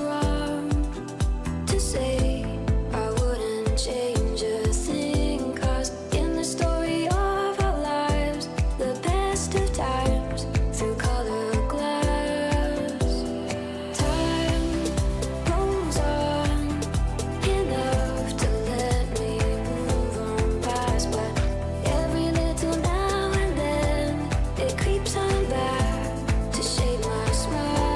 wrong to say. I wouldn't change a thing, 'cause in the story of our lives, the best of times through colored glass, time rolls on enough to let me move on past. But every little now and then it creeps on back to shade my smile.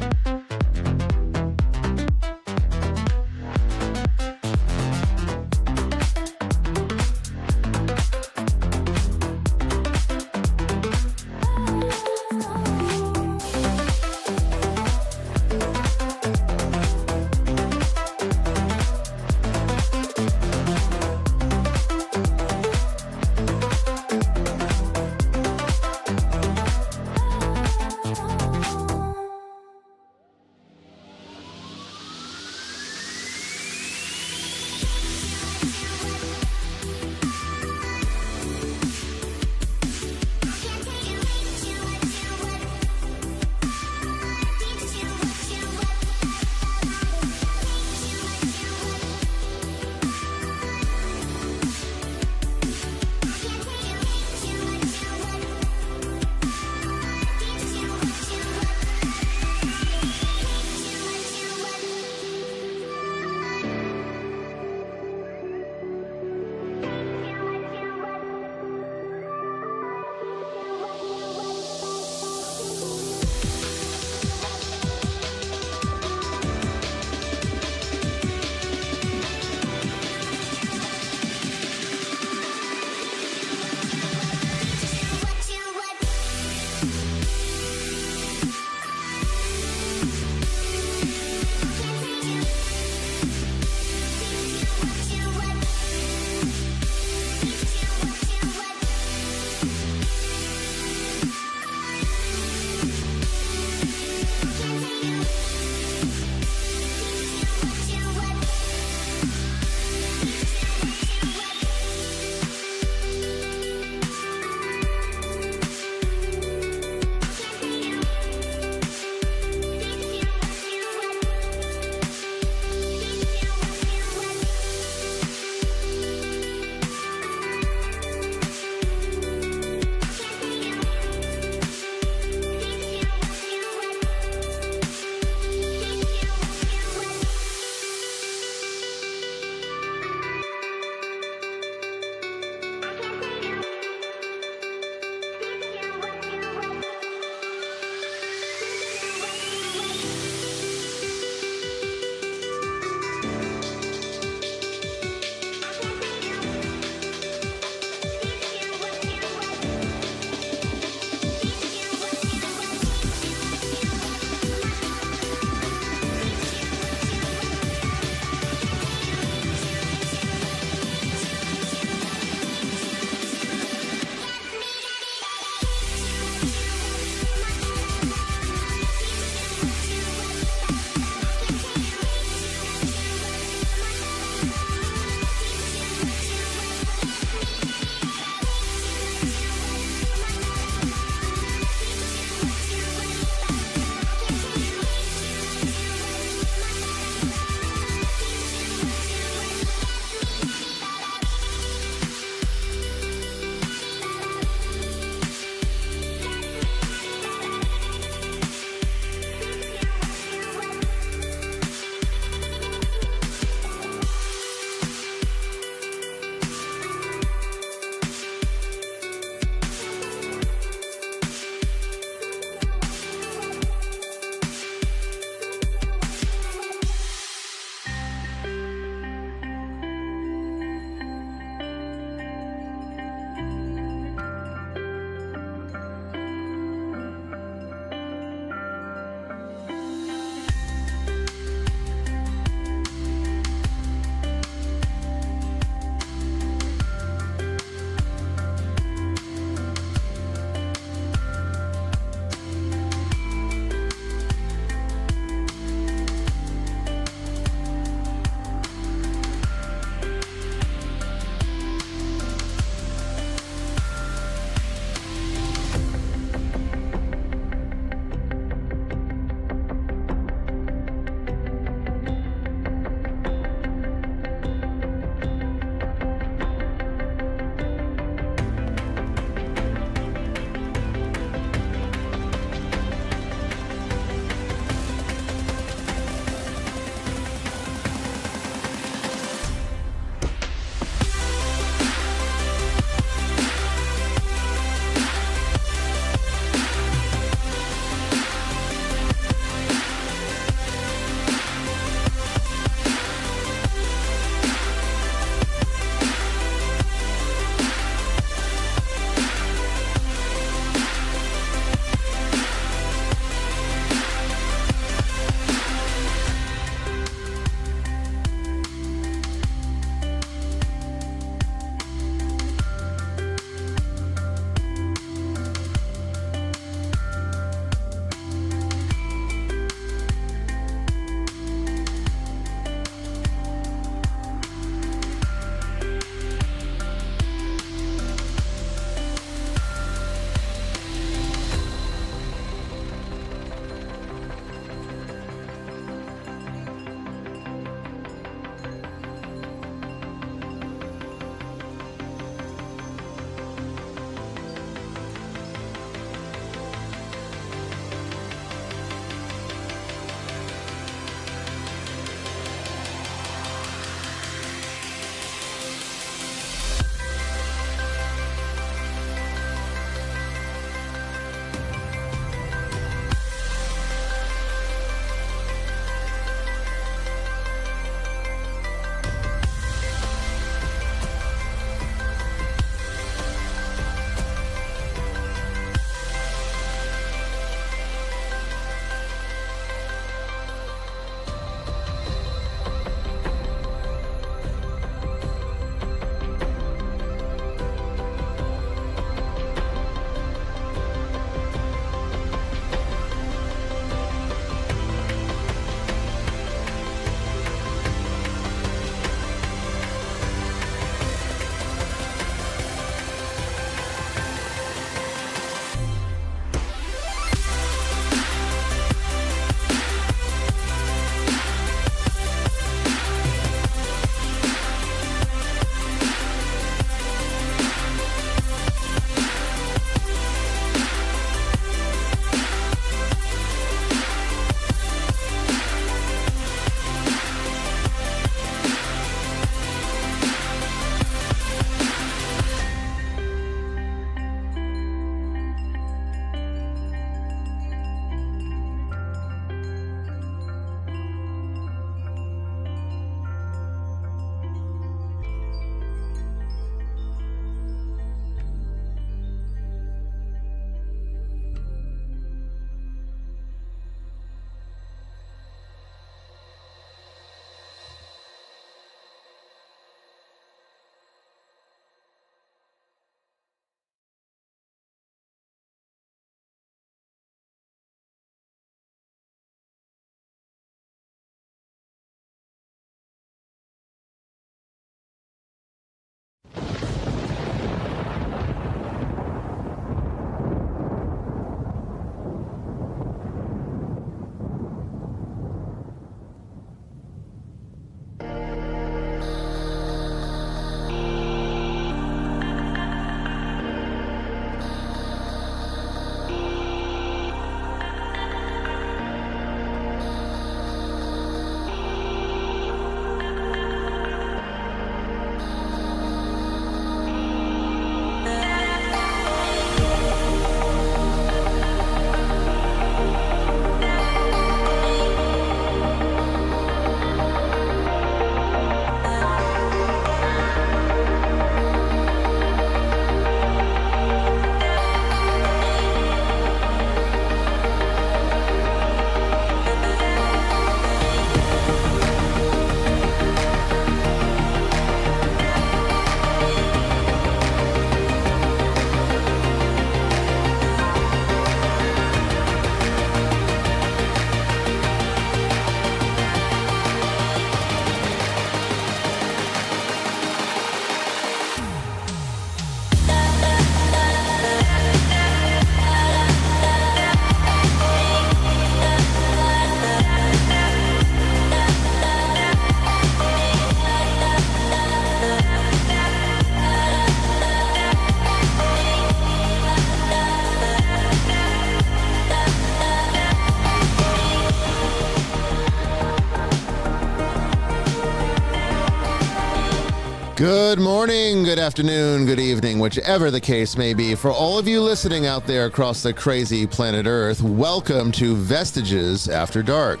Good morning, good afternoon, good evening, whichever the case may be. For all of you listening out there across the crazy planet Earth, welcome to Vestiges After Dark.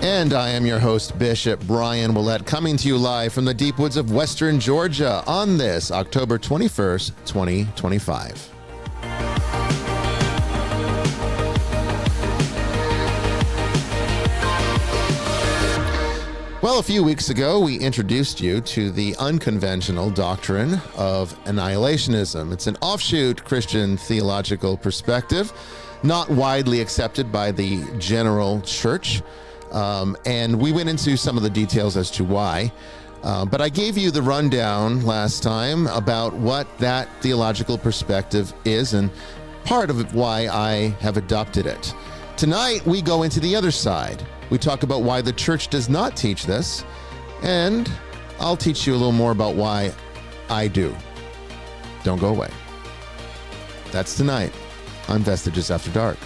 And I am your host, Bishop Bryan Ouellette, coming to you live from the deep woods of western Georgia on this October 21st, 2025. Well, a few weeks ago, we introduced you to the unconventional doctrine of annihilationism. It's an offshoot Christian theological perspective, not widely accepted by the general church. And we went into some of the details as to why. But I gave you the rundown last time about what that theological perspective is and part of why I have adopted it. Tonight, we go into the other side. We talk about why the church does not teach this, and I'll teach you a little more about why I do. Don't go away. That's tonight on Vestiges After Dark.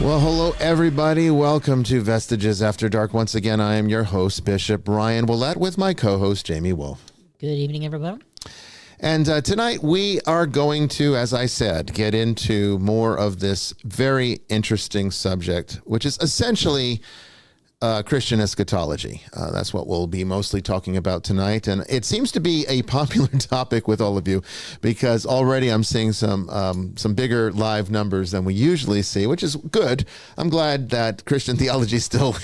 Well, hello, everybody. Welcome to Vestiges After Dark. Once again, I am your host, Bishop Bryan Ouellette, with my co-host, Jamie Wolf. Good evening, everyone. And tonight we are going to, as I said, get into more of this very interesting subject, which is essentially Christian eschatology. That's what we'll be mostly talking about tonight. And it seems to be a popular topic with all of you because already I'm seeing some bigger live numbers than we usually see, which is good. I'm glad that Christian theology still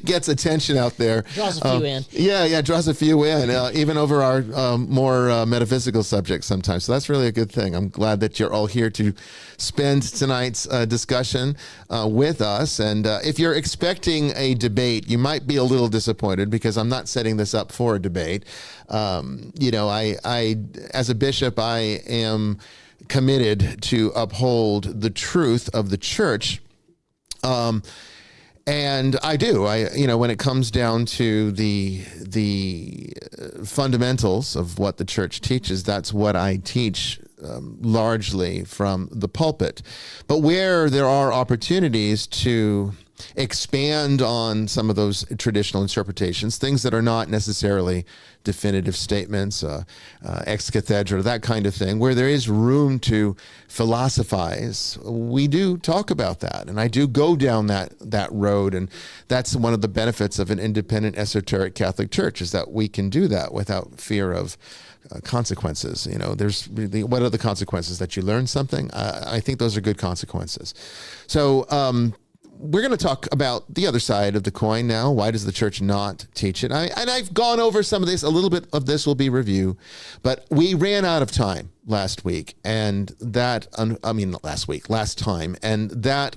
gets attention out there. Draws a few in. Yeah, draws a few in, even over our more metaphysical subjects sometimes. So that's really a good thing. I'm glad that you're all here to spend tonight's discussion with us. And if you're expecting a debate, you might be a little disappointed because I'm not setting this up for a debate. I as a bishop, I am committed to uphold the truth of the church. And I do. When it comes down to the fundamentals of what the church teaches, that's what I teach largely from the pulpit. But where there are opportunities to expand on some of those traditional interpretations, things that are not necessarily definitive statements, ex cathedra, that kind of thing, where there is room to philosophize, we do talk about that. And I do go down that road. And that's one of the benefits of an independent, esoteric Catholic Church, is that we can do that without fear of consequences. There's really, what are the consequences? That you learn something? I think those are good consequences. So, we're going to talk about the other side of the coin now. Why does the church not teach it? And I've gone over some of this. A little bit of this will be review, but we ran out of time last week, and last time, and that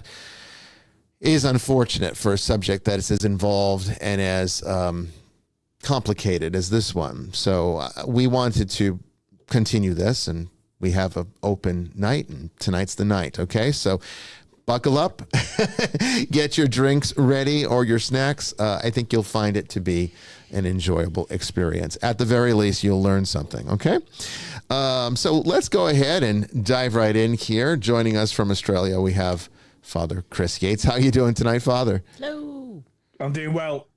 is unfortunate for a subject that is as involved and as complicated as this one. So we wanted to continue this, and we have an open night, and tonight's the night. Okay, so buckle up, get your drinks ready or your snacks. I think you'll find it to be an enjoyable experience. At the very least, you'll learn something, okay? So let's go ahead and dive right in here. Joining us from Australia, we have Father Chris Yates. How are you doing tonight, Father? Hello. I'm doing well.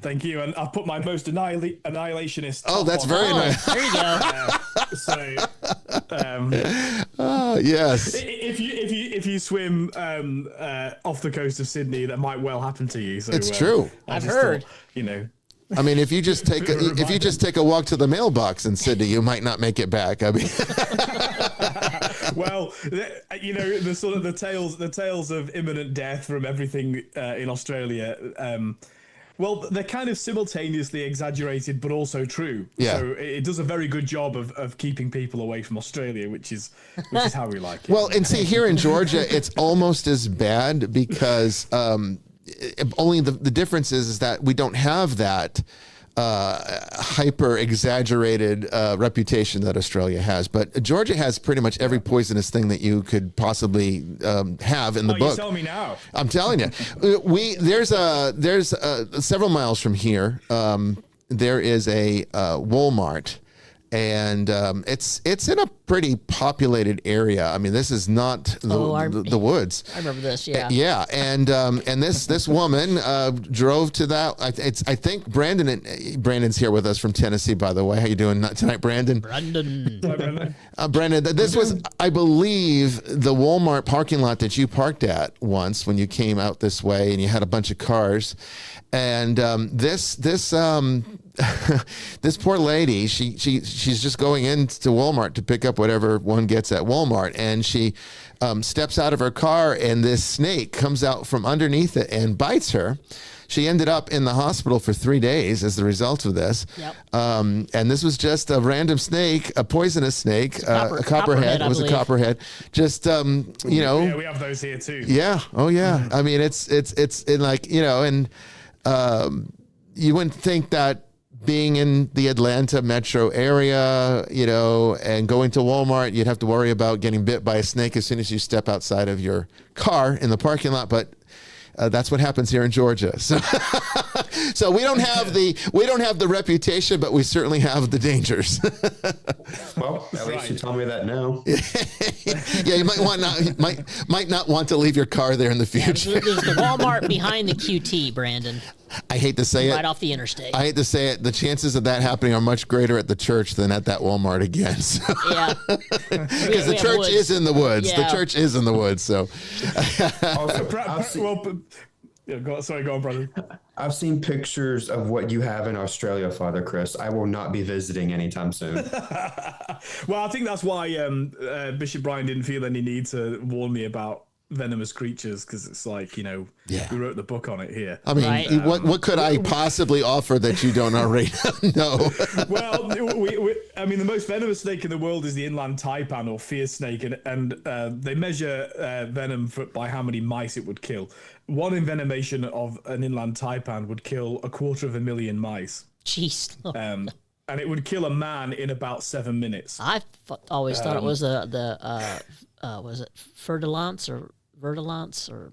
Thank you. And I've put my most annihilationist. Oh, that's very nice. There you go. Yes. If you swim off the coast of Sydney, that might well happen to you. So it's true. I've heard. Thought, I mean, if you just take a walk to the mailbox in Sydney, you might not make it back. I mean, well, you know, the sort of the tales of imminent death from everything in Australia. Well, they're kind of simultaneously exaggerated, but also true. Yeah. So it does a very good job of keeping people away from Australia, which is how we like it. well, and see, here in Georgia, it's almost as bad because only the difference is that we don't have that hyper exaggerated reputation that Australia has, but Georgia has pretty much every poisonous thing that you could possibly have in the book. You tell me now. I'm telling you, there's several miles from here. There is a Walmart, and it's in a pretty populated area. I mean, this is not the woods. I remember this. Yeah. Yeah, and this woman drove to that. I think Brandon's here with us from Tennessee. By the way, how you doing tonight, Brandon? Brandon. Brandon, this was, I believe, the Walmart parking lot that you parked at once when you came out this way, and you had a bunch of cars, and this this poor lady, she's just going into Walmart to pick up whatever one gets at Walmart, and she steps out of her car, and this snake comes out from underneath it and bites her. She ended up in the hospital for 3 days as the result of this. Yep. And this was just a random snake, a poisonous snake, a copperhead. It was a copperhead. Just, you know. Yeah, we have those here too. Yeah. Oh, yeah. I mean, it's in like, you know, and you wouldn't think that being in the Atlanta metro area, you know, and going to Walmart, you'd have to worry about getting bit by a snake as soon as you step outside of your car in the parking lot. But that's what happens here in Georgia. So, so we don't have the reputation, but we certainly have the dangers. Well, at least you tell me that now. Yeah, you might not want to leave your car there in the future. There's the Walmart behind the QT, Brandon. I hate to say it. Right off the interstate. I hate to say it. The chances of that happening are much greater at the church than at that Walmart again. So. Yeah. Because the church is in the woods. Yeah. The church is in the woods. So. Sorry, go on, brother. I've seen pictures of what you have in Australia, Father Chris. I will not be visiting anytime soon. Well, I think that's why Bishop Bryan didn't feel any need to warn me about venomous creatures, because it's like, you know, we wrote the book on it here. I mean, right. what could I possibly offer that you don't already know? Well, I mean, the most venomous snake in the world is the inland taipan or fear snake, and they measure venom by how many mice it would kill. One envenomation of an inland taipan would kill 250,000 mice. Jeez. And it would kill a man in about 7 minutes. I always thought it was was it Fertilance or Vertilance, or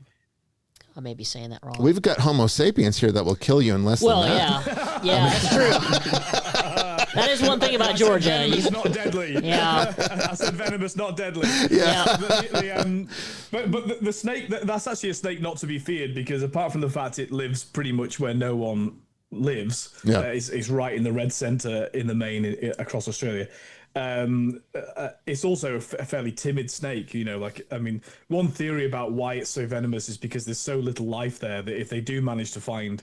I may be saying that wrong. We've got Homo sapiens here that will kill you in less than that. Yeah, that's true. That is one thing about Georgia. Venomous, not deadly. Yeah. I said venomous, not deadly. Yeah. But the snake, that's actually a snake not to be feared, because apart from the fact it lives pretty much where no one lives, it's right in the red centre in the main across Australia. It's also a fairly timid snake, you know, like, I mean, one theory about why it's so venomous is because there's so little life there that if they do manage to find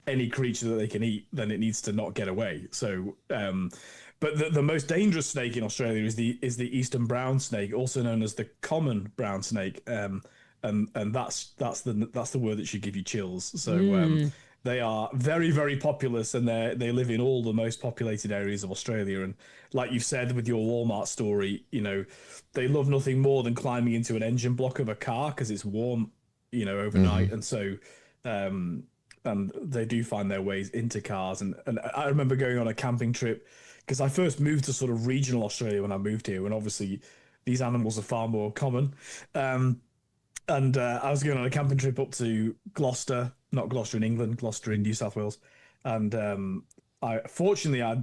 any creature that they can eat, then it needs to not get away. So, but the most dangerous snake in Australia is the eastern brown snake, also known as the common brown snake. And that's the word that should give you chills. So, they are very, very populous, and they live in all the most populated areas of Australia. And like you've said with your Walmart story, you know, they love nothing more than climbing into an engine block of a car because it's warm, you know, overnight. And so, and they do find their ways into cars. And I remember going on a camping trip, because I first moved to sort of regional Australia when I moved here, and obviously these animals are far more common. And I was going on a camping trip up to Gloucester, not Gloucester in England, Gloucester in New South Wales. And I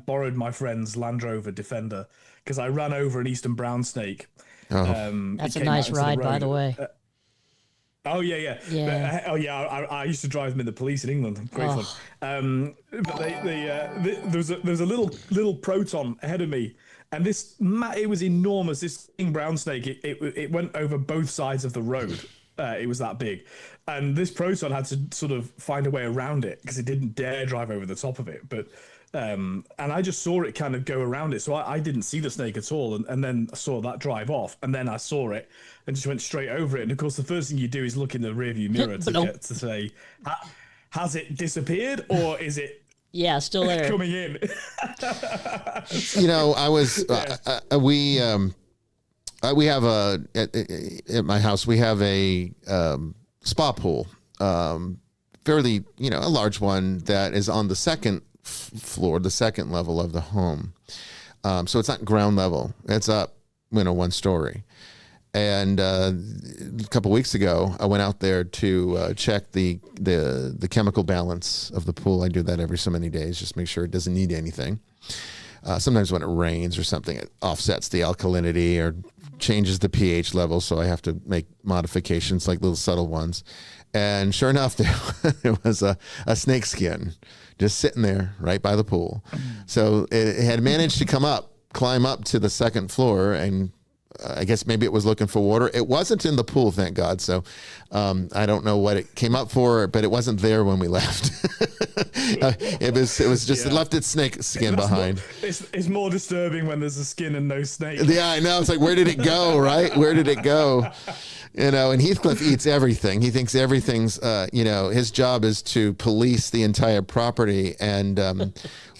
borrowed my friend's Land Rover Defender, because I ran over an eastern brown snake. That's a nice ride, by the way. Oh yeah. I used to drive them in the police in England. Great fun. But there was a little proton ahead of me, and it was enormous. This brown snake, it went over both sides of the road. It was that big. And this Proton had to sort of find a way around it because it didn't dare drive over the top of it. But and I just saw it kind of go around it. So I didn't see the snake at all. And then I saw that drive off. And then I saw it and just went straight over it. And of course, the first thing you do is look in the rearview mirror to say, has it disappeared or is it still there coming in? I was we have at my house we have a spa pool, fairly a large one that is on the second floor, the second level of the home. So it's not ground level; it's up, one story. And a couple weeks ago, I went out there to check the chemical balance of the pool. I do that every so many days, just make sure it doesn't need anything. Sometimes when it rains or something, it offsets the alkalinity or changes the pH level, so I have to make modifications, like little subtle ones. And sure enough, there was a snake skin just sitting there right by the pool. So it had managed to climb up to the second floor, and I guess maybe it was looking for water. It wasn't in the pool, thank God. So I don't know what it came up for, but it wasn't there when we left. It was just it left its snake skin behind. It's more disturbing when there's a skin and no snake. Yeah, I know. It's like, where did it go? Right? Where did it go? And Heathcliff eats everything. He thinks everything's, his job is to police the entire property. And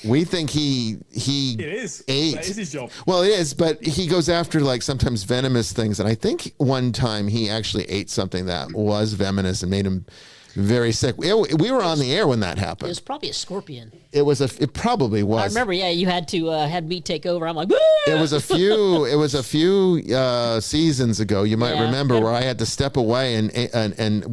we think it is. That is his job. Well, it is, but he goes after like sometimes venomous things. And I think one time he actually ate something that was venomous and made him very sick. We were on the air when that happened. It was probably a scorpion. It probably was. I remember, you had to had me take over. I'm like, It was a few seasons ago. You might remember where I had to step away and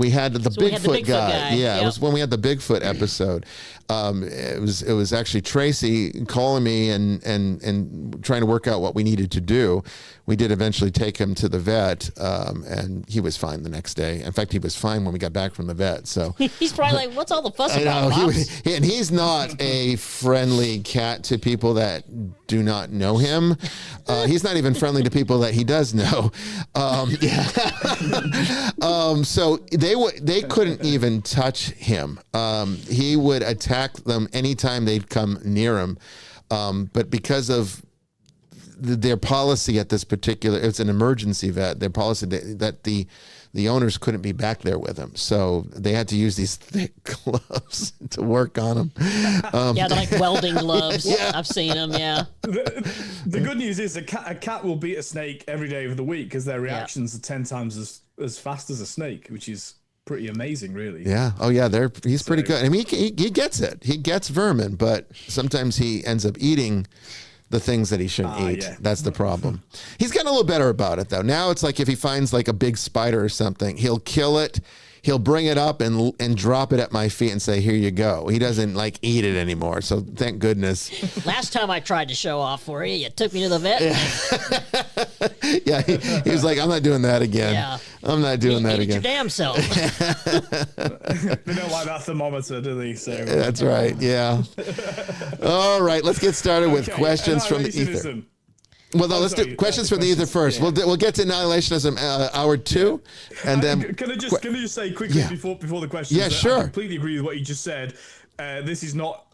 we had the Bigfoot guy. Yeah, it was when we had the Bigfoot episode. It was actually Tracy calling me and trying to work out what we needed to do. We did eventually take him to the vet, and he was fine the next day. In fact, he was fine when we got back from the vet. So he's probably like, "What's all the fuss about?" And he's not a friendly cat to people that do not know him. He's not even friendly to people that he does know. So they couldn't even touch him. He would attack them anytime they'd come near him. But because of their policy at this particular, it's an emergency vet, their policy that the owners couldn't be back there with him. So they had to use these thick gloves to work on him. They're like welding gloves. Yeah. I've seen them, The good news is a cat will beat a snake every day of the week because their reactions are 10 times as fast as a snake, which is pretty amazing, really. Yeah. Oh, yeah. He's pretty good. I mean, he gets it. He gets vermin, but sometimes he ends up eating the things that he shouldn't eat. Yeah. That's the problem. He's gotten a little better about it, though. Now it's like if he finds like a big spider or something, he'll kill it. He'll bring it up and drop it at my feet and say, "Here you go." He doesn't like eat it anymore. So thank goodness. Last time I tried to show off for you, you took me to the vet. Yeah, he was like, "I'm not doing that again. Yeah. I'm not doing that again." Your damn self. They don't like that thermometer, do they? So that's right. Yeah. All right, let's get started with questions from the ether. Well, no, let's do questions from the ether first. Yeah. We'll get to Annihilationism hour 2, and then can I just say quickly before the questions? Yeah, sure. I completely agree with what you just said. This is not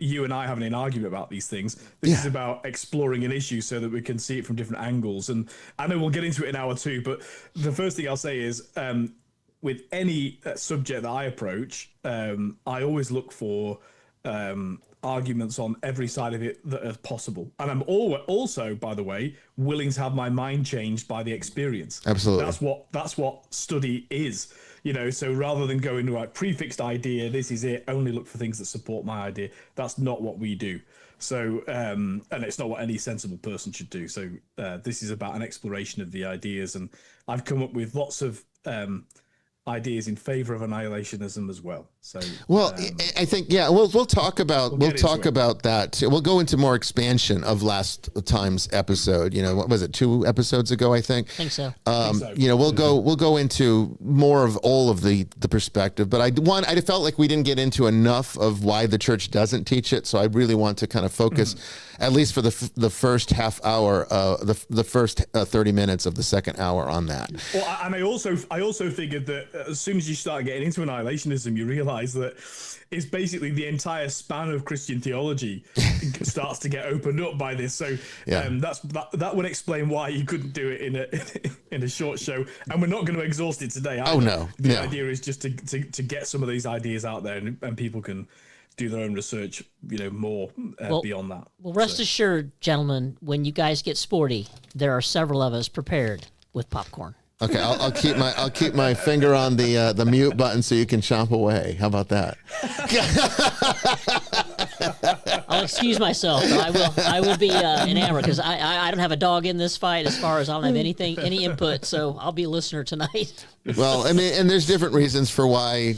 you and I having an argument about these things. This is about exploring an issue so that we can see it from different angles. And I know we'll get into it in hour 2, but the first thing I'll say is with any subject that I approach, I always look for arguments on every side of it that are possible. And I'm also, by the way, willing to have my mind changed by the experience. Absolutely. That's what study is. So rather than going to a prefixed idea, this is it, only look for things that support my idea. That's not what we do. So, and it's not what any sensible person should do. So this is about an exploration of the ideas. And I've come up with lots of ideas in favor of annihilationism as well. So, well, I think we'll talk about that. We'll go into more expansion of last time's episode. What was it? 2 episodes ago, I think. I think so. We'll go into more of all of the perspective. But I felt like we didn't get into enough of why the church doesn't teach it. So I really want to kind of focus, at least for the first half hour, the first 30 minutes of the second hour on that. Well, and I also figured that as soon as you start getting into annihilationism, you realize that it's basically the entire span of Christian theology starts to get opened up by this. So that would explain why you couldn't do it in a short show. And we're not going to exhaust it today either. Oh no! The idea is just to get some of these ideas out there, and people can do their own research, more beyond that. Well, rest assured, gentlemen, when you guys get sporty, there are several of us prepared with popcorn. Okay, I'll keep my finger on the mute button so you can chomp away. How about that? I'll excuse myself. I will be enamored because I don't have a dog in this fight as far as I don't have any input. So I'll be a listener tonight. Well, I mean, and there's different reasons for why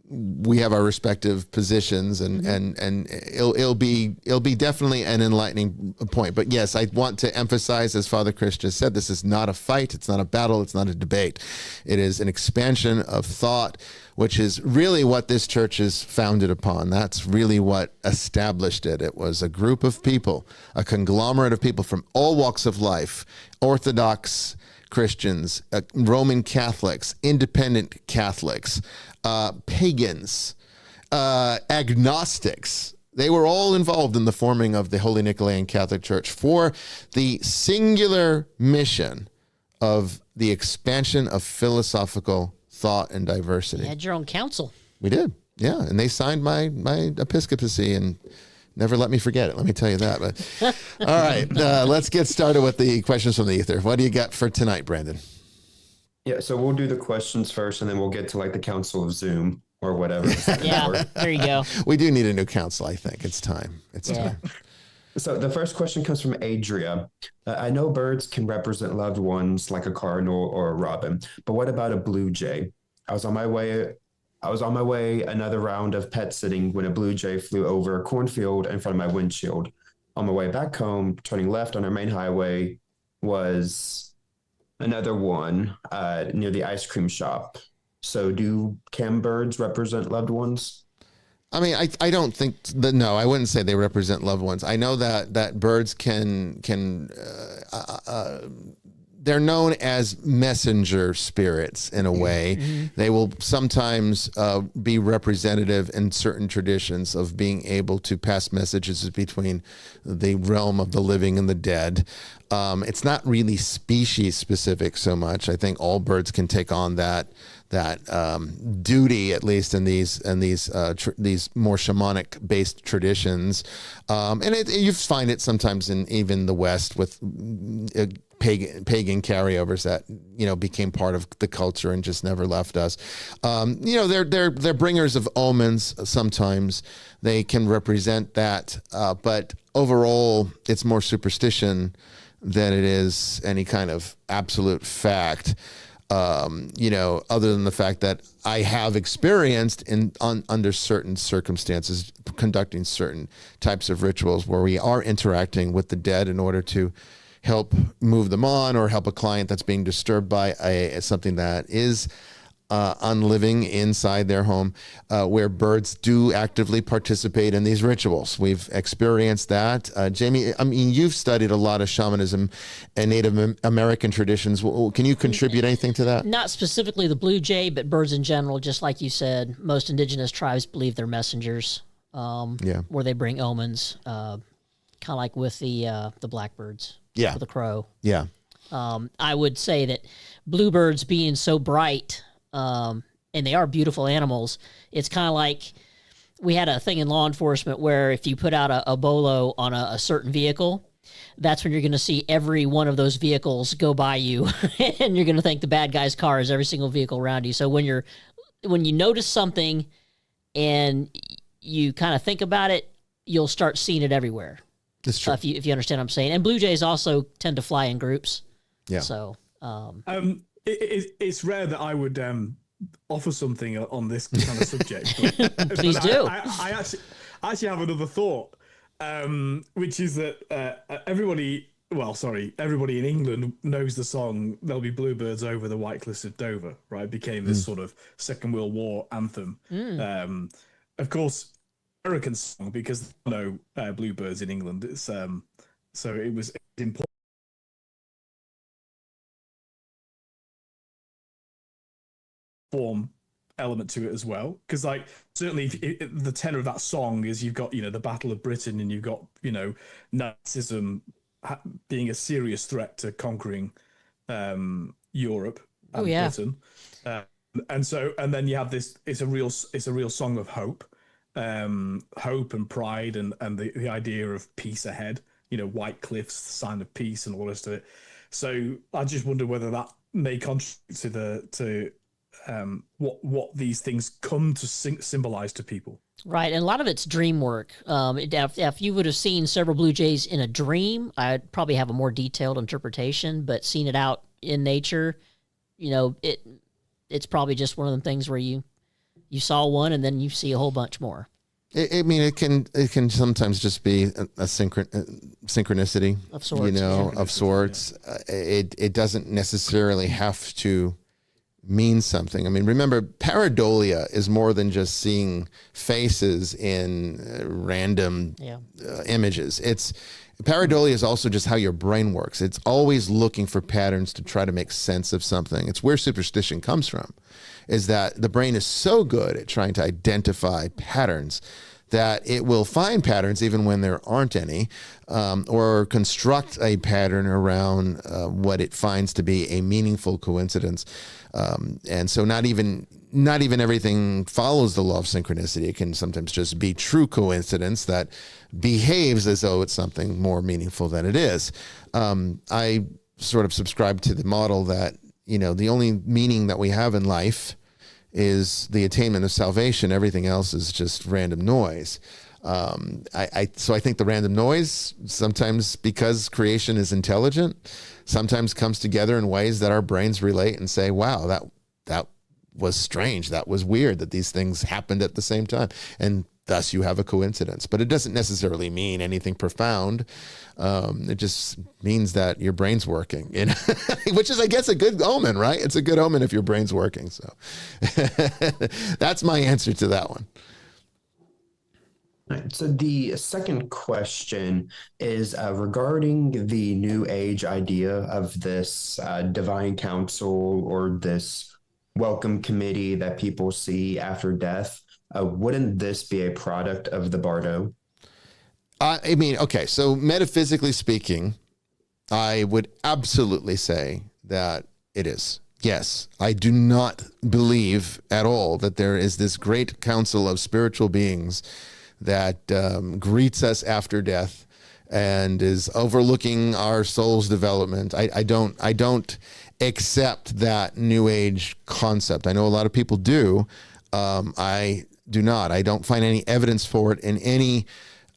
we have our respective positions, and it'll be definitely an enlightening point. But yes, I want to emphasize, as Father Chris just said, this is not a fight, it's not a battle, it's not a debate. It is an expansion of thought, which is really what this church is founded upon. That's really what established it. It was a group of people, a conglomerate of people from all walks of life, Orthodox Christians, Roman Catholics, independent Catholics, pagans, agnostics. They were all involved in the forming of the Holy Nicolaitan Catholic Church for the singular mission of the expansion of philosophical thought and diversity. You had your own council. We did, yeah. And they signed my episcopacy and never let me forget it. Let me tell you that. But all right, let's get started with the questions from the ether. What do you got for tonight, Brandon? Yeah, so we'll do the questions first, and then we'll get to like the Council of Zoom or whatever. Yeah, there you go. We do need a new council, I think. It's time. It's time. So the first question comes from Adria. I know birds can represent loved ones like a cardinal or a robin, but what about a blue jay? I was on my way another round of pet sitting when a blue jay flew over a cornfield in front of my windshield. On my way back home, turning left on our main highway was another one near the ice cream shop. So can birds represent loved ones? I mean, I don't think that. No, I wouldn't say they represent loved ones. I know that birds can they're known as messenger spirits in a way. Mm-hmm. They will sometimes be representative in certain traditions of being able to pass messages between the realm of the living and the dead. It's not really species specific so much. I think all birds can take on that duty, at least in these more shamanic based traditions, and you find it sometimes in even the West with pagan carryovers that became part of the culture and just never left us. They're bringers of omens. Sometimes they can represent that, but overall, it's more superstition than it is any kind of absolute fact. Other than the fact that I have experienced under certain circumstances conducting certain types of rituals where we are interacting with the dead in order to help move them on or help a client that's being disturbed by something that is unliving inside their home, where birds do actively participate in these rituals. We've experienced that. Jamie, I mean, you've studied a lot of shamanism and Native American traditions. Can you contribute anything to that? Not specifically the blue jay, but birds in general. Just like you said, most indigenous tribes believe they're messengers, where they bring omens, kind of like with the blackbirds, with the crow. Yeah. I would say that bluebirds being so bright, and they are beautiful animals. It's kind of like we had a thing in law enforcement where if you put out a bolo on a certain vehicle, that's when you're going to see every one of those vehicles go by you, and you're going to think the bad guy's car is every single vehicle around you. So when you notice something and you kind of think about it, you'll start seeing it everywhere. That's true. If you understand what I'm saying. And blue jays also tend to fly in groups. Yeah. So. it's rare that I would offer something on this kind of subject. But, Please do. I actually have another thought, which is that everybody in England knows the song "There'll Be Bluebirds Over the White Cliffs of Dover," right? It became this sort of Second World War anthem. Of course, American song, because there are no bluebirds in England. It's so it was important. Form element to it as well, because like certainly the tenor of that song is you've got the Battle of Britain, and you've got Nazism being a serious threat to conquering Europe and Britain, and then you have this. It's a real song of hope, hope and pride, and the idea of peace ahead. White cliffs, sign of peace, and all the rest of it. So I just wonder whether that may contribute to what these things come to symbolize to people. Right, and a lot of it's dream work. If you would have seen several blue jays in a dream, I'd probably have a more detailed interpretation, but seeing it out in nature, it's probably just one of them things where you saw one and then you see a whole bunch more. It can sometimes just be a synchronicity of sorts. Of sorts. Yeah. It doesn't necessarily have to mean something. I mean, remember, pareidolia is more than just seeing faces in random images. Pareidolia is also just how your brain works. It's always looking for patterns to try to make sense of something. It's where superstition comes from, is that the brain is so good at trying to identify patterns that it will find patterns even when there aren't any, or construct a pattern around what it finds to be a meaningful coincidence. And so not even everything follows the law of synchronicity. It can sometimes just be true coincidence that behaves as though it's something more meaningful than it is. I sort of subscribe to the model that, the only meaning that we have in life is the attainment of salvation. Everything else is just random noise. So I think the random noise, sometimes because creation is intelligent, sometimes comes together in ways that our brains relate and say, wow, that was strange. That was weird that these things happened at the same time. And thus you have a coincidence. But it doesn't necessarily mean anything profound. It just means that your brain's working, which is, I guess, a good omen, right? It's a good omen if your brain's working. So that's my answer to that one. Right, so the second question is regarding the New Age idea of this divine council or this welcome committee that people see after death. Wouldn't this be a product of the Bardo? Okay, so metaphysically speaking, I would absolutely say that it is. Yes, I do not believe at all that there is this great council of spiritual beings that greets us after death and is overlooking our soul's development. I don't accept that New Age concept. I know a lot of people do. I do not. I don't find any evidence for it in any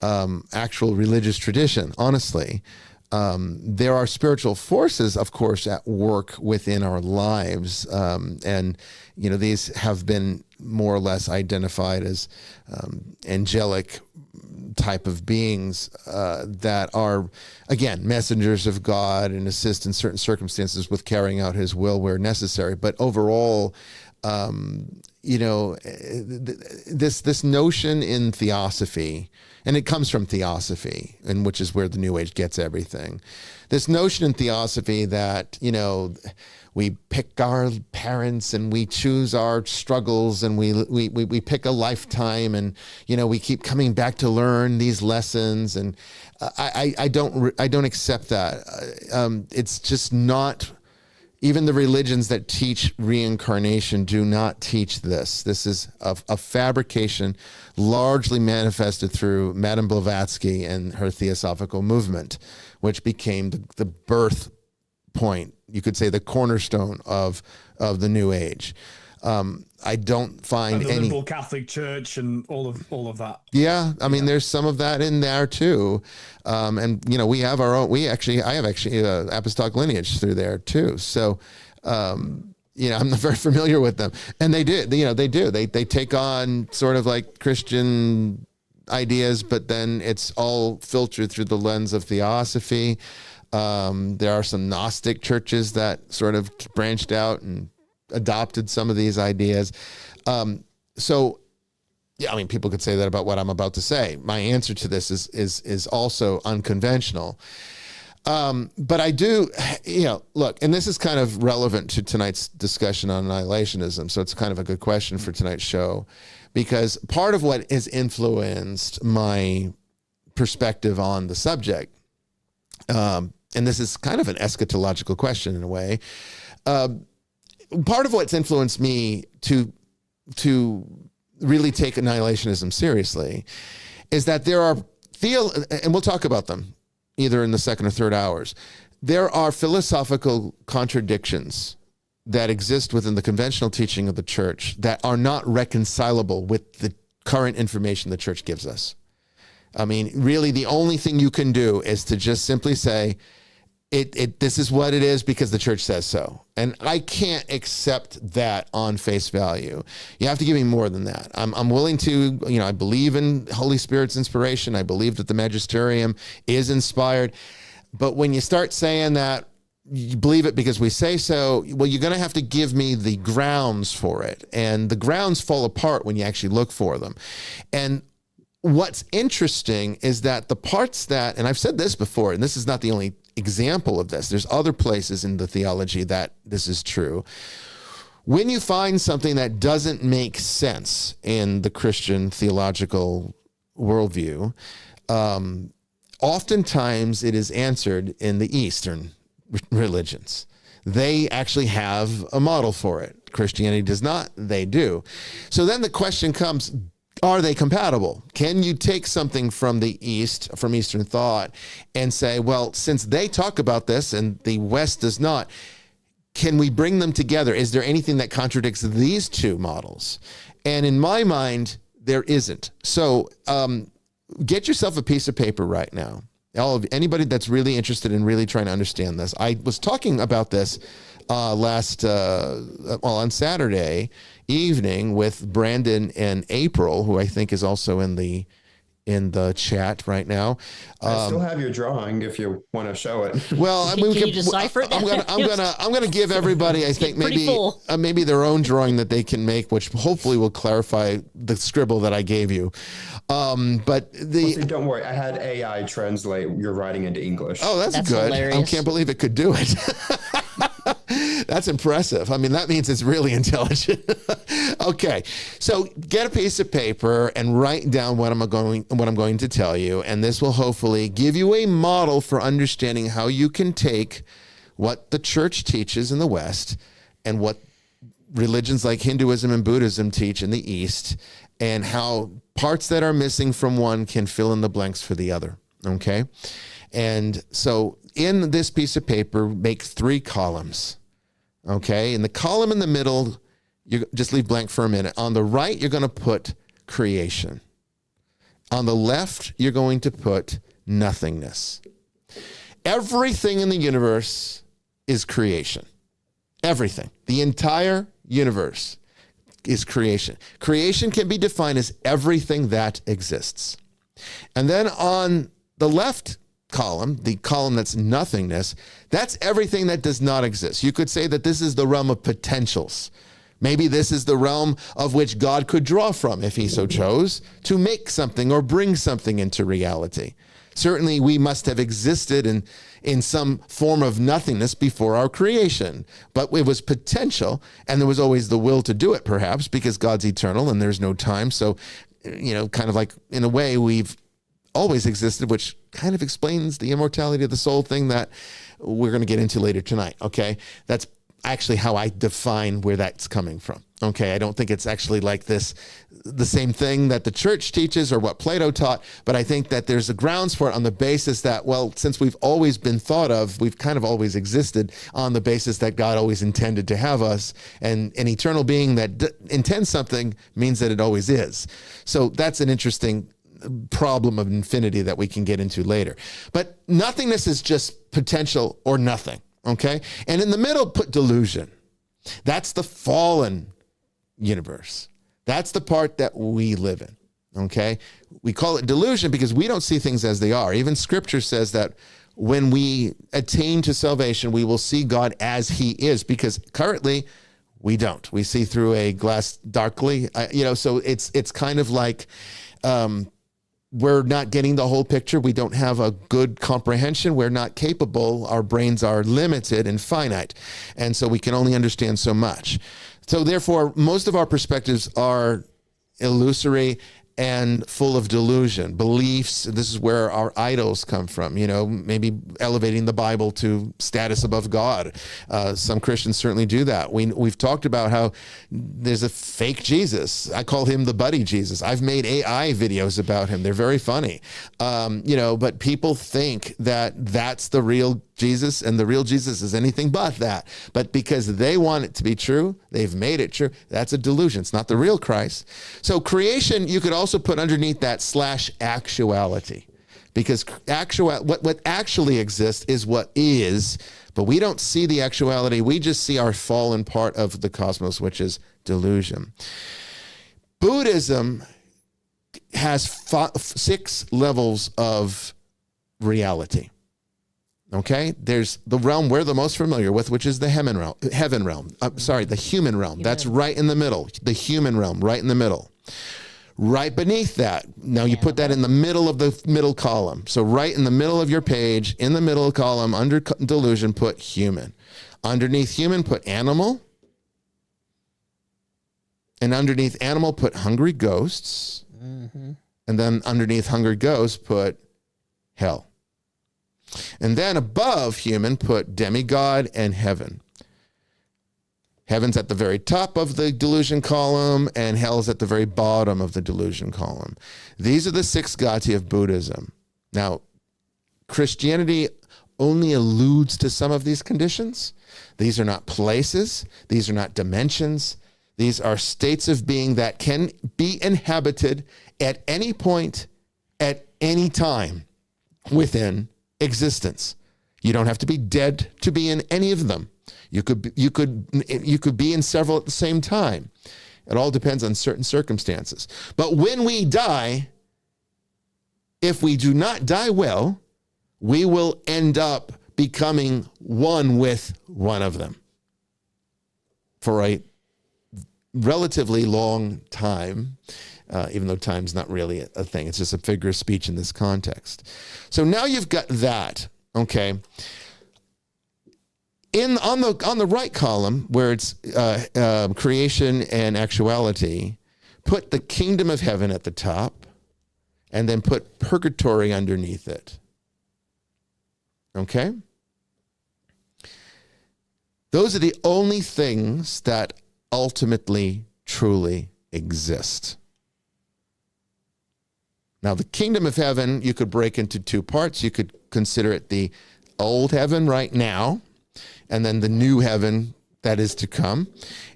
actual religious tradition, honestly. There are spiritual forces, of course, at work within our lives. And, these have been more or less identified as angelic type of beings that are, again, messengers of God and assist in certain circumstances with carrying out his will where necessary. But overall, this notion in theosophy, and it comes from theosophy, and which is where the New Age gets everything. This notion in theosophy that, we pick our parents and we choose our struggles and we pick a lifetime and, we keep coming back to learn these lessons. And I don't accept that. It's just not. Even the religions that teach reincarnation do not teach this. This is a fabrication largely manifested through Madame Blavatsky and her theosophical movement, which became the birth point, you could say the cornerstone of the New Age. I don't find and the any liberal Catholic Church and all of that. Yeah, I mean, there's some of that in there too, and we have our own. I have apostolic lineage through there too. So I'm not very familiar with them. And they do. They take on sort of like Christian ideas, but then it's all filtered through the lens of theosophy. There are some Gnostic churches that sort of branched out and adopted some of these ideas. People could say that about what I'm about to say. My answer to this is also unconventional. But I do, look, and this is kind of relevant to tonight's discussion on annihilationism. So it's kind of a good question for tonight's show, because part of what has influenced my perspective on the subject, and this is kind of an eschatological question in a way, part of what's influenced me to really take annihilationism seriously is that there are and we'll talk about them either in the second or third hours. There are philosophical contradictions that exist within the conventional teaching of the church that are not reconcilable with the current information the church gives us. I mean, really the only thing you can do is to just simply say, this is what it is because the church says so. And I can't accept that on face value. You have to give me more than that. I'm willing to, I believe in Holy Spirit's inspiration. I believe that the magisterium is inspired. But when you start saying that you believe it because we say so, well, you're going to have to give me the grounds for it. And the grounds fall apart when you actually look for them. And what's interesting is that the parts that, and I've said this before, and this is not the only example of this, there's other places in the theology that this is true. When you find something that doesn't make sense in the Christian theological worldview, oftentimes it is answered in the Eastern religions. They actually have a model for it. Christianity does not, they do. So then the question comes, are they compatible? Can you take something from the East, from Eastern thought, and say, well, since they talk about this and the West does not, can we bring them together? Is there anything that contradicts these two models? And in my mind, there isn't. So get yourself a piece of paper right now. Anybody that's really interested in really trying to understand this. I was talking about this on Saturday evening with Brandon and April, who I think is also in the chat right now. I still have your drawing if you want to show it. Well, can you decipher it? I'm gonna give everybody, I think, maybe their own drawing that they can make, which hopefully will clarify the scribble that I gave you. Don't worry, I had AI translate your writing into English. Oh, that's good. Hilarious. I can't believe it could do it. That's impressive. I mean, that means it's really intelligent. Okay, so get a piece of paper and write down what I'm going to tell you, and this will hopefully give you a model for understanding how you can take what the church teaches in the West and what religions like Hinduism and Buddhism teach in the East, and how parts that are missing from one can fill in the blanks for the other. Okay, and so in this piece of paper, make 3 columns. Okay, in the column in the middle, you just leave blank for a minute. On the right, you're going to put creation. On the left, you're going to put nothingness. Everything in the universe is creation. Everything. The entire universe is creation. Creation can be defined as everything that exists. And then on the left column, the column that's nothingness, that's everything that does not exist. You could say that this is the realm of potentials. Maybe this is the realm of which God could draw from, if he so chose, to make something or bring something into reality. Certainly, we must have existed in some form of nothingness before our creation, but it was potential, and there was always the will to do it, perhaps, because God's eternal and there's no time. So, kind of like, in a way, we've always existed, which kind of explains the immortality of the soul thing that we're going to get into later tonight. Okay, that's actually how I define where that's coming from. Okay, I don't think it's actually like this, the same thing that the church teaches or what Plato taught, but I think that there's a grounds for it on the basis that, well, since we've always been thought of, we've kind of always existed on the basis that God always intended to have us, and an eternal being that intends something means that it always is. So that's an interesting problem of infinity that we can get into later. But nothingness is just potential or nothing. Okay? And in the middle, put delusion. That's the fallen universe. That's the part that we live in. Okay? We call it delusion because we don't see things as they are. Even scripture says that when we attain to salvation, we will see God as he is, because currently we don't. We see through a glass darkly, so it's kind of like we're not getting the whole picture. We don't have a good comprehension. We're not capable. Our brains are limited and finite. And so we can only understand so much. So therefore, most of our perspectives are illusory and full of delusion, beliefs. This is where our idols come from, maybe elevating the Bible to status above God. Some Christians certainly do that. We've talked about how there's a fake Jesus. I call him the buddy Jesus. I've made AI videos about him. They're very funny. But people think that that's the real Jesus, and the real Jesus is anything but that. But because they want it to be true, they've made it true. That's a delusion. It's not the real Christ. So creation, you could also put underneath that /actuality, because what actually exists is what is, but we don't see the actuality. We just see our fallen part of the cosmos, which is delusion. Buddhism has 6 levels of reality. Okay, there's the realm we're the most familiar with, which is the heaven realm. The human realm. That's right in the middle. The human realm, right in the middle. Right beneath that, now you put that in the middle of the middle column. So right in the middle of your page, in the middle column, under delusion, put human. Underneath human, put animal. And underneath animal, put hungry ghosts. Mm-hmm. And then underneath hungry ghosts, put hell. And then above human, put demigod and heaven. Heaven's at the very top of the delusion column, and hell's at the very bottom of the delusion column. These are the 6 gati of Buddhism. Now, Christianity only alludes to some of these conditions. These are not places. These are not dimensions. These are states of being that can be inhabited at any point, at any time within existence. You don't have to be dead to be in any of them. You could be in several at the same time. It all depends on certain circumstances. But when we die, if we do not die well, we will end up becoming one with one of them for a relatively long time, even though time's not really a thing. It's just a figure of speech in this context. So now you've got that, okay? On the right column, where it's creation and actuality, put the kingdom of heaven at the top, and then put purgatory underneath it. Okay? Those are the only things that ultimately, truly exist. Now, the kingdom of heaven, you could break into 2 parts. You could consider it the old heaven right now, and then the new heaven that is to come.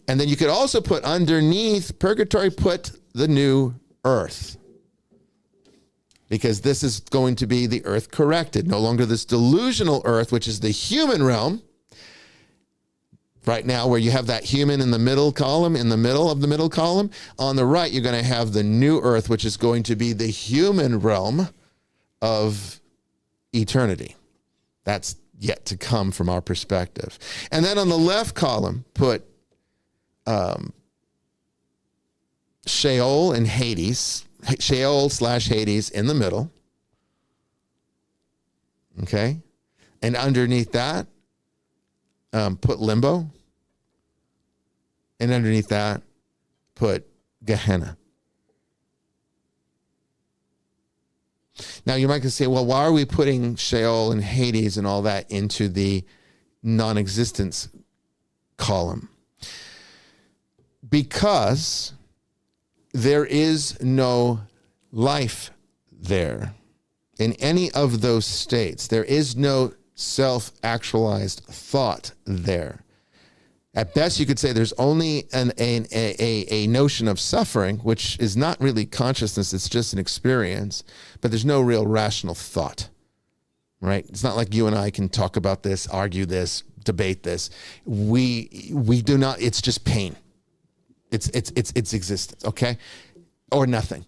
And then you could also put underneath purgatory, put the new earth. Because this is going to be the earth corrected. No longer this delusional earth, which is the human realm. Right now, where you have that human in the middle column, in the middle of the middle column. On the right, you're going to have the new earth, which is going to be the human realm of eternity. That's yet to come from our perspective. And then on the left column, put Sheol and Hades, Sheol/Hades in the middle. Okay? And underneath that, put limbo. And underneath that, put Gehenna. Now, you might say, well, why are we putting Sheol and Hades and all that into the non-existence column? Because there is no life there in any of those states. There is no self-actualized thought there. At best, you could say there's only a notion of suffering, which is not really consciousness, it's just an experience, but there's no real rational thought. right? It's not like you and I can talk about this, argue this, debate this. We do not. It's just pain. It's existence, okay, or nothing,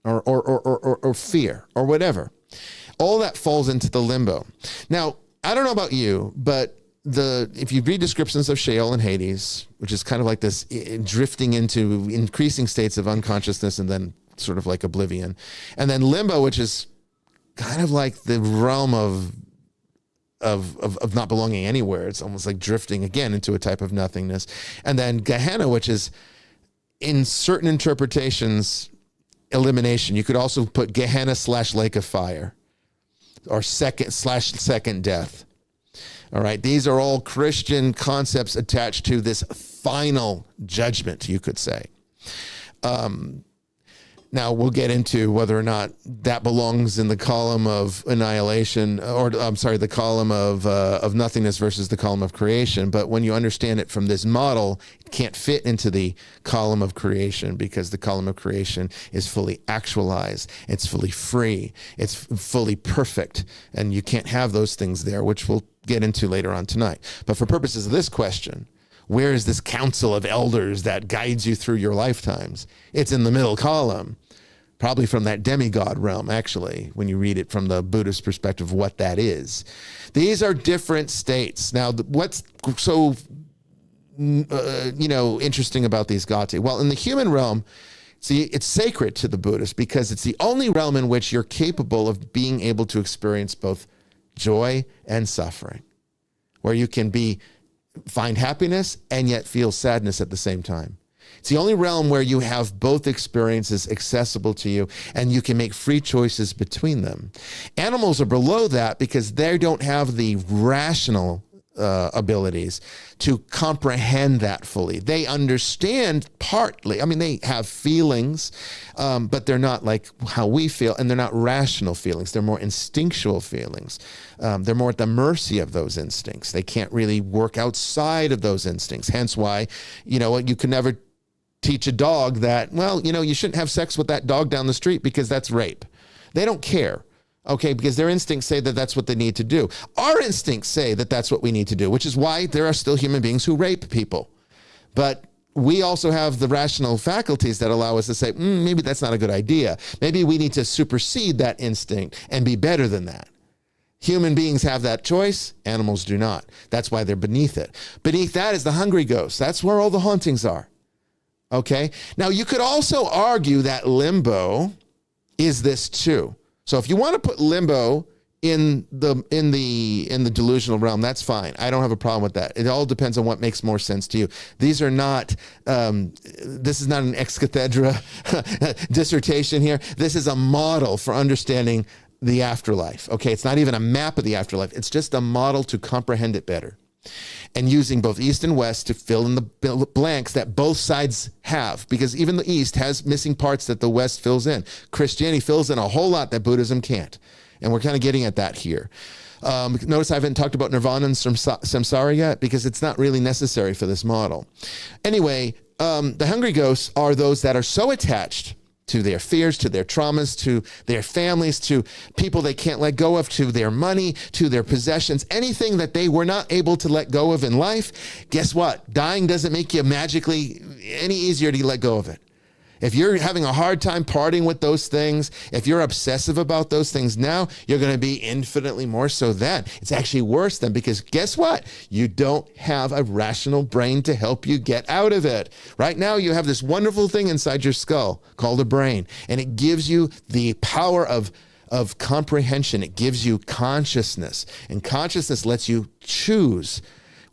or fear, or whatever. All that falls into the limbo. Now, I don't know about you, but if you read descriptions of Sheol and Hades, which is kind of like this drifting into increasing states of unconsciousness and then sort of like oblivion, and then limbo, which is kind of like the realm of not belonging anywhere. It's almost like drifting again into a type of nothingness. And then Gehenna, which is in certain interpretations, elimination. You could also put Gehenna / lake of fire, or second death. All right. These are all Christian concepts attached to this final judgment, you could say. Now, we'll get into whether or not that belongs in the column of annihilation, or I'm sorry, the column of nothingness versus the column of creation. But when you understand it from this model, it can't fit into the column of creation, because the column of creation is fully actualized. It's fully free. It's fully perfect. And you can't have those things there, which we'll get into later on tonight. But for purposes of this question, where is this council of elders that guides you through your lifetimes? It's in the middle column, probably from that demigod realm, actually, when you read it from the Buddhist perspective, what that is. These are different states. Now, what's so interesting about these gati? Well, in the human realm, see, it's sacred to the Buddhists because it's the only realm in which you're capable of being able to experience both joy and suffering, where you can find happiness and yet feel sadness at the same time. It's the only realm where you have both experiences accessible to you and you can make free choices between them. Animals are below that because they don't have the rational abilities to comprehend that fully. They understand partly. I mean, they have feelings, but they're not like how we feel, and they're not rational feelings. They're more instinctual feelings. They're more at the mercy of those instincts. They can't really work outside of those instincts. Hence why, you can never teach a dog that, you shouldn't have sex with that dog down the street because that's rape. They don't care. Okay, because their instincts say that that's what they need to do. Our instincts say that that's what we need to do, which is why there are still human beings who rape people. But we also have the rational faculties that allow us to say, maybe that's not a good idea. Maybe we need to supersede that instinct and be better than that. Human beings have that choice. Animals do not. That's why they're beneath it. Beneath that is the hungry ghost. That's where all the hauntings are. Okay? Now, you could also argue that limbo is this too. So if you want to put limbo in the delusional realm, that's fine. I don't have a problem with that. It all depends on what makes more sense to you. These are not, this is not an ex cathedra dissertation here. This is a model for understanding the afterlife. Okay, it's not even a map of the afterlife. It's just a model to comprehend it better. And using both East and West to fill in the blanks that both sides have, because even the East has missing parts that the West fills in. Christianity fills in a whole lot that Buddhism can't. And we're kind of getting at that here. Notice I haven't talked about nirvana and samsara yet because it's not really necessary for this model. Anyway, the hungry ghosts are those that are so attached to their fears, to their traumas, to their families, to people they can't let go of, to their money, to their possessions, anything that they were not able to let go of in life. Guess what? Dying doesn't make you magically any easier to let go of it. If you're having a hard time parting with those things, if you're obsessive about those things now, you're going to be infinitely more so then. It's actually worse then, because guess what? You don't have a rational brain to help you get out of it. Right now, you have this wonderful thing inside your skull called a brain, and it gives you the power of comprehension. It gives you consciousness, and consciousness lets you choose.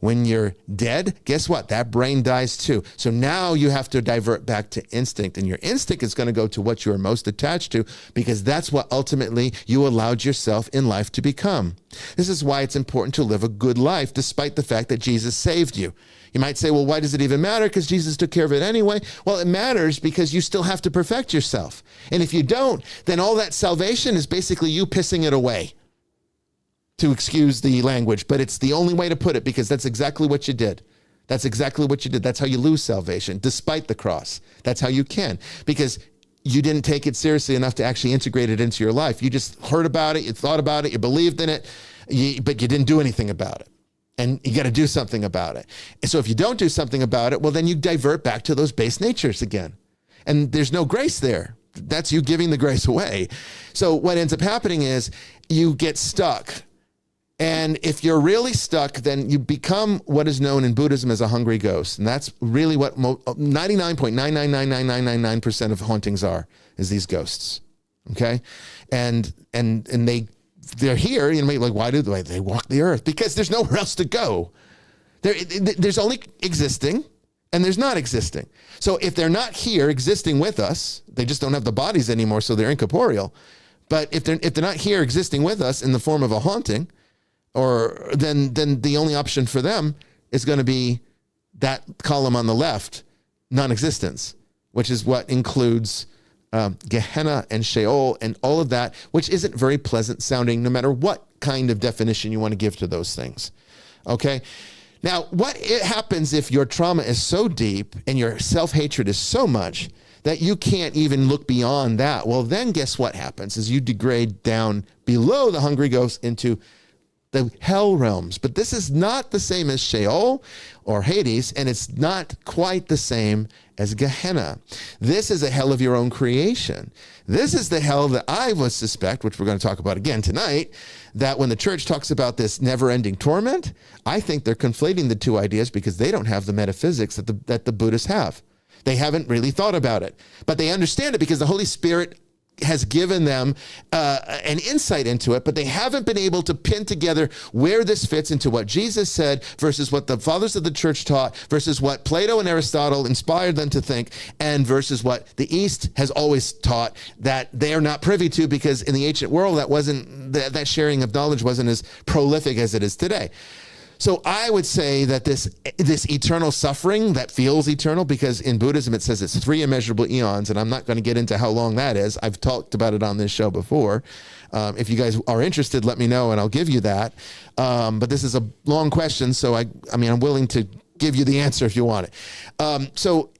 When you're dead, guess what? That brain dies too. So now you have to divert back to instinct, and your instinct is going to go to what you are most attached to, because that's what ultimately you allowed yourself in life to become. This is why it's important to live a good life, despite the fact that Jesus saved you. You might say, well, why does it even matter? Because Jesus took care of it anyway. Well, it matters because you still have to perfect yourself. And if you don't, then all that salvation is basically you pissing it away. To excuse the language, but it's the only way to put it, because that's exactly what you did. That's exactly what you did. That's how you lose salvation, despite the cross. That's how you can. Because you didn't take it seriously enough to actually integrate it into your life. You just heard about it, you thought about it, you believed in it, but you didn't do anything about it. And you got to do something about it. And so if you don't do something about it, well, then you divert back to those base natures again. And there's no grace there. That's you giving the grace away. So what ends up happening is you get stuck. And if you're really stuck, then you become what is known in Buddhism as a hungry ghost. And that's really what 99.9999999% of hauntings are, is these ghosts. Okay? And they're here, you know, like, why do they walk the earth? Because there's nowhere else to go. There's only existing and there's not existing. So if they're not here existing with us, they just don't have the bodies anymore, so they're incorporeal. But if they're not here existing with us in the form of a haunting, or then the only option for them is going to be that column on the left, non-existence, which is what includes Gehenna and Sheol and all of that, which isn't very pleasant sounding no matter what kind of definition you want to give to those things. Okay? Now, what happens if your trauma is so deep and your self-hatred is so much that you can't even look beyond that? Well, then guess what happens is you degrade down below the hungry ghost into the hell realms. But this is not the same as Sheol or Hades, and it's not quite the same as Gehenna. This is a hell of your own creation. This is the hell that I would suspect, which we're going to talk about again tonight, that when the church talks about this never-ending torment, I think they're conflating the two ideas because they don't have the metaphysics that the Buddhists have. They haven't really thought about it, but they understand it because the Holy Spirit has given them an insight into it, but they haven't been able to pin together where this fits into what Jesus said versus what the fathers of the church taught versus what Plato and Aristotle inspired them to think, and versus what the East has always taught that they are not privy to, because in the ancient world that sharing of knowledge wasn't as prolific as it is today. So I would say that this eternal suffering that feels eternal, because in Buddhism it says it's 3 immeasurable eons, and I'm not going to get into how long that is. I've talked about it on this show before. If you guys are interested, let me know and I'll give you that. But this is a long question, so I'm willing to give you the answer if you want it. So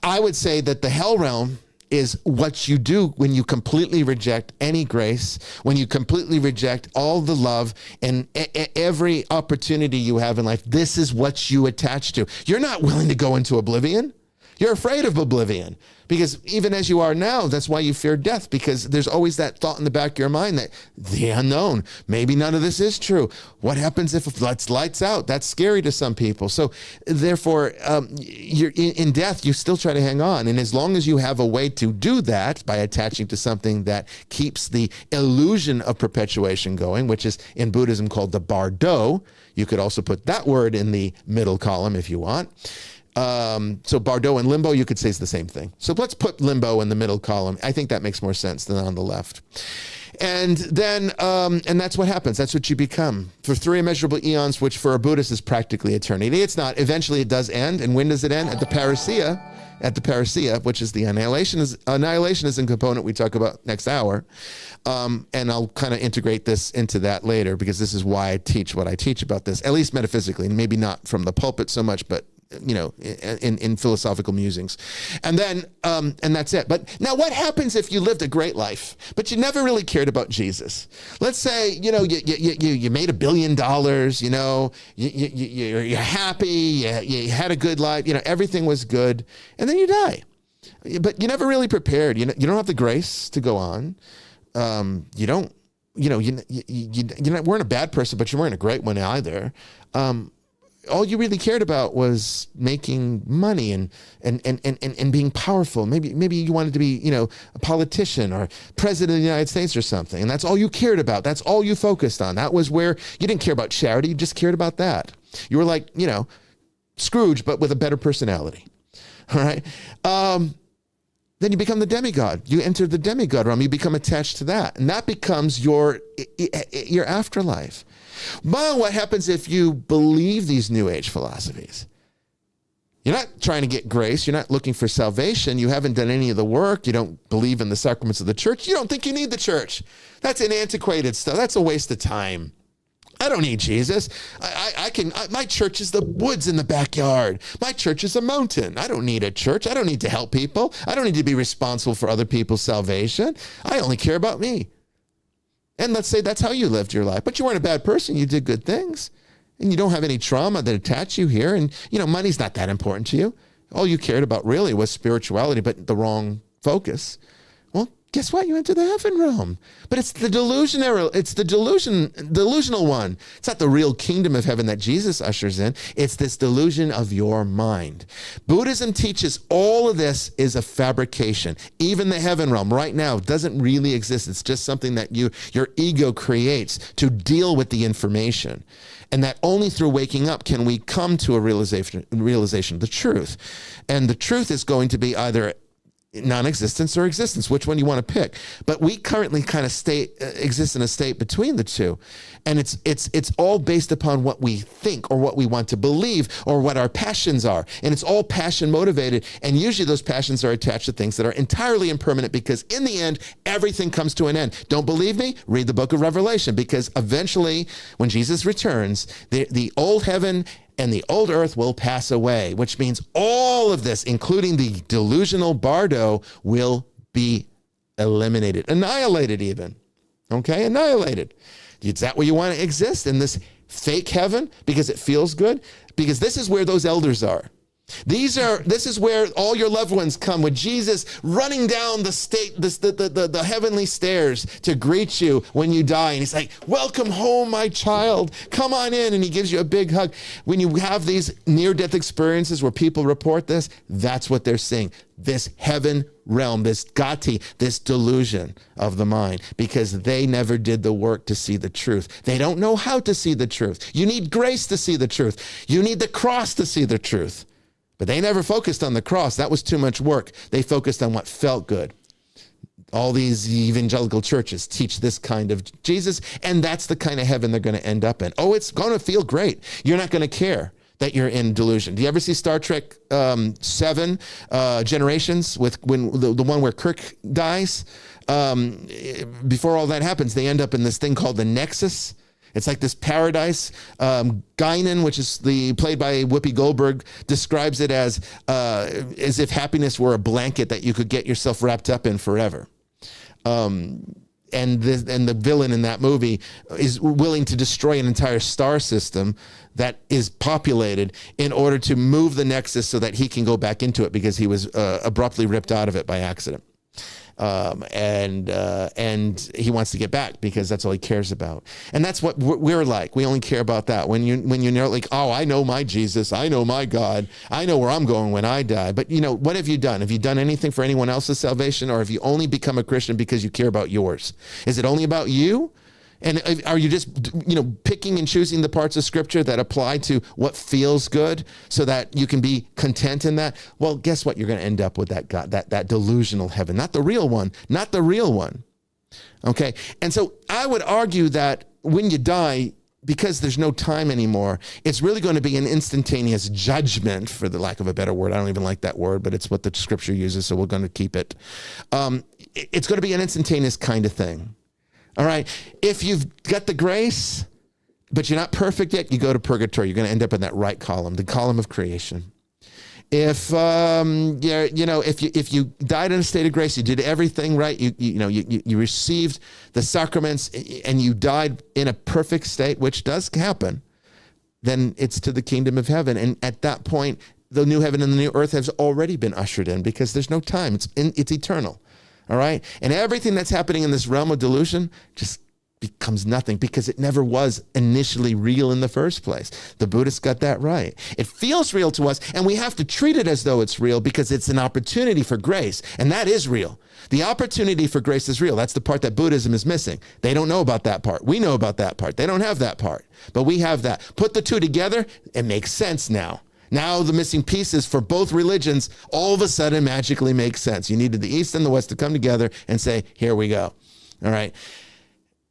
I would say that the hell realm is what you do when you completely reject any grace, when you completely reject all the love and every opportunity you have in life. This is what you attach to. You're not willing to go into oblivion. You're afraid of oblivion, because even as you are now, that's why you fear death, because there's always that thought in the back of your mind that the unknown, maybe none of this is true. What happens if it's lights out? That's scary to some people. So therefore, you're in death, you still try to hang on. And as long as you have a way to do that by attaching to something that keeps the illusion of perpetuation going, which is in Buddhism called the bardo, you could also put that word in the middle column if you want. So bardo and limbo, you could say is the same thing. So let's put limbo in the middle column. I think that makes more sense than on the left. And then, and that's what happens. That's what you become for 3 immeasurable eons, which for a Buddhist is practically eternity. It's not. Eventually it does end. And when does it end? At the parousia, which is the annihilationism component we talk about next hour. And I'll kind of integrate this into that later, because this is why I teach what I teach about this, at least metaphysically, and maybe not from the pulpit so much, but in philosophical musings. And then, and that's it. But now what happens if you lived a great life, but you never really cared about Jesus? Let's say, you made $1 billion, you're happy, you had a good life, everything was good, and then you die. But you never really prepared. You don't have the grace to go on. You weren't a bad person, but you weren't a great one either. All you really cared about was making money and being powerful. Maybe you wanted to be, a politician or president of the United States or something. And that's all you cared about. That's all you focused on. That was where you didn't care about charity. You just cared about that. You were like, Scrooge, but with a better personality. All right. Then you become the demigod. You enter the demigod realm. You become attached to that. And that becomes your afterlife. But what happens if you believe these New Age philosophies? You're not trying to get grace. You're not looking for salvation. You haven't done any of the work. You don't believe in the sacraments of the church. You don't think you need the church. That's an antiquated stuff. That's a waste of time. I don't need Jesus. My church is the woods in the backyard. My church is a mountain. I don't need a church. I don't need to help people. I don't need to be responsible for other people's salvation. I only care about me. And let's say that's how you lived your life. But you weren't a bad person. You did good things. And you don't have any trauma that attach you here. And, money's not that important to you. All you cared about really was spirituality, but the wrong focus. Well, guess what? You enter the heaven realm. But it's the delusional one. It's not the real kingdom of heaven that Jesus ushers in. It's this delusion of your mind. Buddhism teaches all of this is a fabrication. Even the heaven realm right now doesn't really exist. It's just something that your ego creates to deal with the information. And that only through waking up can we come to a realization of the truth. And the truth is going to be either non-existence or existence, which one you want to pick. But we currently kind of exist in a state between the two. And it's all based upon what we think or what we want to believe or what our passions are. And it's all passion motivated. And usually those passions are attached to things that are entirely impermanent, because in the end, everything comes to an end. Don't believe me? Read the book of Revelation, because eventually when Jesus returns, the old heaven and the old earth will pass away, which means all of this, including the delusional bardo, will be eliminated, annihilated even. Okay, annihilated. Is that where you want to exist, in this fake heaven because it feels good? Because this is where those elders are. This is where all your loved ones come, with Jesus running down the heavenly stairs to greet you when you die. And he's like, welcome home, my child. Come on in. And he gives you a big hug. When you have these near-death experiences where people report this, that's what they're seeing. This heaven realm, this gati, this delusion of the mind, because they never did the work to see the truth. They don't know how to see the truth. You need grace to see the truth. You need the cross to see the truth. But they never focused on the cross. That was too much work. They focused on what felt good. All these evangelical churches teach this kind of Jesus, and that's the kind of heaven they're going to end up in. Oh, it's going to feel great. You're not going to care that you're in delusion. Do you ever see Star Trek 7 Generations, with when the one where Kirk dies? Before all that happens, they end up in this thing called the Nexus. It's like this paradise. Guinan, which is played by Whoopi Goldberg, describes it as if happiness were a blanket that you could get yourself wrapped up in forever. And the villain in that movie is willing to destroy an entire star system that is populated in order to move the Nexus so that he can go back into it, because he was abruptly ripped out of it by accident. And he wants to get back because that's all he cares about. And that's what we're like. We only care about that. When you know, like, oh, I know my Jesus, I know my God, I know where I'm going when I die. But what have you done? Have you done anything for anyone else's salvation, or have you only become a Christian because you care about yours? Is it only about you? And are you just, picking and choosing the parts of Scripture that apply to what feels good so that you can be content in that? Well, guess what? You're going to end up with that God, that delusional heaven, not the real one, not the real one. Okay. And so I would argue that when you die, because there's no time anymore, it's really going to be an instantaneous judgment, for the lack of a better word. I don't even like that word, but it's what the Scripture uses, so we're going to keep it. It's going to be an instantaneous kind of thing. All right. If you've got the grace, but you're not perfect yet, you go to purgatory. You're going to end up in that right column, the column of creation. If if you died in a state of grace, you did everything right, you received the sacraments, and you died in a perfect state, which does happen, then it's to the kingdom of heaven. And at that point, the new heaven and the new earth has already been ushered in, because there's no time. It's eternal. All right. And everything that's happening in this realm of delusion just becomes nothing, because it never was initially real in the first place. The Buddhists got that right. It feels real to us, and we have to treat it as though it's real, because it's an opportunity for grace. And that is real. The opportunity for grace is real. That's the part that Buddhism is missing. They don't know about that part. We know about that part. They don't have that part, but we have that. Put the two together, it makes sense now. Now the missing pieces for both religions all of a sudden magically make sense. You needed the East and the West to come together and say, here we go. All right.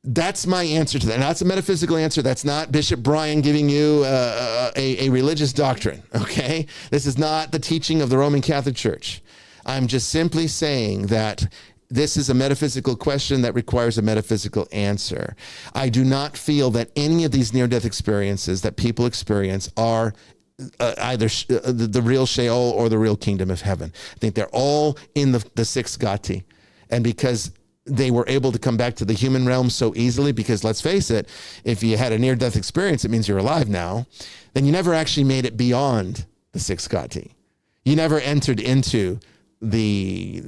That's my answer to that. Now, that's a metaphysical answer. That's not Bishop Bryan giving you a religious doctrine, okay? This is not the teaching of the Roman Catholic Church. I'm just simply saying that this is a metaphysical question that requires a metaphysical answer. I do not feel that any of these near-death experiences that people experience are either the real Sheol or the real kingdom of heaven. I think they're all in the sixth gati. And because they were able to come back to the human realm so easily, because let's face it, if you had a near-death experience, it means you're alive now, then you never actually made it beyond the sixth gati. You never entered into the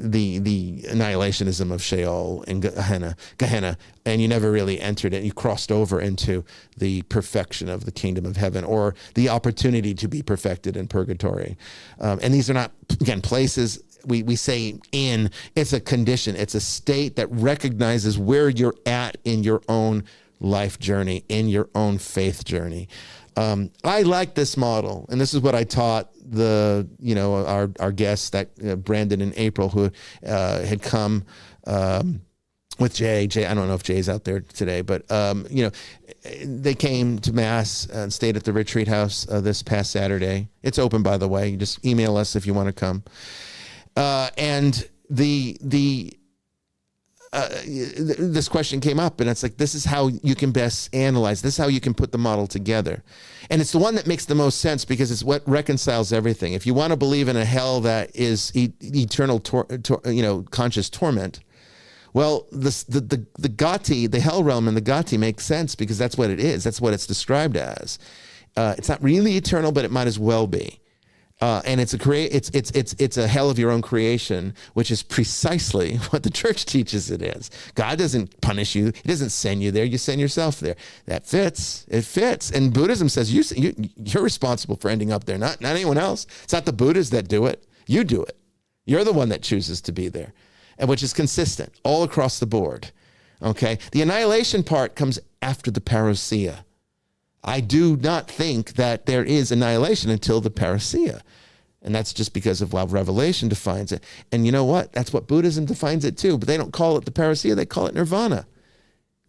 annihilationism of Sheol and Gehenna, and you never really entered it. You crossed over into the perfection of the kingdom of heaven, or the opportunity to be perfected in purgatory. And these are not, again, places. We say it's a condition. It's a state that recognizes where you're at in your own life journey, in your own faith journey. I like this model, and this is what I taught our guests, that Brandon and April, who had come with Jay. I don't know if Jay's out there today, but they came to Mass and stayed at the retreat house this past Saturday. It's open, by the way. You just email us if you want to come. And this question came up, and it's like, this is how you can best analyze. This is how you can put the model together. And it's the one that makes the most sense, because it's what reconciles everything. If you want to believe in a hell that is eternal, conscious torment, well, the gati, the hell realm and the gati makes sense, because that's what it is. That's what it's described as. It's not really eternal, but it might as well be. And it's a hell of your own creation, which is precisely what the church teaches it is. God doesn't punish you; He doesn't send you there. You send yourself there. That fits. It fits. And Buddhism says you're responsible for ending up there, not anyone else. It's not the Buddhists that do it. You do it. You're the one that chooses to be there, and which is consistent all across the board. Okay. The annihilation part comes after the parousia. I do not think that there is annihilation until the parousia. And that's just because of how Revelation defines it. And you know what? That's what Buddhism defines it too. But they don't call it the parousia. They call it nirvana.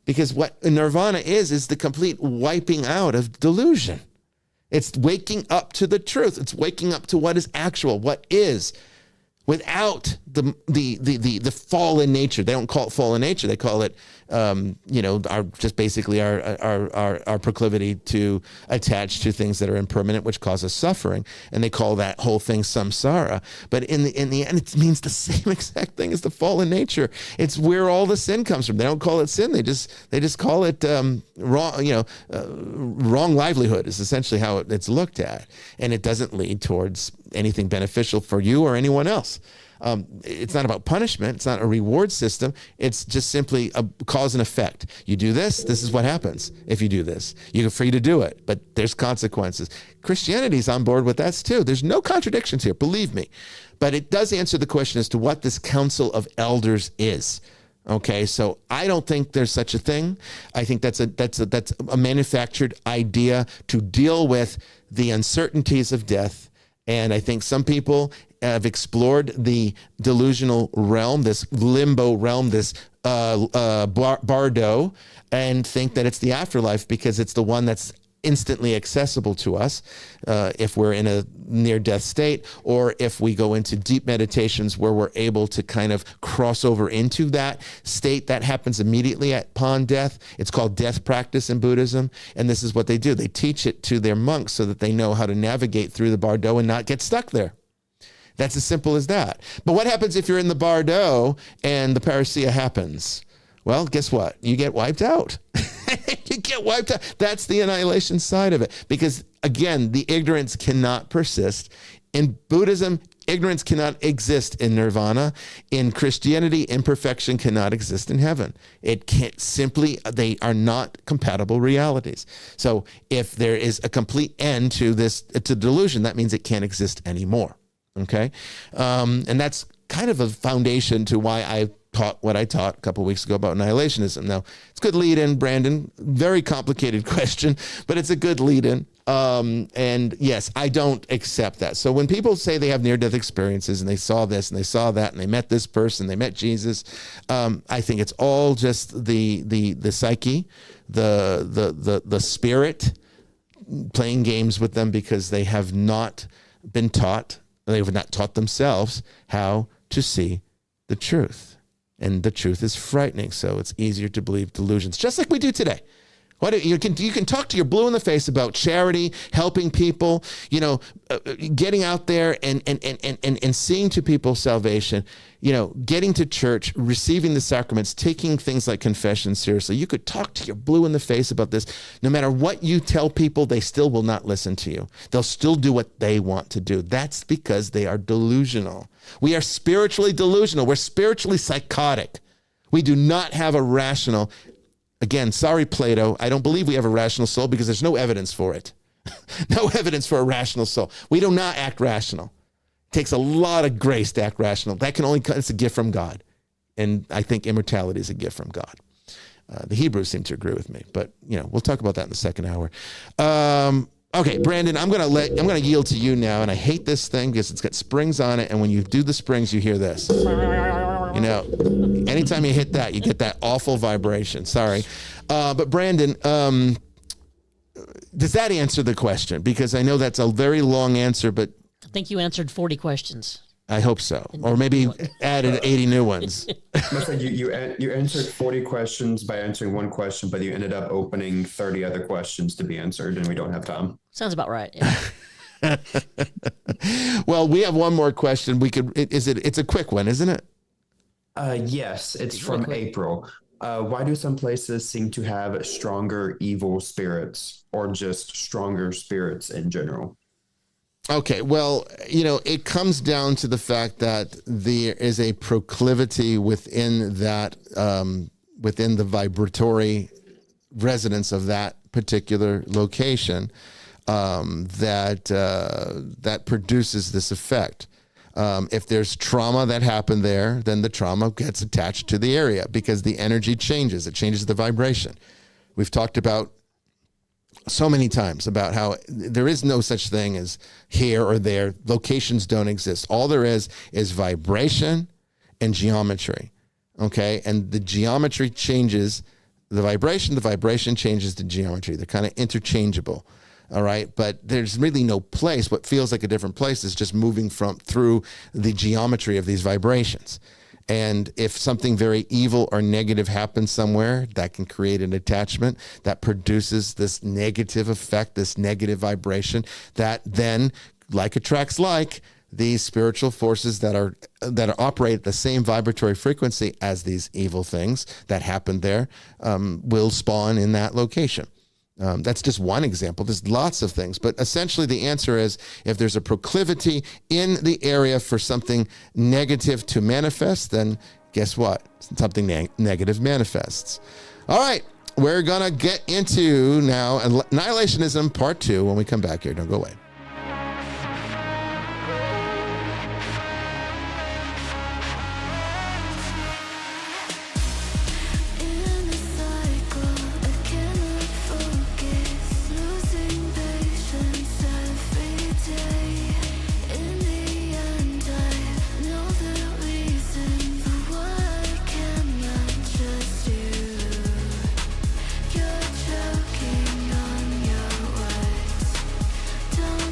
Because what nirvana is the complete wiping out of delusion. It's waking up to the truth. It's waking up to what is actual, what is, without the fallen nature. They don't call it fallen nature. They call it, our proclivity to attach to things that are impermanent, which causes suffering, and they call that whole thing samsara. But in the end, it means the same exact thing as the fallen nature. It's where all the sin comes from. They don't call it sin. They just call it wrong. Wrong livelihood is essentially how it's looked at, and it doesn't lead towards anything beneficial for you or anyone else. It's not about punishment. It's not a reward system. It's just simply a cause and effect. You do this, this is what happens. If you do this, you're free to do it, but there's consequences. Christianity's on board with that too. There's no contradictions here, believe me. But it does answer the question as to what this council of elders is. Okay, so I don't think there's such a thing. I think that's a manufactured idea to deal with the uncertainties of death. And I think some people have explored the delusional realm, this limbo realm, this bardo, and think that it's the afterlife because it's the one that's instantly accessible to us if we're in a near-death state, or if we go into deep meditations where we're able to kind of cross over into that state. That happens immediately upon death. It's called death practice in Buddhism, and this is what they do. They teach it to their monks so that they know how to navigate through the bardo and not get stuck there. That's as simple as that. But what happens if you're in the bardo and the parousia happens? Well, guess what? You get wiped out. You get wiped out. That's the annihilation side of it. Because, again, the ignorance cannot persist. In Buddhism, ignorance cannot exist in nirvana. In Christianity, imperfection cannot exist in heaven. It can't simply, they are not compatible realities. So if there is a complete end to this, to delusion, that means it can't exist anymore. Okay? And that's kind of a foundation to why I taught what I taught a couple of weeks ago about annihilationism. Now, it's a good lead-in, Brandon. Very complicated question, but it's a good lead-in. And yes, I don't accept that. So when people say they have near-death experiences and they saw this and they saw that and they met this person, they met Jesus, I think it's all just the psyche, the spirit playing games with them because they have not been taught, they have not taught themselves how to see the truth. And the truth is frightening, so it's easier to believe delusions, just like we do today. You can talk to your blue in the face about charity, helping people, getting out there and seeing to people's salvation, getting to church, receiving the sacraments, taking things like confession seriously. You could talk to your blue in the face about this. No matter what you tell people, they still will not listen to you. They'll still do what they want to do. That's because they are delusional. We are spiritually delusional. We're spiritually psychotic. We do not have a rational. Again, sorry, Plato, I don't believe we have a rational soul because there's no evidence for it. No evidence for a rational soul. We do not act rational. It takes a lot of grace to act rational. That can only come, it's a gift from God. And I think immortality is a gift from God. The Hebrews seem to agree with me, but we'll talk about that in the second hour. Okay, Brandon, I'm gonna yield to you now, and I hate this thing because it's got springs on it, and when you do the springs, you hear this. Anytime you hit that, you get that awful vibration. Sorry. But Brandon, does that answer the question? Because I know that's a very long answer, but I think you answered 40 questions. I hope so. Or maybe added 80 new ones. Looks like you answered 40 questions by answering one question, but you ended up opening 30 other questions to be answered, and we don't have time. Sounds about right. Yeah. Well, we have one more question. It's a quick one, isn't it? Yes, it's from April. Why do some places seem to have stronger evil spirits or just stronger spirits in general? Okay, well, it comes down to the fact that there is a proclivity within that, within the vibratory resonance of that particular location that produces this effect. If there's trauma that happened there, then the trauma gets attached to the area because the energy changes. It changes the vibration. We've talked about so many times about how there is no such thing as here or there. Locations don't exist. All there is vibration and geometry. Okay. And the geometry changes the vibration changes the geometry. They're kind of interchangeable. All right. But there's really no place. What feels like a different place is just moving through the geometry of these vibrations. And if something very evil or negative happens somewhere, that can create an attachment that produces this negative effect, this negative vibration that then, like attracts like, these spiritual forces that operate at the same vibratory frequency as these evil things that happen there will spawn in that location. That's just one example. There's lots of things, but essentially the answer is if there's a proclivity in the area for something negative to manifest, then guess what? Something negative manifests. All right, we're going to get into now Annihilationism Part 2 when we come back here. Don't go away. Don't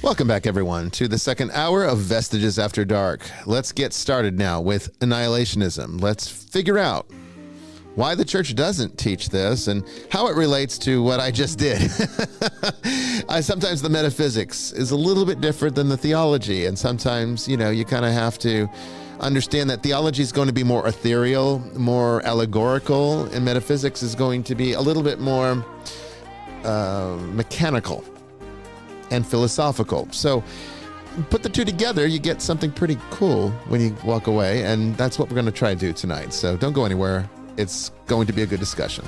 Welcome back, everyone, to the second hour of Vestiges After Dark. Let's get started now with annihilationism. Let's figure out why the church doesn't teach this and how it relates to what I just did. Sometimes the metaphysics is a little bit different than the theology, and sometimes, you kind of have to understand that theology is going to be more ethereal, more allegorical, and metaphysics is going to be a little bit more mechanical and philosophical. So put the two together, you get something pretty cool when you walk away, and that's what we're going to try to do tonight. So don't go anywhere. It's going to be a good discussion.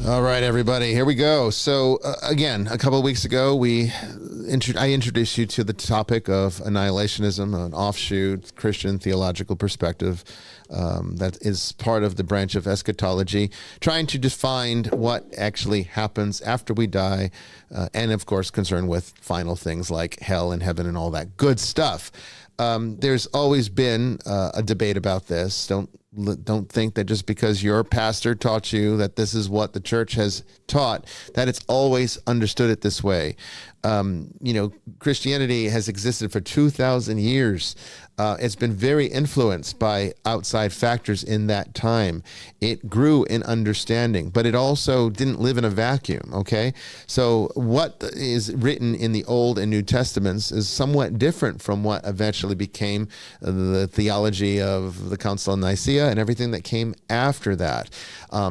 All right, everybody, here we go. So again, a couple of weeks ago, I introduced you to the topic of annihilationism, an offshoot Christian theological perspective that is part of the branch of eschatology, trying to define what actually happens after we die, and of course, concerned with final things like hell and heaven and all that good stuff. There's always been a debate about this. Don't think that just because your pastor taught you that this is what the church has taught, that it's always understood it this way. Christianity has existed for 2,000 years. It's been very influenced by outside factors in that time. It grew in understanding, but it also didn't live in a vacuum, okay? So what is written in the Old and New Testaments is somewhat different from what eventually became the theology of the Council of Nicaea and everything that came after that.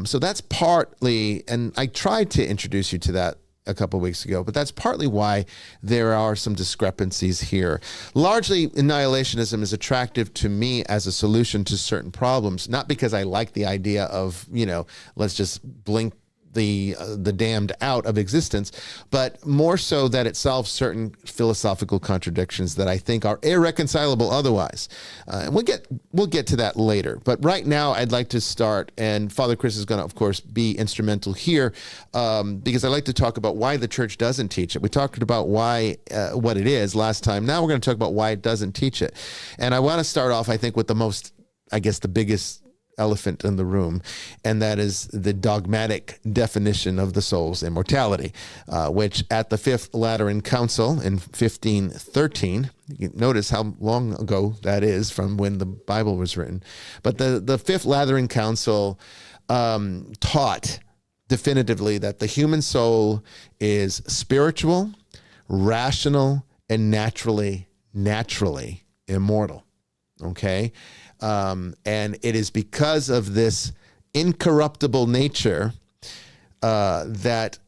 So that's partly, and I tried to introduce you to that a couple of weeks ago, but that's partly why there are some discrepancies here. Largely, annihilationism is attractive to me as a solution to certain problems, not because I like the idea of, let's just blink the damned out of existence, but more so that it solves certain philosophical contradictions that I think are irreconcilable otherwise. And we'll get to that later. But right now, I'd like to start, and Father Chris is going to, of course, be instrumental here, because I like to talk about why the church doesn't teach it. We talked about why what it is last time. Now we're going to talk about why it doesn't teach it. And I want to start off, I think, with the biggest elephant in the room, and that is the dogmatic definition of the soul's immortality, which at the Fifth Lateran Council in 1513, you can notice how long ago that is from when the Bible was written, but the Fifth Lateran Council taught definitively that the human soul is spiritual, rational, and naturally immortal. Okay? And it is because of this incorruptible nature that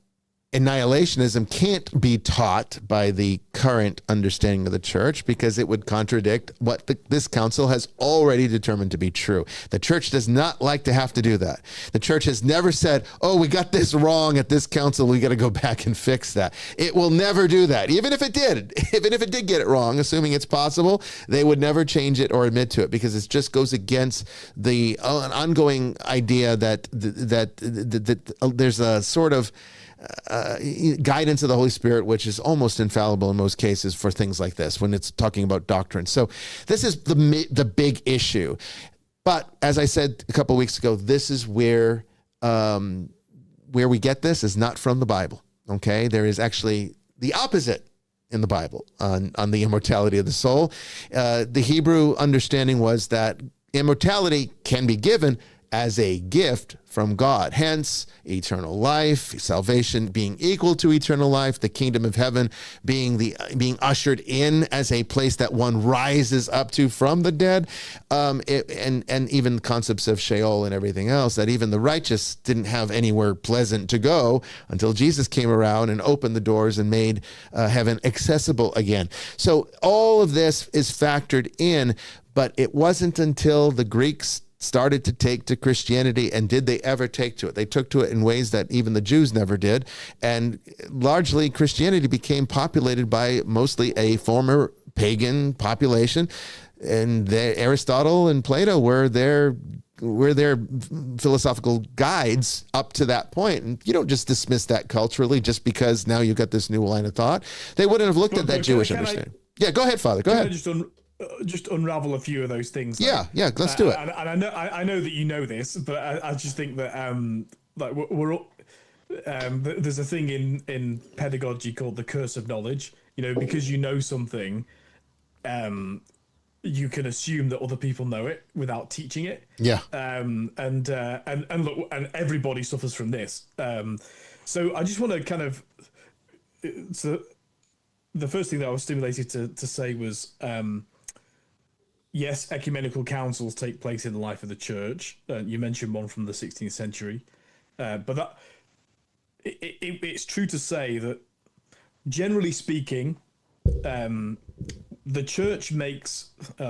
annihilationism can't be taught by the current understanding of the church, because it would contradict what this council has already determined to be true. The church does not like to have to do that. The church has never said, oh, we got this wrong at this council, we got to go back and fix that. It will never do that. Even if it did get it wrong, assuming it's possible, they would never change it or admit to it, because it just goes against the ongoing idea that there's a sort of guidance of the Holy Spirit, which is almost infallible in most cases for things like this, when it's talking about doctrine. So this is the big issue. But as I said a couple of weeks ago, this is where we get this is not from the Bible. Okay, there is actually the opposite in the Bible on the immortality of the soul. The Hebrew understanding was that immortality can be given as a gift from God. Hence, eternal life, salvation being equal to eternal life, the kingdom of heaven being ushered in as a place that one rises up to from the dead, and even concepts of Sheol and everything else, that even the righteous didn't have anywhere pleasant to go until Jesus came around and opened the doors and made heaven accessible again. So all of this is factored in, but it wasn't until the Greeks started to take to Christianity, and did they ever take to it? They took to it in ways that even the Jews never did, and largely Christianity became populated by mostly a former pagan population, and Aristotle and Plato were their philosophical guides up to that point. And you don't just dismiss that culturally just because now you've got this new line of thought. They wouldn't have looked at that Jewish understanding. Yeah, go ahead, Father. Go ahead. Just unravel a few of those things. Yeah, let's do it. And I know that you know this, but I just think that like we're all, there's a thing in pedagogy called the curse of knowledge. You know, because you know something, you can assume that other people know it without teaching it. Yeah. And look, and everybody suffers from this. So I just want to kind of, so the first thing that I was stimulated to say was, yes, ecumenical councils take place in the life of the church. You mentioned one from the 16th century, but it's true to say that, generally speaking, the church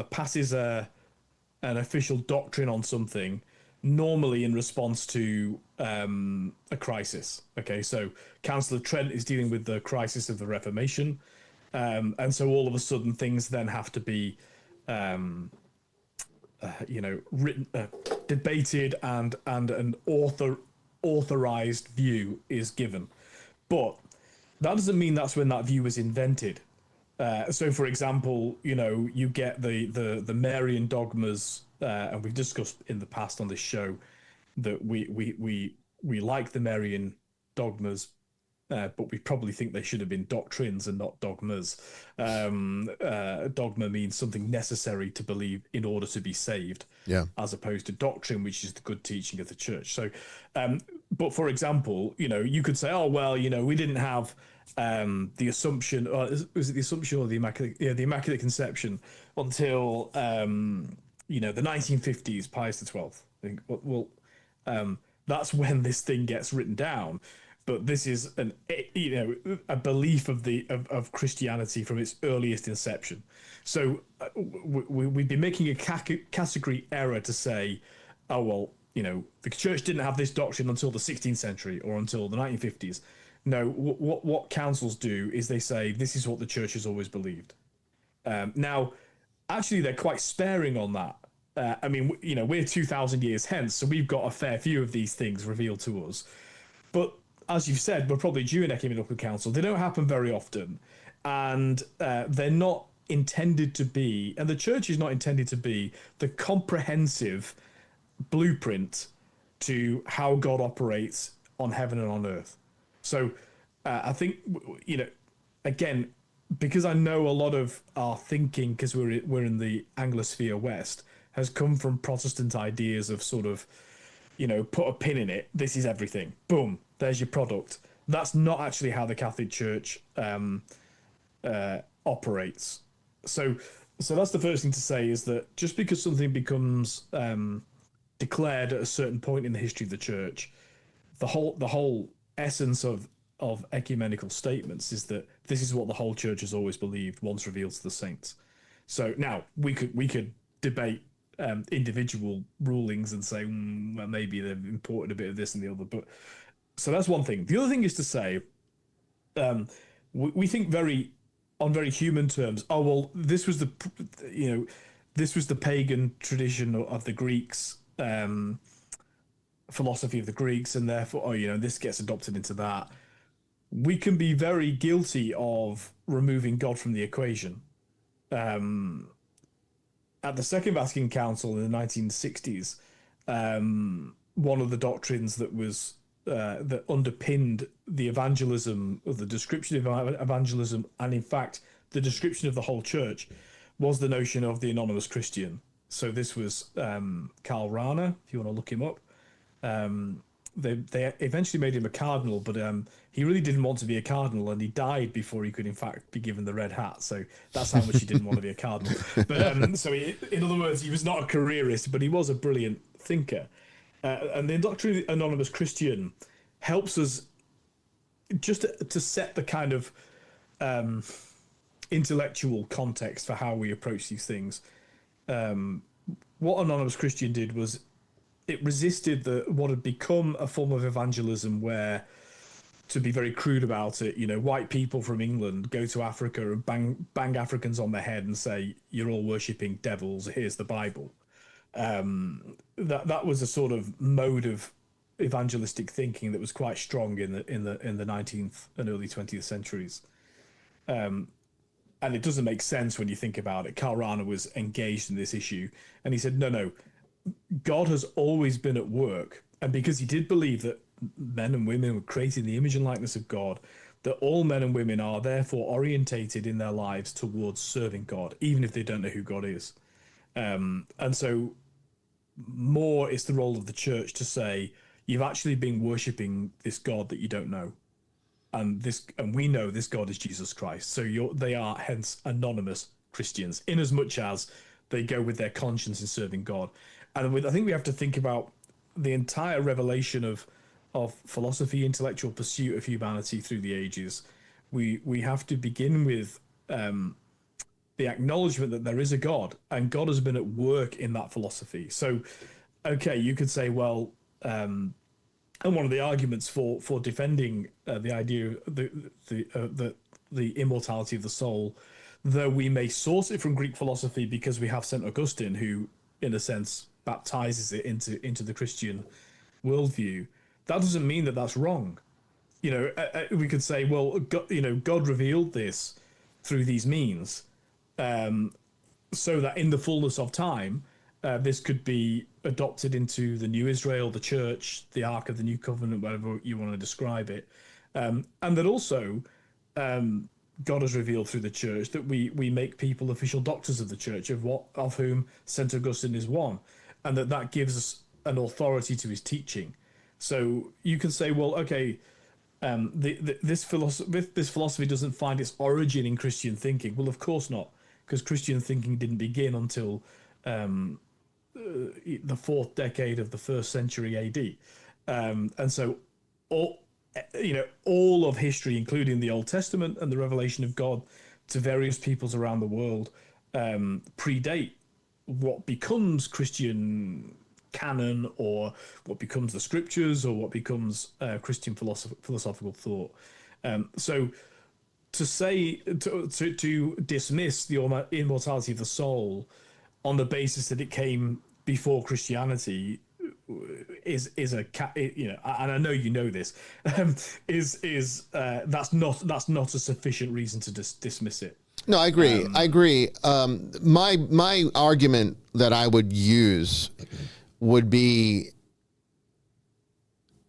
passes an official doctrine on something, normally in response to a crisis. Okay, so Council of Trent is dealing with the crisis of the Reformation, and so all of a sudden things then have to be written, debated, and an authorized view is given. But that doesn't mean that's when that view was invented. So, for example, you get the Marian dogmas, and we've discussed in the past on this show that we like the Marian dogmas, but we probably think they should have been doctrines and not dogmas. Dogma means something necessary to believe in order to be saved, as opposed to doctrine, which is the good teaching of the church. So, but for example, you could say, oh well, we didn't have the Assumption, or was it the Assumption or the Immaculate Conception until the 1950s, Pius XII. I think. Well, that's when this thing gets written down. But this is a belief of Christianity from its earliest inception. So we'd be making a category error to say, oh well, the church didn't have this doctrine until the 16th century or until the 1950s. No, what councils do is they say this is what the church has always believed. Now, actually, they're quite sparing on that. I mean, we're 2,000 years hence, so we've got a fair few of these things revealed to us. But as you've said, we're probably due an ecumenical council. They don't happen very often, and they're not intended to be, and the church is not intended to be, the comprehensive blueprint to how God operates on heaven and on earth. So I think, again, because I know a lot of our thinking, because we're in the Anglosphere West, has come from Protestant ideas of sort of, put a pin in it. This is everything. Boom. There's your product. That's not actually how the Catholic Church operates. So that's the first thing to say, is that just because something becomes declared at a certain point in the history of the church, the whole essence of ecumenical statements is that this is what the whole church has always believed once revealed to the saints. So now we could debate individual rulings and say, well, maybe they've imported a bit of this and the other, but so that's one thing. The other thing is to say, we think on very human terms. Oh well, this was the pagan tradition of the Greeks, philosophy of the Greeks, and therefore, this gets adopted into that. We can be very guilty of removing God from the equation. At the Second Vatican Council in the 1960s, one of the doctrines that was that underpinned the evangelism, or the description of evangelism, and in fact the description of the whole church, was the notion of the anonymous Christian. So this was Karl Rahner, if you want to look him up. They eventually made him a cardinal, but he really didn't want to be a cardinal, and he died before he could, in fact, be given the red hat. So that's how much he didn't want to be a cardinal. But in other words, he was not a careerist, but he was a brilliant thinker. And the Indoctrinally Anonymous Christian helps us just to set the kind of intellectual context for how we approach these things. What Anonymous Christian did was it resisted what had become a form of evangelism where, to be very crude about it, white people from England go to Africa and bang Africans on the head and say, "You're all worshipping devils, here's the Bible." That was a sort of mode of evangelistic thinking that was quite strong in the 19th and early 20th centuries. And it doesn't make sense when you think about it. Karl Rahner was engaged in this issue, and he said, no, God has always been at work. And because he did believe that men and women were created in the image and likeness of God, that all men and women are therefore orientated in their lives towards serving God, even if they don't know who God is. And so more it's the role of the church to say, you've actually been worshipping this God that you don't know. And we know this God is Jesus Christ. So they are hence anonymous Christians, in as much as they go with their conscience in serving God. And I think we have to think about the entire revelation of philosophy, intellectual pursuit of humanity through the ages. We have to begin with the acknowledgement that there is a God, and God has been at work in that philosophy. So, okay, you could say, well, and one of the arguments for defending the idea of the immortality of the soul, though we may source it from Greek philosophy because we have St. Augustine, who, in a sense, baptizes it into the Christian worldview, that doesn't mean that that's wrong. We could say, well, God revealed this through these means, so that in the fullness of time, this could be adopted into the new Israel, the church, the Ark of the New Covenant, whatever you want to describe it. And that also God has revealed through the church that we make people official doctors of the church, of whom St. Augustine is one, and that gives us an authority to his teaching. So you can say, well, okay, this philosophy doesn't find its origin in Christian thinking. Well, of course not, because Christian thinking didn't begin until the fourth decade of the first century AD, and so all of history, including the Old Testament and the revelation of God to various peoples around the world, predate what becomes Christian canon, or what becomes the scriptures, or what becomes Christian philosophical thought. So to say to dismiss the immortality of the soul on the basis that it came before Christianity is and I know you know this, that's not a sufficient reason to dismiss it. No, I agree. My argument that I would use would be,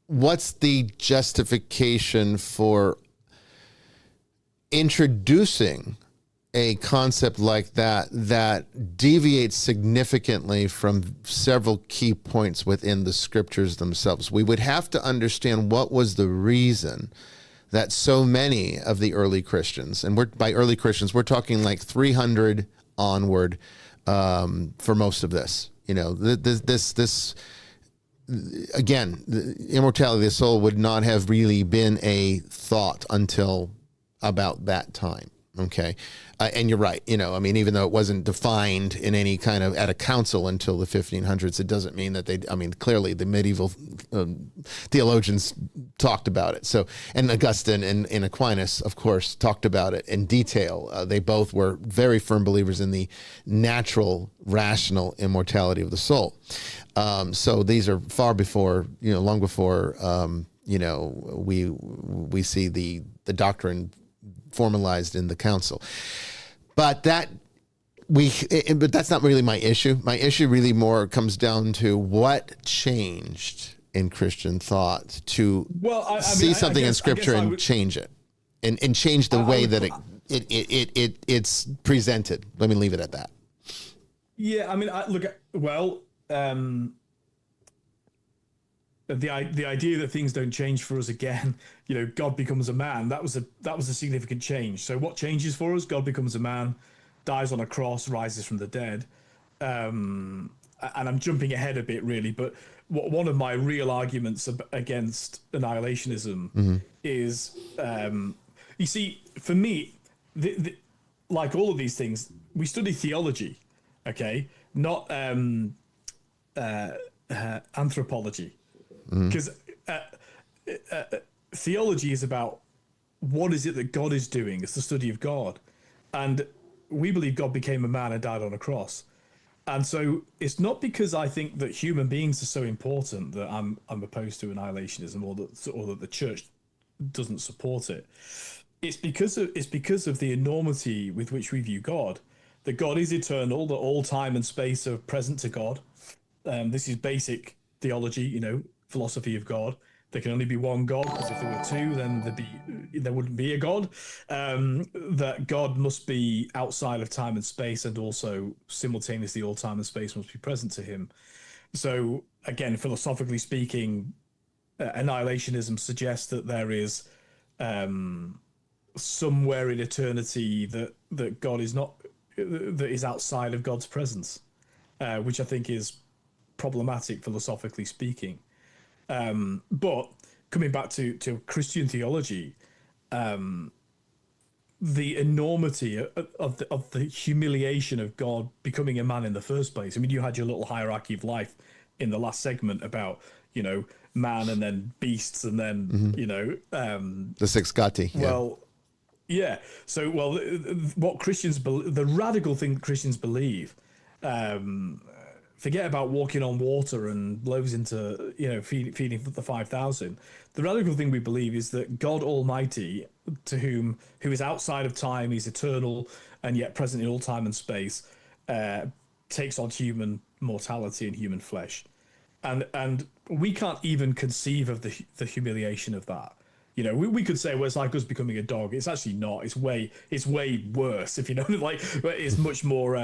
what's the justification for introducing a concept like that deviates significantly from several key points within the scriptures themselves? We would have to understand what was the reason that so many of the early Christians, and by early Christians, we're talking like 300 onward, for most of this, this again, the immortality of the soul would not have really been a thought until about that time. Okay. And you're right. Even though it wasn't defined in any kind of at a council until the 1500s, it doesn't mean that clearly the medieval theologians talked about it. So, and Augustine and Aquinas, of course, talked about it in detail. They both were very firm believers in the natural, rational immortality of the soul. So these are far before, long before, we see the doctrine formalized in the council. But that's not really my issue. My issue really more comes down to what changed in Christian thought to see something in scripture and change it, and change the way that it's presented. Let me leave it at that. Yeah, I mean, the idea that things don't change for us again, God becomes a man. That was a significant change. So what changes for us? God becomes a man, dies on a cross, rises from the dead. And I'm jumping ahead a bit, really, but one of my real arguments against annihilationism is, you see, for me, like all of these things, we study theology, okay, not anthropology, because theology is about what is it that God is doing. It's the study of God, and we believe God became a man and died on a cross. And so it's not because I think that human beings are so important that I'm opposed to annihilationism, or that the church doesn't support it. It's because of the enormity with which we view God. That God is eternal, that all time and space are present to God. This is basic theology, philosophy of God. There can only be one God, because if there were two, then there wouldn't be a God. That God must be outside of time and space, and also simultaneously all time and space must be present to him. So again, philosophically speaking, annihilationism suggests that there is somewhere in eternity that God is not, that is outside of God's presence, which I think is problematic philosophically speaking. But coming back to Christian theology, the enormity of the humiliation of God becoming a man in the first place. I mean, you had your little hierarchy of life in the last segment about, man and then beasts and then, the six gati. Well, yeah. So, what Christians believe, the radical thing Christians believe, forget about walking on water and loaves into, feeding the 5,000. The radical thing we believe is that God Almighty, who is outside of time, he's eternal and yet present in all time and space, takes on human mortality and human flesh. And we can't even conceive of the humiliation of that. We could say, well, it's like us becoming a dog. It's actually not. It's way worse, if you know, it's much more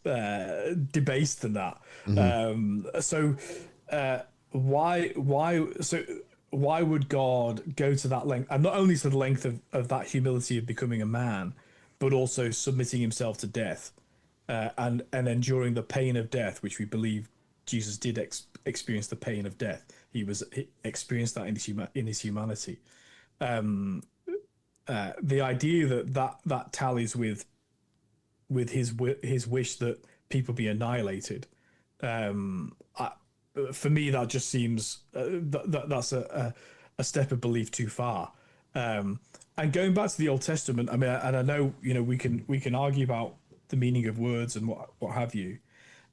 debased than that. Why would God go to that length, and not only to the length of that humility of becoming a man, but also submitting himself to death, and enduring the pain of death, which we believe Jesus did experience the pain of death. He experienced that in his humanity. The idea that tallies with his wish that people be annihilated, for me, that just seems that's a step of belief too far. And going back to the Old Testament, I mean, and I know we can argue about the meaning of words and what have you.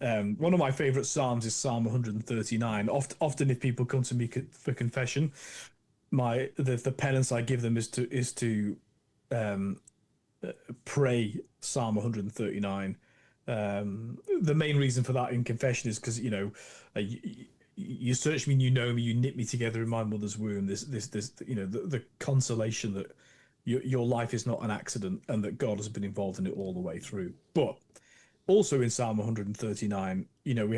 One of my favorite psalms is Psalm 139. Often, if people come to me for confession, the penance I give them is to pray Psalm 139. The main reason for that in confession is because you search me and you know me, you knit me together in my mother's womb. This the consolation that your life is not an accident and that God has been involved in it all the way through. But also in Psalm 139,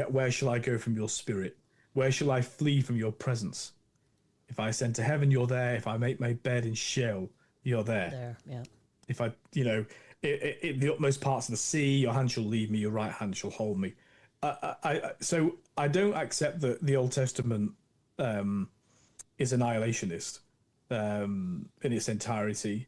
where shall I go from your spirit? Where shall I flee from your presence? If I ascend to heaven, you're there. If I make my bed in Sheol, you're there. There, yeah. If I, the utmost parts of the sea, your hand shall lead me, your right hand shall hold me. So I don't accept that the Old Testament is annihilationist in its entirety.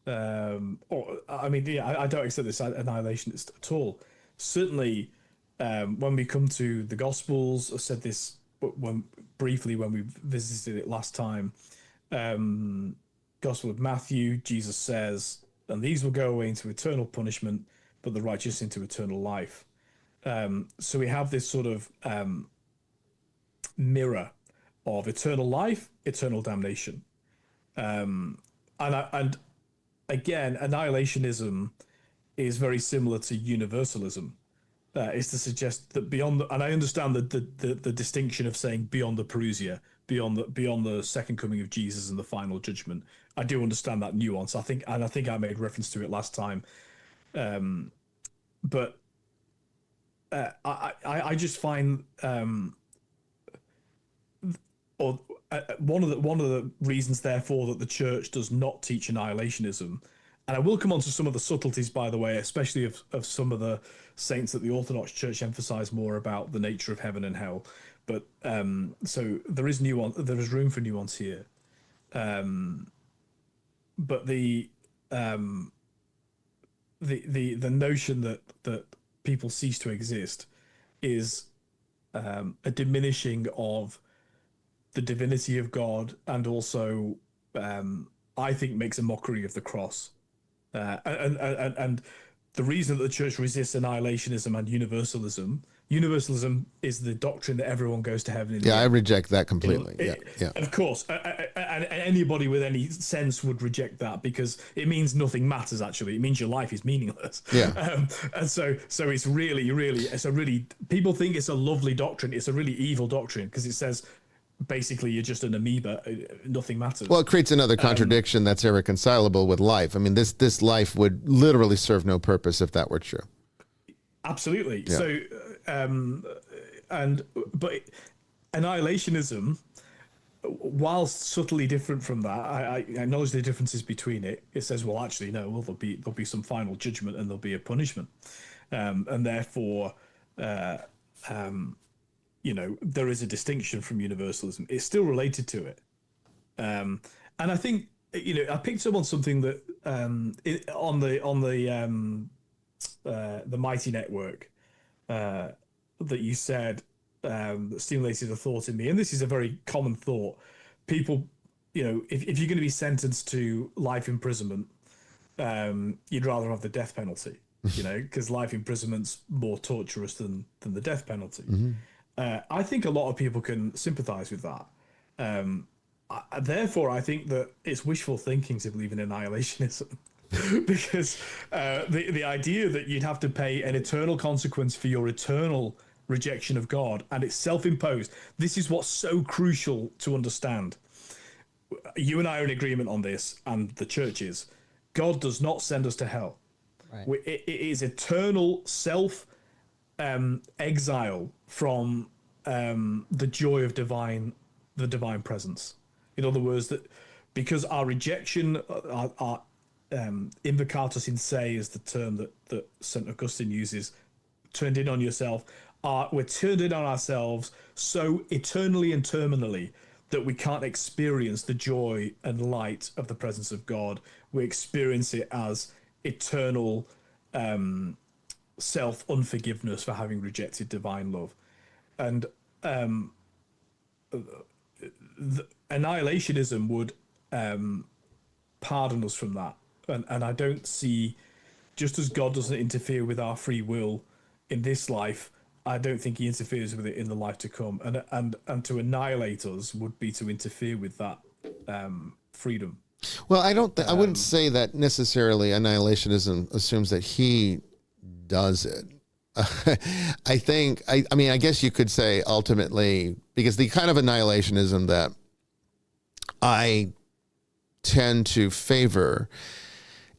I don't accept this annihilationist at all. Certainly, when we come to the Gospels, I said this briefly when we visited it last time. Gospel of Matthew, Jesus says, and these will go away into eternal punishment, but the righteous into eternal life. So we have this sort of mirror of eternal life, eternal damnation. And again, annihilationism is very similar to universalism. Is to suggest that beyond and I understand the distinction of saying beyond the parousia, beyond the second coming of Jesus and the final judgment. I do understand that nuance. I think I made reference to it last time. But I just find one of the reasons, therefore, that the church does not teach annihilationism, and I will come on to some of the subtleties, by the way, especially of some of the saints that the Orthodox Church emphasize more about the nature of heaven and hell. But so there is nuance, there is room for nuance here. But the notion that people cease to exist is a diminishing of the divinity of God, and also I think makes a mockery of the cross. And the reason that the church resists annihilationism and universalism is the doctrine that everyone goes to heaven. I reject that completely. Yeah. Of course, and anybody with any sense would reject that, because it means nothing matters. Actually, it means your life is meaningless. Yeah. And so it's really people think it's a lovely doctrine. It's a really evil doctrine, because it says basically you're just an amoeba, nothing matters. Well, it creates another contradiction that's irreconcilable with life. I mean, this life would literally serve no purpose if that were true. Absolutely. Yeah. So but annihilationism, whilst subtly different from that, I acknowledge the differences between it. It says, well, actually, no, well, there'll be some final judgment and there'll be a punishment, and therefore there is a distinction from universalism. It's still related to it. And I think, I picked up on something that on the Mighty Network that you said that stimulated a thought in me. And this is a very common thought. People, if you're going to be sentenced to life imprisonment, you'd rather have the death penalty, because life imprisonment's more torturous than the death penalty. Mm-hmm. I think a lot of people can sympathize with that. Therefore, I think that it's wishful thinking to believe in annihilationism, because the idea that you'd have to pay an eternal consequence for your eternal rejection of God, and it's self-imposed. This is what's so crucial to understand. You and I are in agreement on this, and the church is. God does not send us to hell. Right. It is eternal exile from the joy of the divine presence. In other words, that because our rejection, our invocatus in se is the term that St. Augustine uses, turned in on yourself, we're turned in on ourselves so eternally and terminally that we can't experience the joy and light of the presence of God. We experience it as eternal self-unforgiveness for having rejected divine love. And annihilationism would pardon us from that. And I don't see, just as God doesn't interfere with our free will in this life, I don't think he interferes with it in the life to come. And to annihilate us would be to interfere with that freedom. Well, I wouldn't say that necessarily annihilationism assumes that he does it. I guess you could say ultimately, because the kind of annihilationism that I tend to favor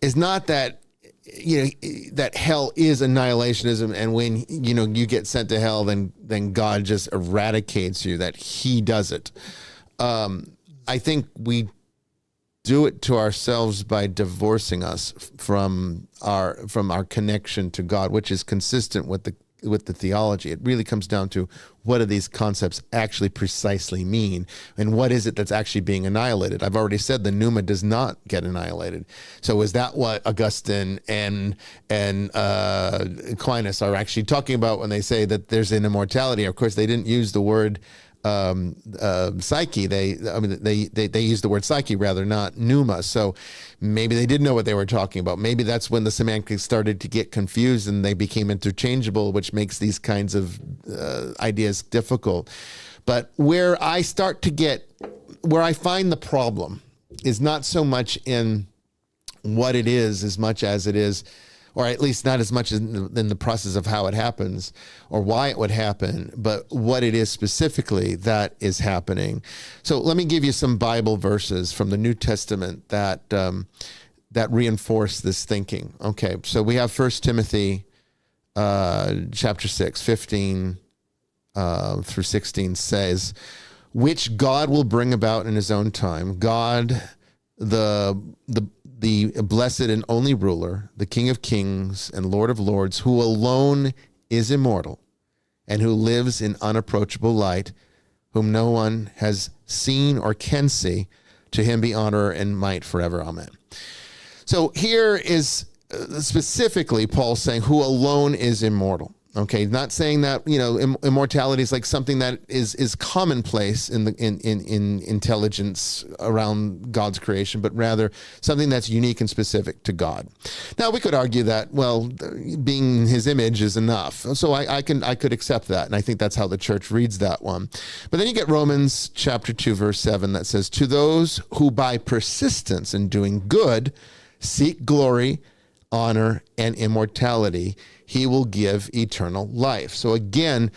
is not that, that hell is annihilationism, and when, you get sent to hell, then God just eradicates you, that he does it. I think we do it to ourselves by divorcing us from our connection to God, which is consistent with the theology. It really comes down to what do these concepts actually precisely mean, and what is it that's actually being annihilated. I've already said the pneuma does not get annihilated. So is that what Augustine and Aquinas are actually talking about when they say that there's an immortality? Of course, they didn't use the word psyche. They used the word psyche rather, not pneuma. So maybe they did know what they were talking about. Maybe that's when the semantics started to get confused and they became interchangeable, which makes these kinds of ideas difficult. But where I find the problem is not so much in what it is as much as it is, or at least not as much in the process of how it happens or why it would happen, but what it is specifically that is happening. So let me give you some Bible verses from the New Testament that reinforce this thinking. Okay, so we have 1 Timothy chapter 6, 15 through 16 says, which God will bring about in his own time. God, the blessed and only ruler, the King of kings and Lord of lords, who alone is immortal and who lives in unapproachable light, whom no one has seen or can see. To him be honor and might forever. Amen. So here is specifically Paul saying who alone is immortal. Okay, not saying that, you know, immortality is like something that is commonplace in intelligence around God's creation, but rather something that's unique and specific to God. Now, we could argue that, well, being his image is enough. So I could accept that, and I think that's how the church reads that one. But then you get Romans chapter 2, verse 7 that says, to those who by persistence in doing good seek glory, honor, and immortality, he will give eternal life. So again,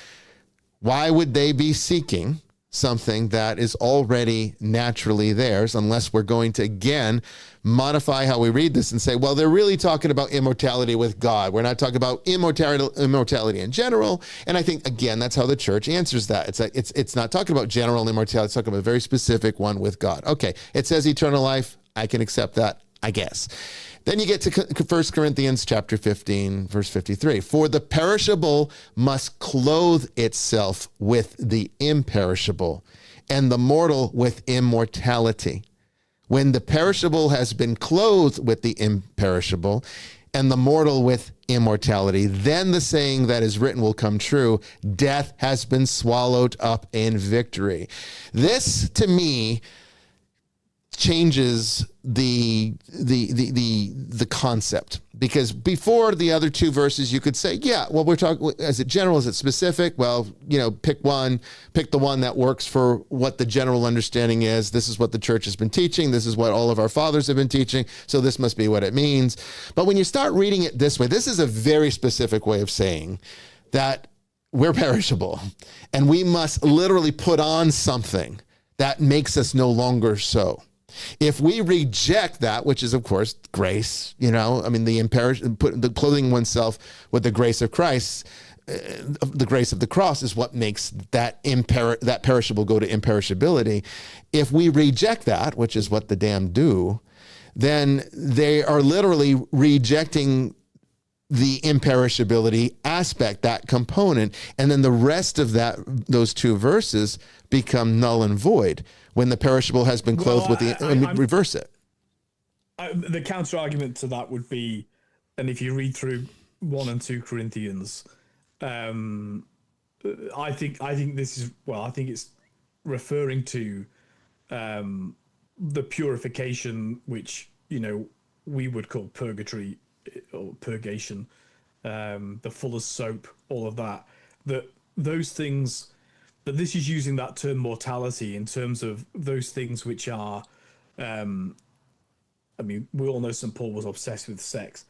why would they be seeking something that is already naturally theirs, unless we're going to, again, modify how we read this and say, well, they're really talking about immortality with God. We're not talking about immortality in general. And I think, again, that's how the church answers that. It's like, it's not talking about general immortality. It's talking about a very specific one with God. Okay, it says eternal life. I can accept that, I guess. Then you get to 1 Corinthians chapter 15, verse 53. For the perishable must clothe itself with the imperishable, and the mortal with immortality. When the perishable has been clothed with the imperishable, and the mortal with immortality, then the saying that is written will come true. Death has been swallowed up in victory. This, to me, changes the concept, because before the other two verses you could say, yeah, well, we're talking, is it general, is it specific? Well, you know, pick the one that works for what the general understanding is. This is what the church has been teaching. This is what all of our fathers have been teaching. So this must be what it means. But when you start reading it this way, this is a very specific way of saying that we're perishable and we must literally put on something that makes us no longer so. If we reject that, which is, of course, grace, you know, I mean, the clothing oneself with the grace of Christ, the grace of the cross is what makes that perishable go to imperishability. If we reject that, which is what the damned do, then they are literally rejecting the imperishability aspect, that component, and then the rest of those two verses become null and void. When the perishable has been clothed with reverse it. The counter argument to that would be, and if you read through 1 and 2 Corinthians, I think this is, well, I think it's referring to the purification, which, you know, we would call purgatory or purgation, the fuller's soap, all of that, those things. But this is using that term mortality in terms of those things which are, I mean, we all know St. Paul was obsessed with sex.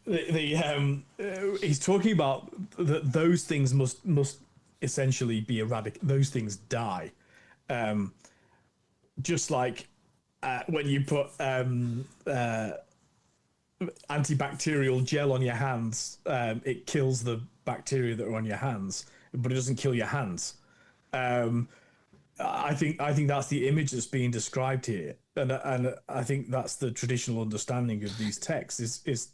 He's talking about that those things must essentially be eradicated. Those things die. Just like when you put antibacterial gel on your hands, it kills the bacteria that are on your hands, but it doesn't kill your hands. I think that's the image that's being described here, and I think that's the traditional understanding of these texts is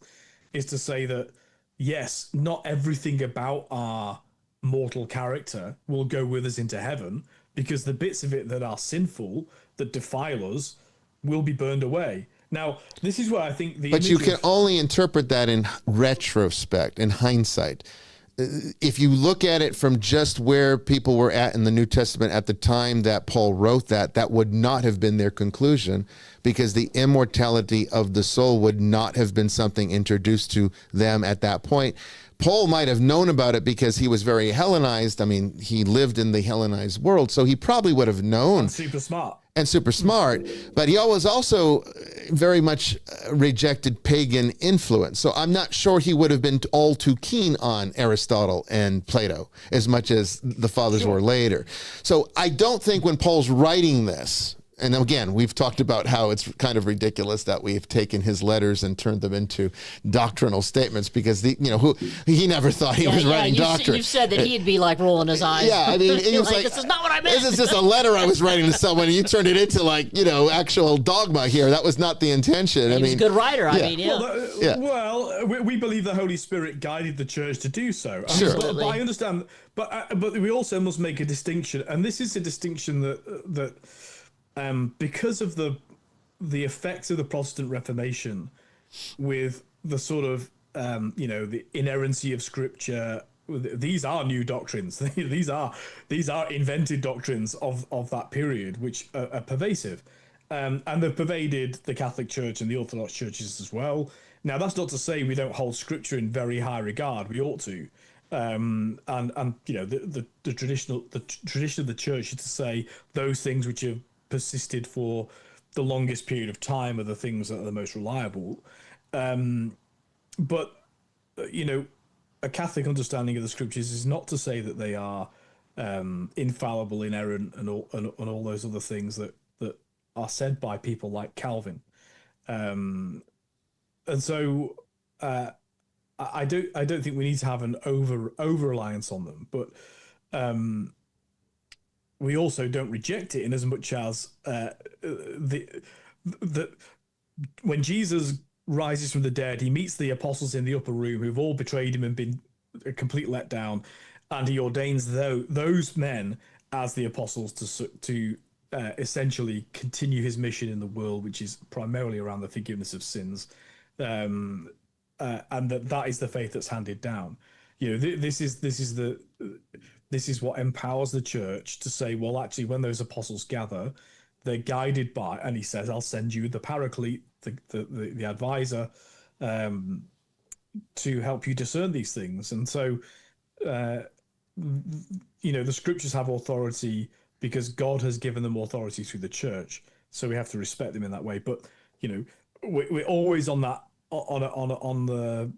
to say that yes, not everything about our mortal character will go with us into heaven, because the bits of it that are sinful, that defile us, will be burned away. Now, this is where I think the... But you can only interpret that in retrospect, in hindsight. If you look at it from just where people were at in the New Testament at the time that Paul wrote that would not have been their conclusion, because the immortality of the soul would not have been something introduced to them at that point. Paul might have known about it because he was very Hellenized. I mean, he lived in the Hellenized world, so he probably would have known. And super smart. But he always also very much rejected pagan influence. So I'm not sure he would have been all too keen on Aristotle and Plato as much as the fathers were later. So I don't think when Paul's writing this, and again, we've talked about how it's kind of ridiculous that we've taken his letters and turned them into doctrinal statements because he never thought he was writing doctrine. You've said that he'd be like rolling his eyes. Yeah, I mean, he was like, this is not what I meant. This is just a letter I was writing to someone, and you turned it into actual dogma here. That was not the intention. He's a good writer. Yeah. I mean, Well, we believe the Holy Spirit guided the church to do so. Sure. But I understand. But we also must make a distinction, and this is a distinction that because of the effects of the Protestant Reformation, with the sort of the inerrancy of Scripture. These are new doctrines. These are invented doctrines of that period, which are pervasive, and they've pervaded the Catholic Church and the Orthodox churches as well. Now, that's not to say we don't hold Scripture in very high regard. We ought to. And the tradition of the church is to say those things which have persisted for the longest period of time are the things that are the most reliable. But a Catholic understanding of the Scriptures is not to say that they are infallible, inerrant, and all those other things that are said by people like Calvin. And so I don't think we need to have an over reliance on them, but we also don't reject it in as much as when Jesus rises from the dead, he meets the apostles in the upper room who've all betrayed him and been a complete letdown, and he ordains those men as the apostles to essentially continue his mission in the world, which is primarily around the forgiveness of sins. And that is the faith that's handed down. This is what empowers the church to say, well, actually, when those apostles gather, they're guided by, and he says, I'll send you the paraclete, the advisor, to help you discern these things. And so, the Scriptures have authority because God has given them authority through the church. So we have to respect them in that way. But we're always on that. On the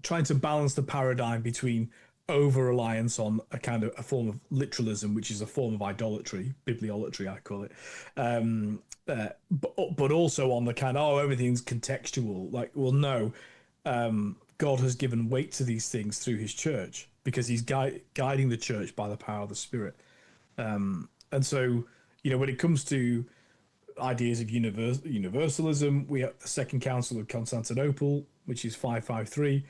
trying to balance the paradigm between over reliance on a form of literalism, which is a form of idolatry, bibliolatry, I call it, but also on the everything's contextual. Like, well, no, God has given weight to these things through His church because He's guiding the church by the power of the Spirit, and so when it comes to ideas of universalism, we have the Second Council of Constantinople, which is 553,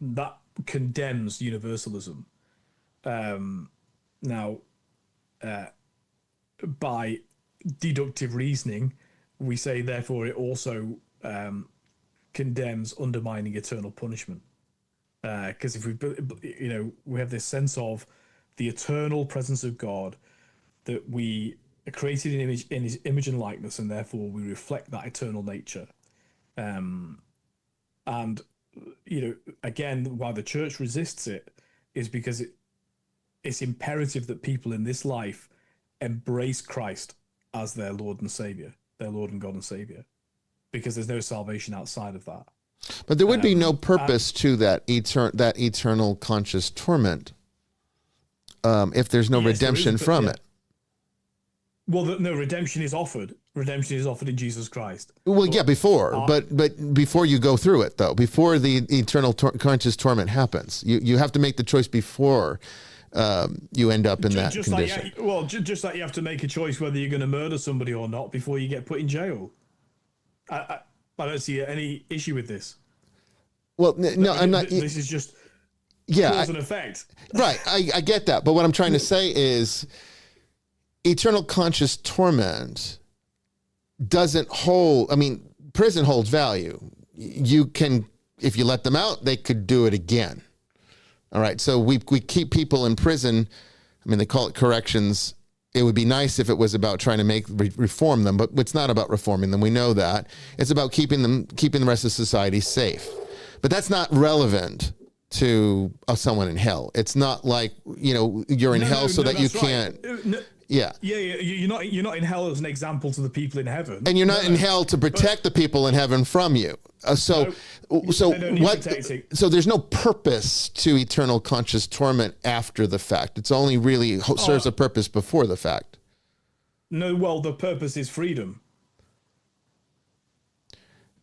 that condemns universalism. Now, by deductive reasoning, we say therefore it also condemns undermining eternal punishment, because if we have this sense of the eternal presence of God, that we are created in his image and likeness, and therefore we reflect that eternal nature. And again, why the church resists it is because it's imperative that people in this life embrace Christ as their Lord and Savior, their Lord and God and Savior, because there's no salvation outside of that. But there would be no purpose to that eternal conscious torment if there's no redemption from it. Well, no, redemption is offered. Redemption is offered in Jesus Christ. Well, but before you go through it, though, before the eternal conscious torment happens, you have to make the choice before you end up in that condition. Just like you have to make a choice whether you're going to murder somebody or not before you get put in jail. I don't see any issue with this. Well, no, I'm not. This is just cause and effect. Right, I get that. But what I'm trying to say is eternal conscious torment doesn't hold. I mean, prison holds value. You can, if you let them out, they could do it again. All right, so we keep people in prison. I mean, they call it corrections. It would be nice if it was about trying to reform them, but it's not about reforming them. We know that. It's about keeping the rest of society safe. But that's not relevant to someone in hell. It's not like, you're in hell so that you can't. Yeah. You're not in hell as an example to the people in heaven, and you're not in hell to protect the people in heaven from you. So there's no purpose to eternal conscious torment after the fact. It's only really serves a purpose before the fact. No, well, the purpose is freedom.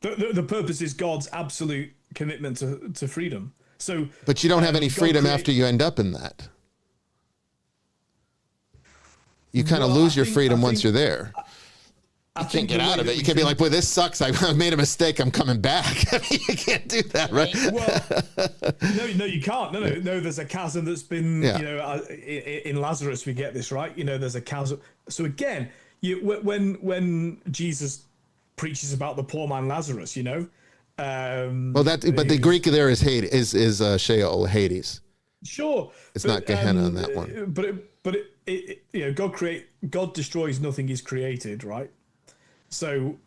The purpose is God's absolute commitment to freedom. So, but you don't have any freedom after you end up in that. You kind of lose your freedom once you're there. You can't get out of it. You can't be like, boy, this sucks. I made a mistake. I'm coming back. I mean, you can't do that, right? Well, no, you can't. No. There's a chasm that's been, in Lazarus, we get this, right? There's a chasm. So again, when Jesus preaches about the poor man Lazarus, but the Greek there is Hades, is Sheol, Hades. Sure, it's not Gehenna on that one. But God destroys nothing He's created, right? So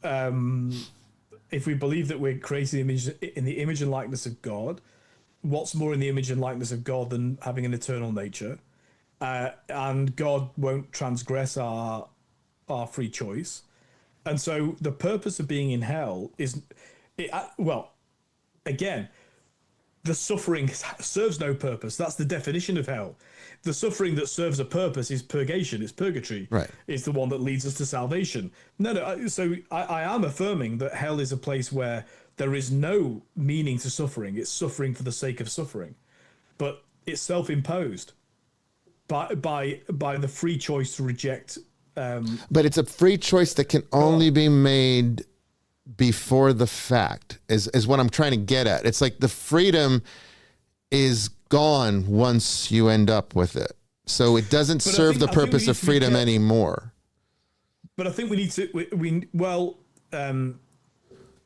if we believe that we're created in the image and likeness of God, what's more in the image and likeness of God than having an eternal nature? And God won't transgress our free choice. And so the purpose of being in hell is, again, the suffering serves no purpose. That's the definition of hell. The suffering that serves a purpose is purgation. It's purgatory. Right. It's the one that leads us to salvation. So I am affirming that hell is a place where there is no meaning to suffering. It's suffering for the sake of suffering, but it's self-imposed by the free choice to reject. But it's a free choice that can only be made before the fact, is what I'm trying to get at. It's like the freedom is gone once you end up with it. So it doesn't serve the purpose of freedom anymore. But I think we need to,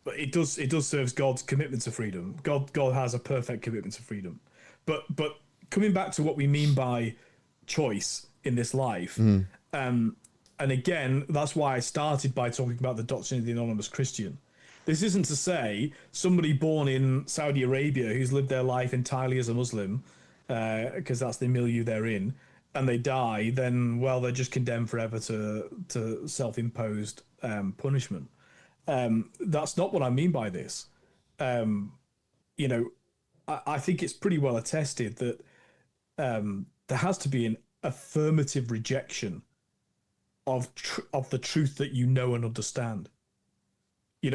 but it does serve God's commitment to freedom. God has a perfect commitment to freedom. But coming back to what we mean by choice in this life, and again, that's why I started by talking about the doctrine of the anonymous Christian. This isn't to say somebody born in Saudi Arabia who's lived their life entirely as a Muslim, because that's the milieu they're in, and they die, then, they're just condemned forever to self-imposed punishment. That's not what I mean by this. I think it's pretty well attested that there has to be an affirmative rejection of the truth that you know and understand.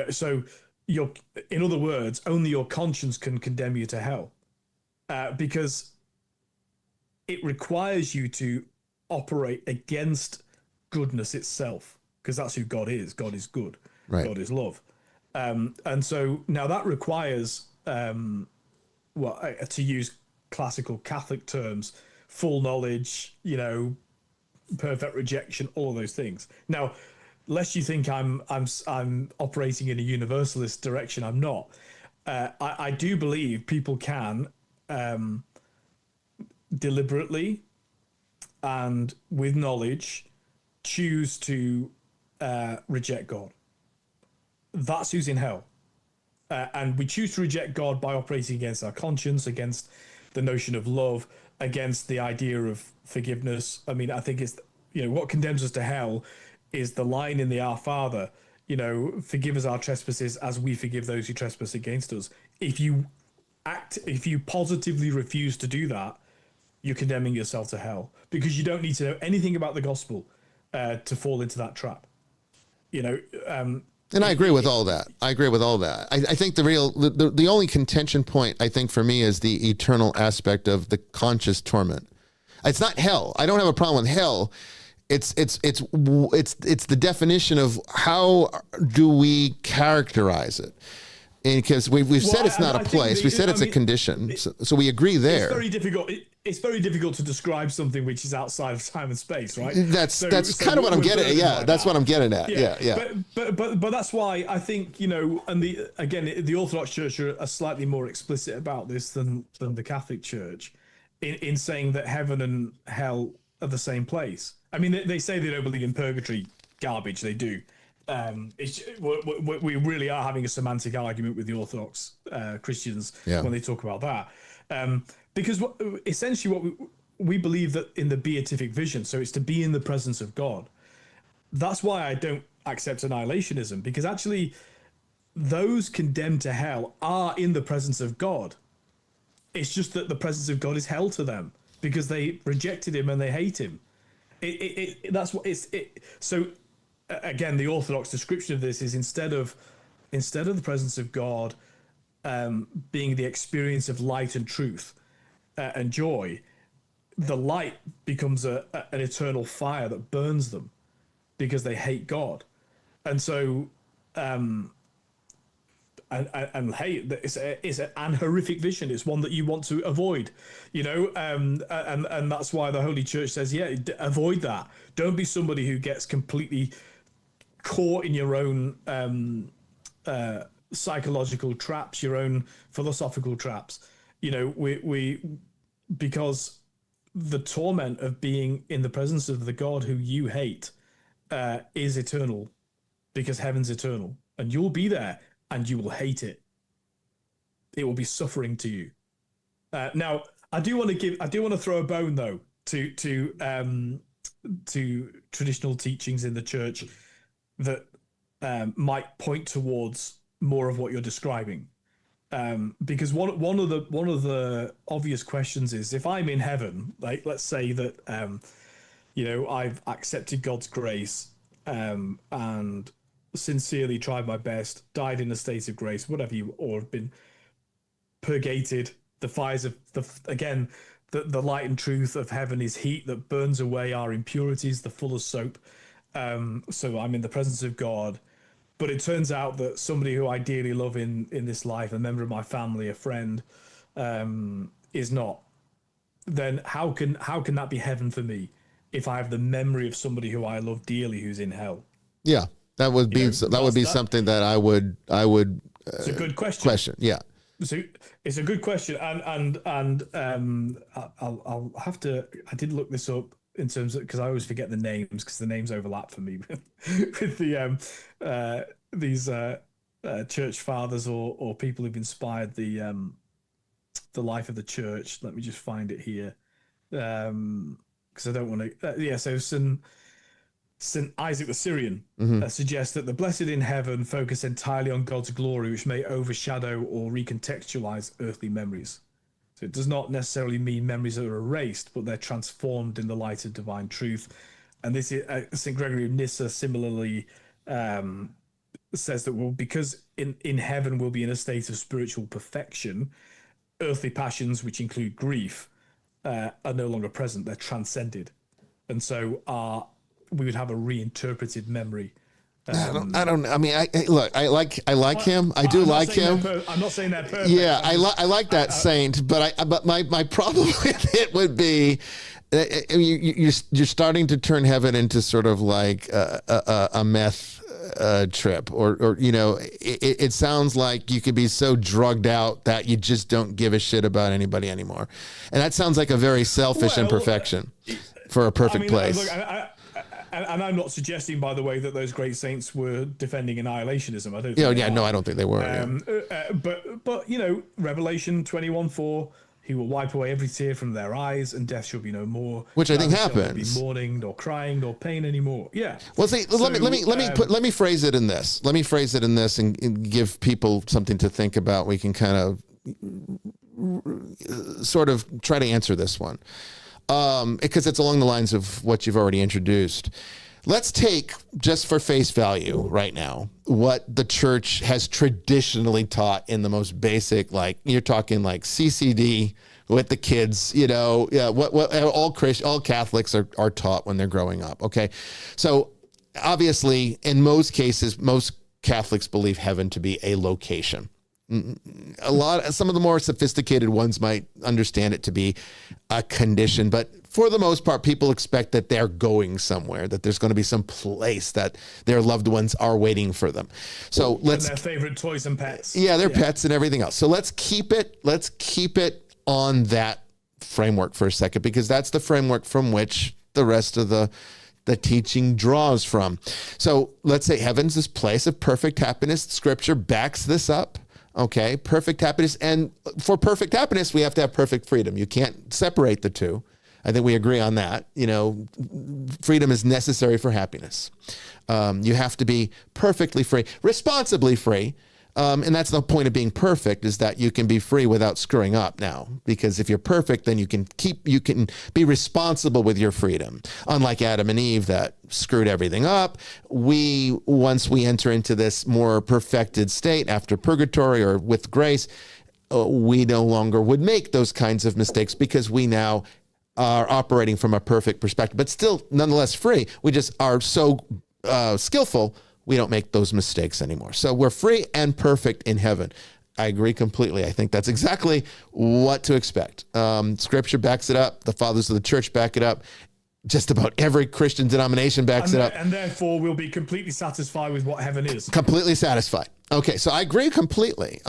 So in other words, only your conscience can condemn you to hell, because it requires you to operate against goodness itself, because that's who God is. God is good. Right. God is love. And so now that requires, to use classical Catholic terms, full knowledge, perfect rejection, all of those things. Now, lest you think I'm operating in a universalist direction, I'm not. I do believe people can deliberately and with knowledge choose to reject God. That's who's in hell. And we choose to reject God by operating against our conscience, against the notion of love, against the idea of forgiveness. I mean, I think it's, what condemns us to hell is the line in the Our Father, forgive us our trespasses as we forgive those who trespass against us. If you positively refuse to do that, you're condemning yourself to hell, because you don't need to know anything about the gospel to fall into that trap. And I agree with all that. I think the only contention point, I think, for me is the eternal aspect of the conscious torment. It's not hell. I don't have a problem with hell. It's the definition of how do we characterize it. Because we've said it's not a place. We said it's a condition. So we agree there. It's very difficult. It's very difficult to describe something which is outside of time and space, right? That's kind of what I'm getting at. Yeah, that's what I'm getting at. Yeah. But that's why I think, and the Orthodox Church are slightly more explicit about this than the Catholic Church in saying that heaven and hell are the same place. I mean, they say they don't believe in purgatory. Garbage. They do. We really are having a semantic argument with the Orthodox Christians when they talk about that, because essentially we believe that in the beatific vision, so it's to be in the presence of God. That's why I don't accept annihilationism, because actually those condemned to hell are in the presence of God. It's just that the presence of God is hell to them because they rejected him and they hate him. That's what it's. So again, the Orthodox description of this is instead of the presence of God being the experience of light and truth and joy, the light becomes an eternal fire that burns them because they hate God. And so, and hate is an horrific vision. It's one that you want to avoid, and that's why the Holy Church says, avoid that. Don't be somebody who gets completely caught in your own psychological traps, your own philosophical traps. Because the torment of being in the presence of the God who you hate is eternal, because heaven's eternal, and you'll be there and you will hate it. It will be suffering to you. Now, I do want to throw a bone though to traditional teachings in the church that might point towards more of what you're describing. Because one of the obvious questions is, if I'm in heaven, like let's say that I've accepted God's grace and sincerely tried my best, died in a state of grace, or have been purgated. The fires of the light and truth of heaven is heat that burns away our impurities, the full of soap. So I'm in the presence of God. But it turns out that somebody who I dearly love in this life, a member of my family, a friend, is not. Then how can that be heaven for me if I have the memory of somebody who I love dearly who's in hell? Yeah, that would be something that I would. It's a good question. Yeah. So it's a good question, and I'll have to. I did look this up in terms of, because I always forget the names because the names overlap for me with these church fathers or people who've inspired the life of the church. Let me just find it here, because I don't want to. So St. Isaac the Syrian suggests that the blessed in heaven focus entirely on God's glory, which may overshadow or recontextualize earthly memories. So it does not necessarily mean memories that are erased, but they're transformed in the light of divine truth. And this is St. Gregory of Nyssa similarly says that, because in heaven we'll be in a state of spiritual perfection, earthly passions, which include grief, are no longer present. They're transcended. And so we would have a reinterpreted memory. I like him. I do like him. I'm not saying they're perfect. Yeah, I like that saint, but my problem with it would be you're starting to turn heaven into sort of like a meth trip, or it sounds like you could be so drugged out that you just don't give a shit about anybody anymore, and that sounds like a very selfish imperfection for a perfect place. Look, and I'm not suggesting, by the way, that those great saints were defending annihilationism. I don't think I don't think they were. But Revelation 21:4, he will wipe away every tear from their eyes, and death shall be no more. Which I think happens. happens. Be mourning, nor crying, nor pain anymore. Yeah. Well, see, let me phrase it in this. Let me phrase it in this and give people something to think about. We can kind of sort of try to answer this one. Because it's along the lines of what you've already introduced. Let's take, just for face value right now, what the church has traditionally taught in the most basic, like you're talking like CCD with the kids, what all Catholics are taught when they're growing up. Okay. So obviously in most cases, most Catholics believe heaven to be a location. Some of the more sophisticated ones might understand it to be a condition, but for the most part, people expect that they're going somewhere, that there's going to be some place that their loved ones are waiting for them. So and their favorite toys and pets. Yeah, their pets and everything else. So let's keep it on that framework for a second, because that's the framework from which the rest of the teaching draws from. So let's say heaven's this place of perfect happiness. Scripture backs this up. Okay, perfect happiness. And for perfect happiness, we have to have perfect freedom. You can't separate the two. I think we agree on that. You know, freedom is necessary for happiness. You have to be perfectly free, responsibly free. And that's the point of being perfect, is that you can be free without screwing up now. Because if you're perfect, then you can be responsible with your freedom. Unlike Adam and Eve that screwed everything up, once we enter into this more perfected state after purgatory or with grace, we no longer would make those kinds of mistakes because we now are operating from a perfect perspective, but still nonetheless free. We just are so skillful, we don't make those mistakes anymore. So we're free and perfect in heaven. I agree completely. I think that's exactly what to expect. Scripture backs it up. The fathers of the church back it up. Just about every Christian denomination backs it up. And therefore we'll be completely satisfied with what heaven is. Completely satisfied. Okay, so I agree completely.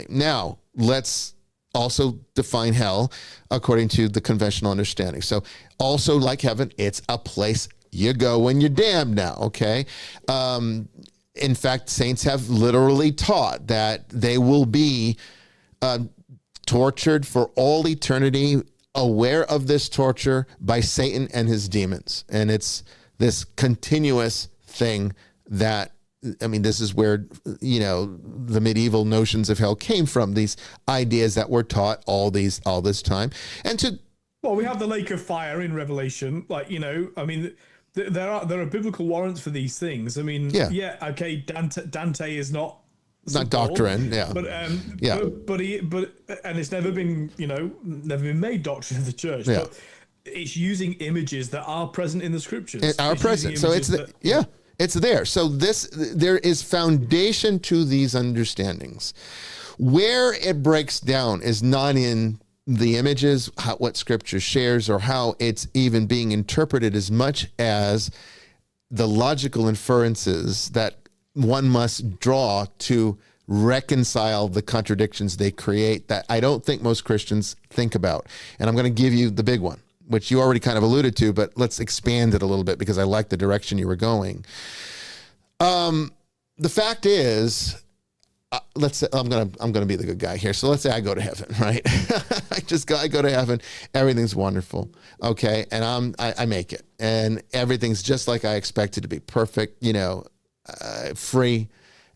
Now, let's also define hell according to the conventional understanding. So also like heaven, it's a place you go when you're damned now, okay? In fact, saints have literally taught that they will be tortured for all eternity, aware of this torture by Satan and his demons. And it's this continuous thing that, I mean, this is where, you know, the medieval notions of hell came from, these ideas that were taught all this time. And well, we have the lake of fire in Revelation, like, you know, I mean, there are biblical warrants for these things. I mean, okay, Dante is not. It's not doctrine, but it's never been, you know, never been made doctrine of the church. Yeah. But it's using images that are present in the scriptures. It's present, so it's it's there. So there is foundation to these understandings. Where it breaks down is not in the images, what scripture shares, or how it's even being interpreted, as much as the logical inferences that one must draw to reconcile the contradictions they create that I don't think most Christians think about. And I'm going to give you the big one, which you already kind of alluded to, but let's expand it a little bit because I like the direction you were going. The fact is, let's say I'm gonna be the good guy here. So let's say I go to heaven, right? I go to heaven. Everything's wonderful, okay, and I make it, and everything's just like I expected to be, perfect, you know, free,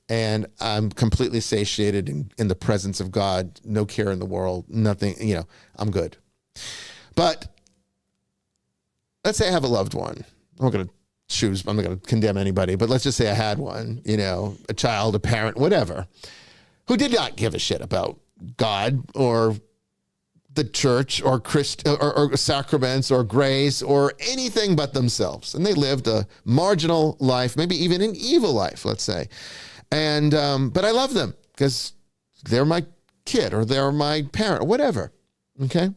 and I'm completely satiated in the presence of God. No care in the world, nothing, you know, I'm good. But let's say I have a loved one. I'm not going to condemn anybody, but let's just say I had one, you know, a child, a parent, whatever, who did not give a shit about God or the church or or sacraments or grace or anything but themselves. And they lived a marginal life, maybe even an evil life, let's say. And, but I love them because they're my kid or they're my parent or whatever. Okay.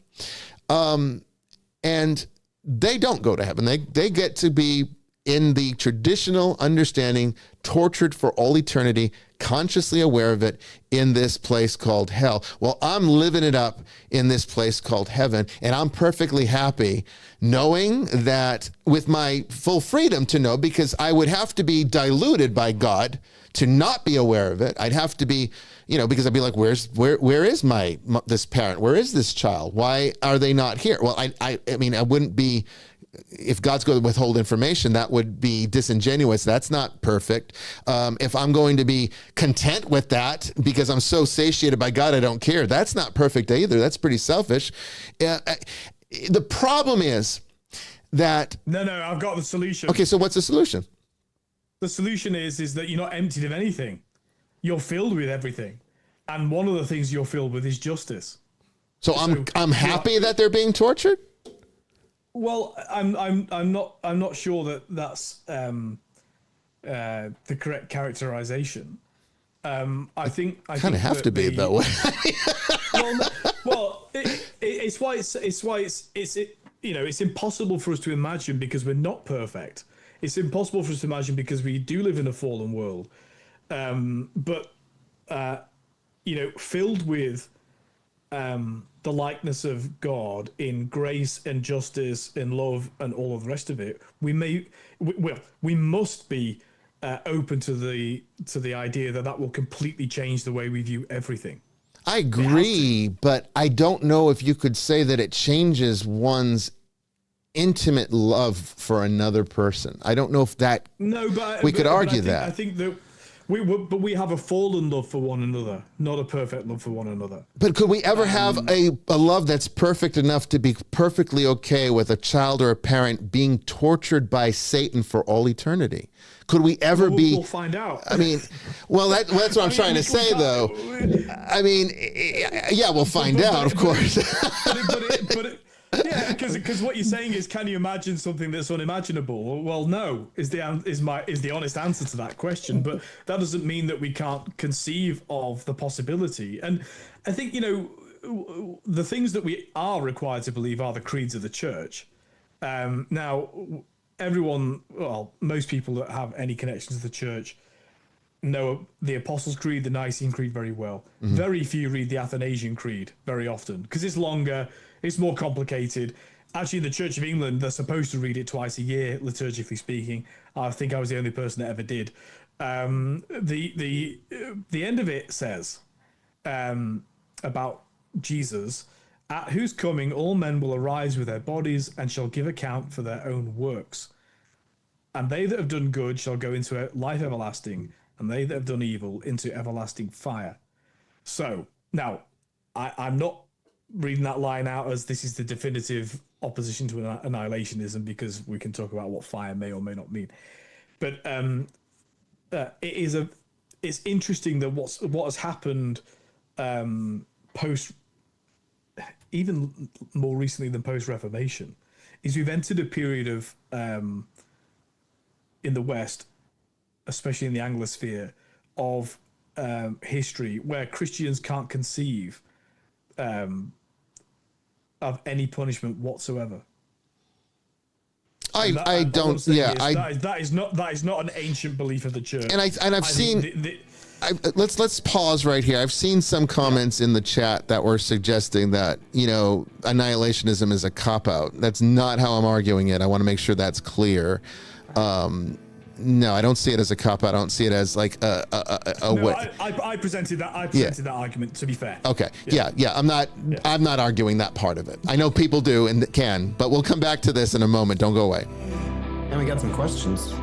And they don't go to heaven. They get to be, in the traditional understanding, tortured for all eternity, consciously aware of it in this place called hell. Well, I'm living it up in this place called heaven, and I'm perfectly happy knowing that, with my full freedom to know, because I would have to be diluted by God to not be aware of it. I'd have to be, you know, because I'd be like, where is this parent? Where is this child? Why are they not here? Well, I mean, I wouldn't be, if God's going to withhold information, that would be disingenuous. That's not perfect. If I'm going to be content with that because I'm so satiated by God, I don't care, that's not perfect either. That's pretty selfish. The problem is that... No, I've got the solution. Okay, so what's the solution? The solution is that you're not emptied of anything. You're filled with everything. And one of the things you're filled with is justice. So I'm happy that they're being tortured? Well, I'm not sure that's the correct characterization. I think I kind of have to be that way. It's why it's you know, it's impossible for us to imagine because we're not perfect. It's impossible for us to imagine because we do live in a fallen world. But you know, filled with the likeness of God in grace and justice and love and all of the rest of it, we must be open to the idea that will completely change the way we view everything. I agree, but I don't know if you could say that it changes one's intimate love for another person. I don't know if that. No, but we could argue I that. I think that we have a fallen love for one another, not a perfect love for one another. But could we ever have a love that's perfect enough to be perfectly okay with a child or a parent being tortured by Satan for all eternity? Could we ever be? We'll find out. I mean, well, that's what I'm trying to say, though. I mean, yeah, we'll find out, of course. Yeah, because what you're saying is, can you imagine something that's unimaginable? Well, no, is the honest answer to that question. But that doesn't mean that we can't conceive of the possibility. And I think, the things that we are required to believe are the creeds of the church. Now, most people that have any connection to the church know the Apostles' Creed, the Nicene Creed very well. Mm-hmm. Very few read the Athanasian Creed very often because it's longer. It's more complicated. Actually, the Church of England, they're supposed to read it twice a year, liturgically speaking. I think I was the only person that ever did. The end of it says about Jesus, at whose coming all men will arise with their bodies and shall give account for their own works. And they that have done good shall go into life everlasting, and they that have done evil into everlasting fire. So, now, I'm not reading that line out as this is the definitive opposition to annihilationism, because we can talk about what fire may or may not mean. But it's interesting that what has happened post, even more recently than post-Reformation, is we've entered a period of in the West, especially in the Anglosphere, of history where Christians can't conceive of any punishment whatsoever. That is not an ancient belief of the church. Let's pause right here. I've seen some comments in the chat that were suggesting that, annihilationism is a cop-out. That's not how I'm arguing it. I want to make sure that's clear. No, I don't see it as a cop-out. I don't see it as like a way. I presented that. That argument. To be fair. Okay. Yeah. I'm not arguing that part of it. I know people do and can, but we'll come back to this in a moment. Don't go away. And we got some questions.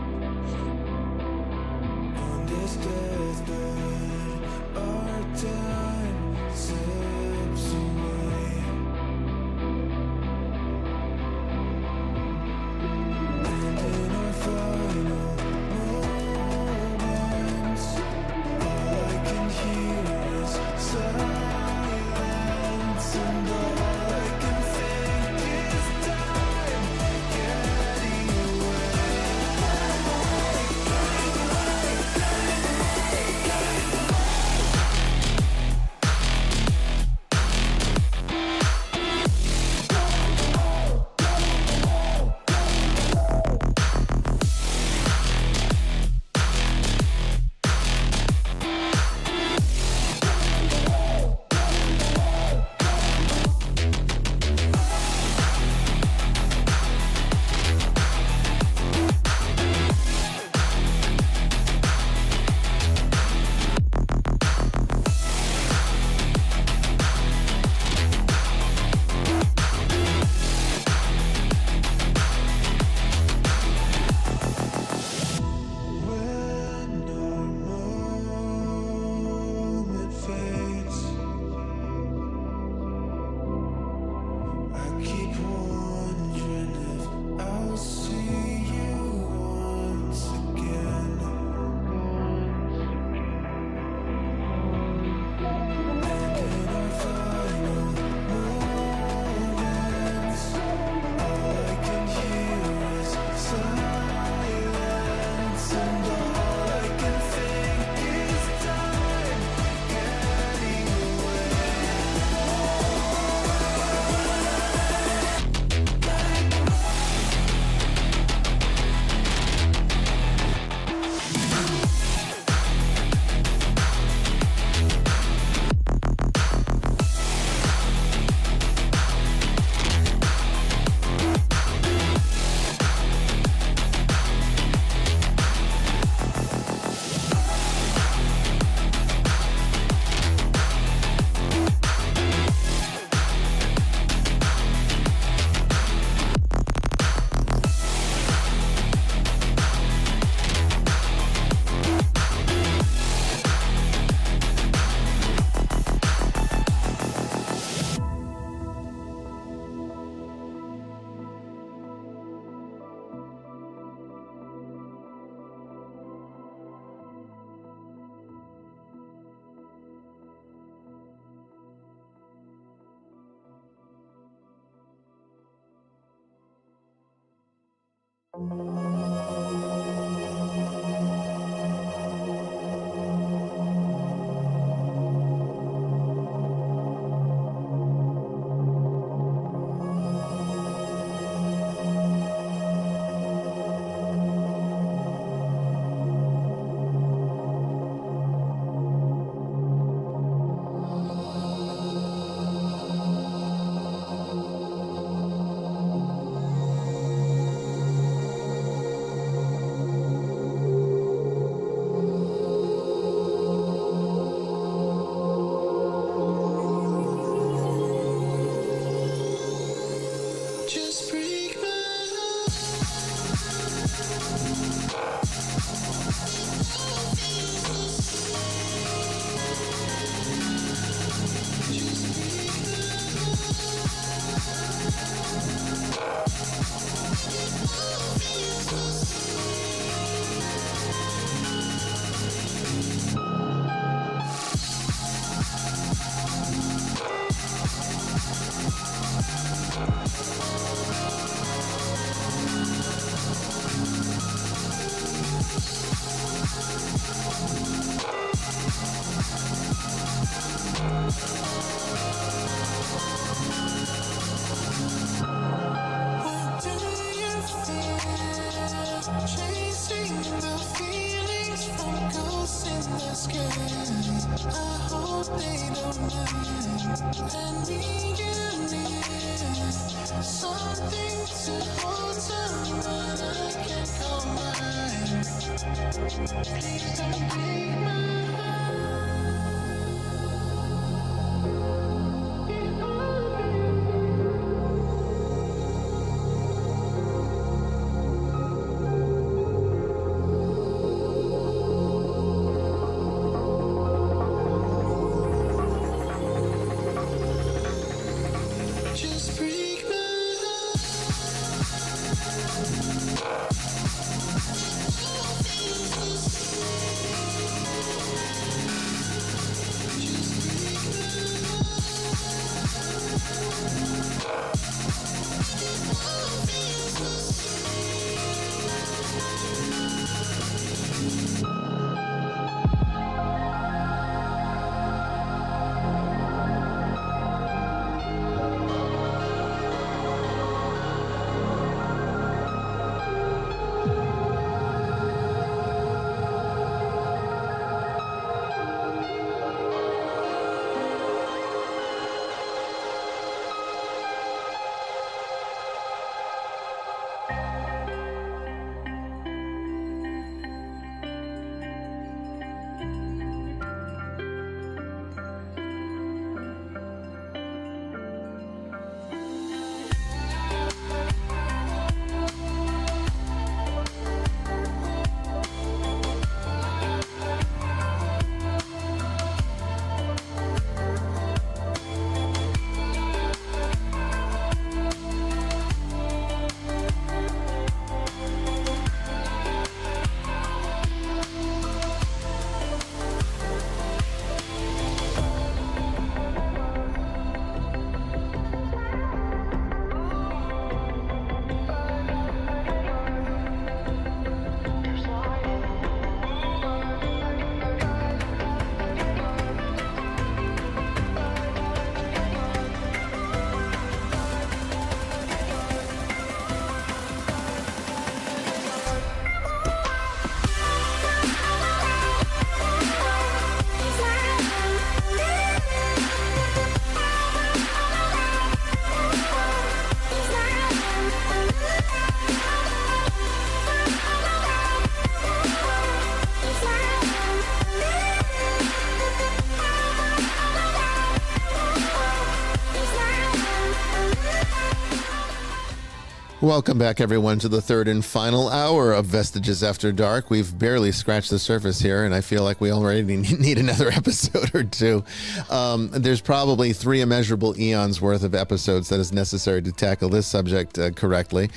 Welcome back, everyone, to the third and final hour of Vestiges After Dark. We've barely scratched the surface here, and I feel like we already need another episode or two. There's probably 3 immeasurable eons worth of episodes that is necessary to tackle this subject correctly.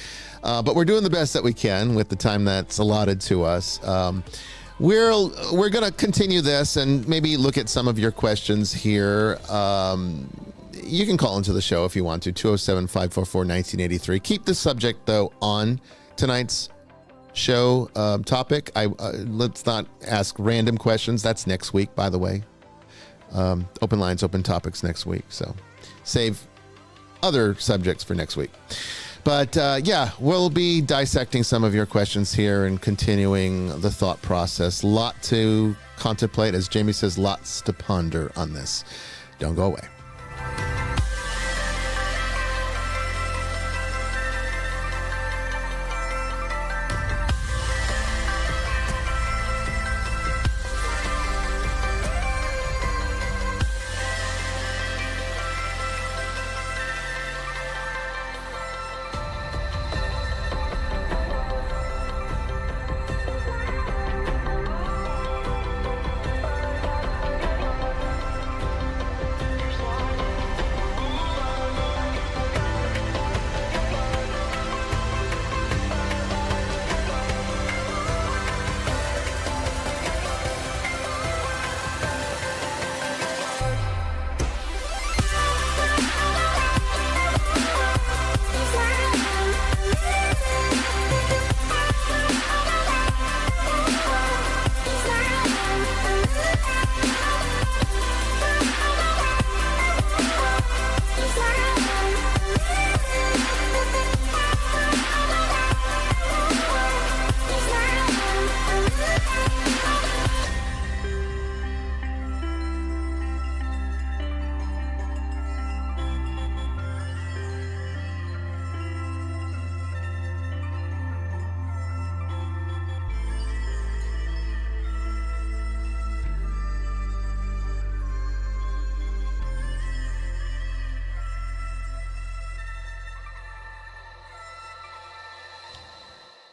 But we're doing the best that we can with the time that's allotted to us. We're going to continue this and maybe look at some of your questions here. You can call into the show if you want to, 207-544-1983. Keep the subject, though, on tonight's show topic. Let's not ask random questions. That's next week, by the way. Open lines, open topics next week. So save other subjects for next week. But yeah, we'll be dissecting some of your questions here and continuing the thought process. Lot to contemplate. As Jamie says, lots to ponder on this. Don't go away.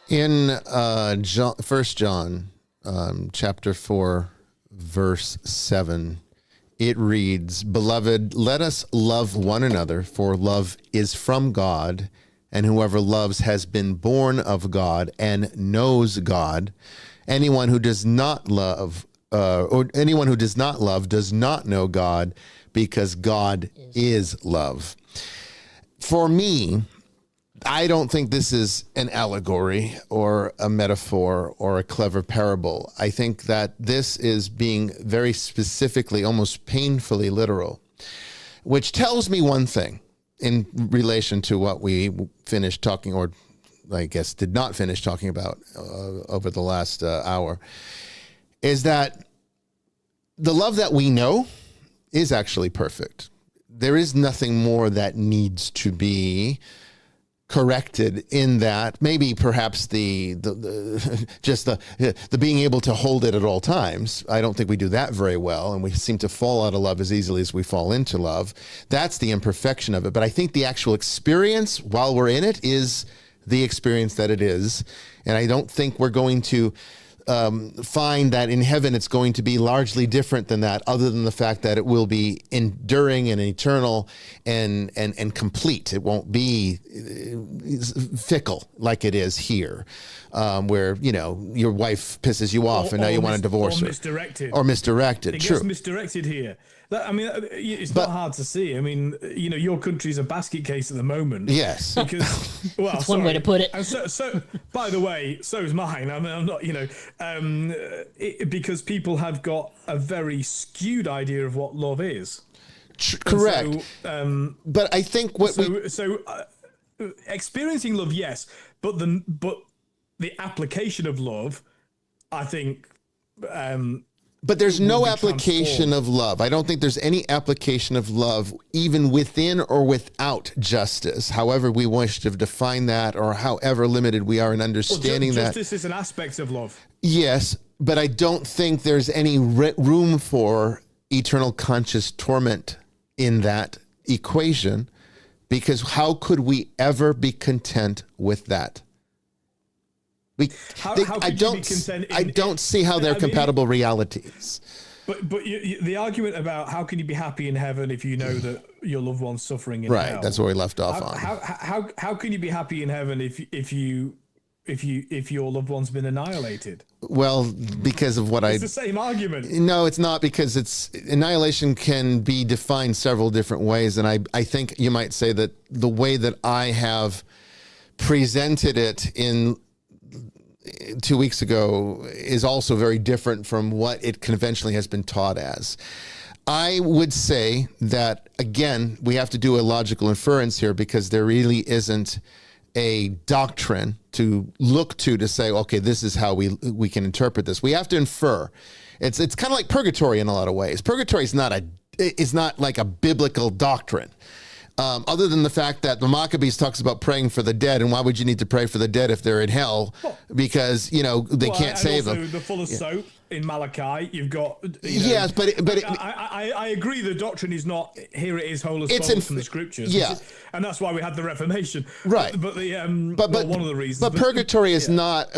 In 1 John chapter 4, verse 7, it reads, "Beloved, let us love one another, for love is from God, and whoever loves has been born of God and knows God. Anyone who does not love does not know God, because God is love." For me, I don't think this is an allegory or a metaphor or a clever parable. I think that this is being very specifically, almost painfully literal, which tells me one thing in relation to what we finished talking, or I guess did not finish talking about over the last hour, is that the love that we know is actually perfect. There is nothing more that needs to be corrected in that. Maybe perhaps the being able to hold it at all times. I don't think we do that very well, and we seem to fall out of love as easily as we fall into love. That's the imperfection of it. But I think the actual experience while we're in it is the experience that it is. And I don't think we're going to find that in heaven it's going to be largely different than that, other than the fact that it will be enduring and eternal and complete. It won't be fickle like it is here, where, you know, your wife pisses you off and now you want to divorce her. Or misdirected. It True. gets misdirected here. I mean, it's not hard to see. I mean, you know, your country's a basket case at the moment. Yes. Because, well, that's one way to put it. And so, by the way, so is mine. I mean, I'm not, you know, because people have got a very skewed idea of what love is. Correct. So, but I think what experiencing love, yes, but the application of love, I think. But there's no application of love. I don't think there's any application of love, even within or without justice, however we wish to define that, or however limited we are in understanding that. Justice is an aspect of love. Yes, but I don't think there's any room for eternal conscious torment in that equation, because how could we ever be content with that? I don't see how they're compatible realities. But the argument about how can you be happy in heaven if you know that your loved one's suffering in hell? Right, that's where we left off on. How can you be happy in heaven if your loved one's been annihilated? Well, because of what it's the same argument. No, it's not, because annihilation can be defined several different ways, and I think you might say that the way that I have presented it in 2 weeks ago is also very different from what it conventionally has been taught as. I would say that, again, we have to do a logical inference here because there really isn't a doctrine to look to say, okay, this is how we can interpret this. We have to infer. It's kind of like purgatory in a lot of ways. Purgatory is not like a biblical doctrine. Other than the fact that the Maccabees talks about praying for the dead, and why would you need to pray for the dead if they're in hell? Because they can't save them. The full of soap in Malachi, you've got. Yes, but I agree. The doctrine is not here. It is whole as follows from the scriptures. Yeah, and that's why we had the Reformation. Right. But one of the reasons. But purgatory is not.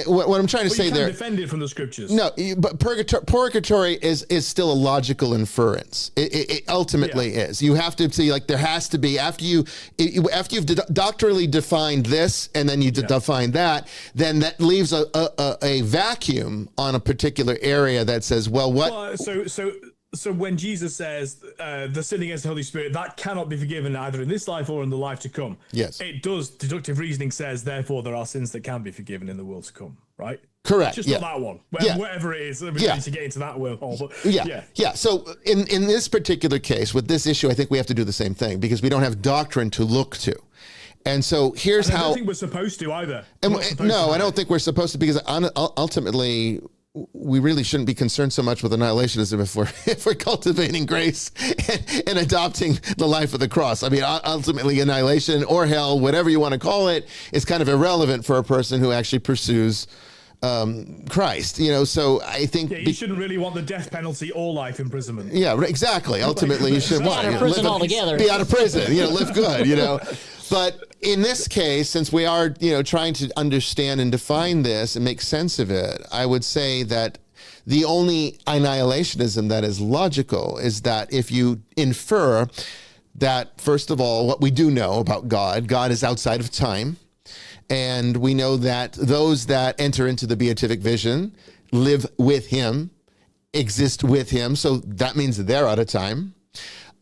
What I'm trying to say you there. Defend it from the scriptures. No, but purgatory is still a logical inference. It ultimately is. You have to see, like, there has to be after you've doctrinally defined this and then you define that, then that leaves a vacuum on a particular area that says, well, what? Well, so when Jesus says the sin against the Holy Spirit, that cannot be forgiven either in this life or in the life to come. Yes. It does. Deductive reasoning says, therefore, there are sins that can be forgiven in the world to come, right? Correct. Just not that one. Whatever it is. We need to get into that wormhole. But So in this particular case, with this issue, I think we have to do the same thing because we don't have doctrine to look to. And so here's how. I don't think we're supposed to either. I don't think we're supposed to, because ultimately we really shouldn't be concerned so much with annihilationism if we're cultivating grace and adopting the life of the cross. I mean, ultimately, annihilation or hell, whatever you want to call it, is kind of irrelevant for a person who actually pursues Christ. So I think you shouldn't really want the death penalty or life imprisonment. Yeah, exactly. Ultimately, you should want out of prison altogether. Be out of prison. Live good. But in this case, since we are, trying to understand and define this and make sense of it, I would say that the only annihilationism that is logical is that if you infer that, first of all, what we do know about God is outside of time. And we know that those that enter into the beatific vision live with him, exist with him. So that means they're out of time.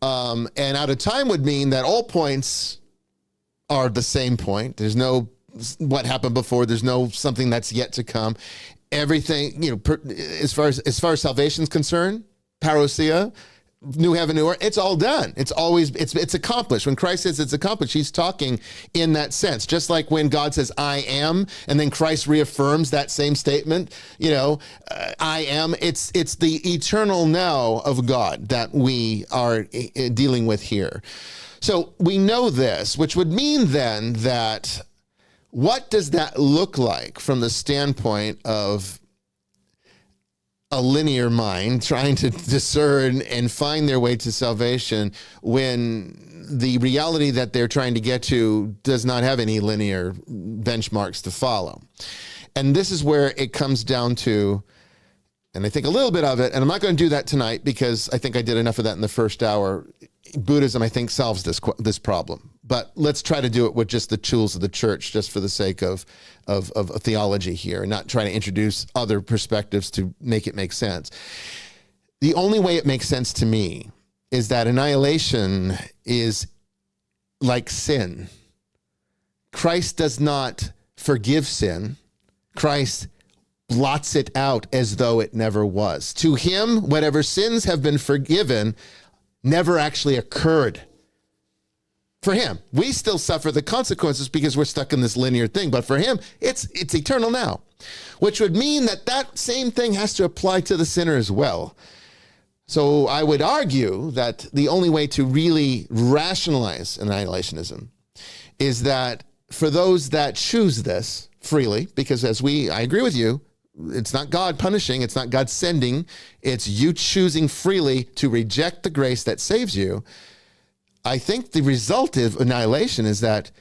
And out of time would mean that all points are the same point. There's no what happened before. There's no something that's yet to come. Everything, as far as salvation is concerned, parousia, new heaven, new earth, it's all done. It's accomplished. When Christ says it's accomplished, he's talking in that sense. Just like when God says, I am, and then Christ reaffirms that same statement, I am, it's the eternal now of God that we are dealing with here. So we know this, which would mean then that what does that look like from the standpoint of a linear mind trying to discern and find their way to salvation when the reality that they're trying to get to does not have any linear benchmarks to follow? And this is where it comes down to, and I think a little bit of it, and I'm not going to do that tonight because I think I did enough of that in the first hour. Buddhism, I think, solves this problem. But let's try to do it with just the tools of the church, just for the sake of theology here, and not trying to introduce other perspectives to make it make sense. The only way it makes sense to me is that annihilation is like sin. Christ does not forgive sin. Christ blots it out as though it never was. To him, whatever sins have been forgiven never actually occurred. For him, we still suffer the consequences because we're stuck in this linear thing. But for him, it's eternal now, which would mean that same thing has to apply to the sinner as well. So I would argue that the only way to really rationalize annihilationism is that for those that choose this freely, because I agree with you, it's not God punishing, it's not God sending, it's you choosing freely to reject the grace that saves you. I think the result of annihilation is that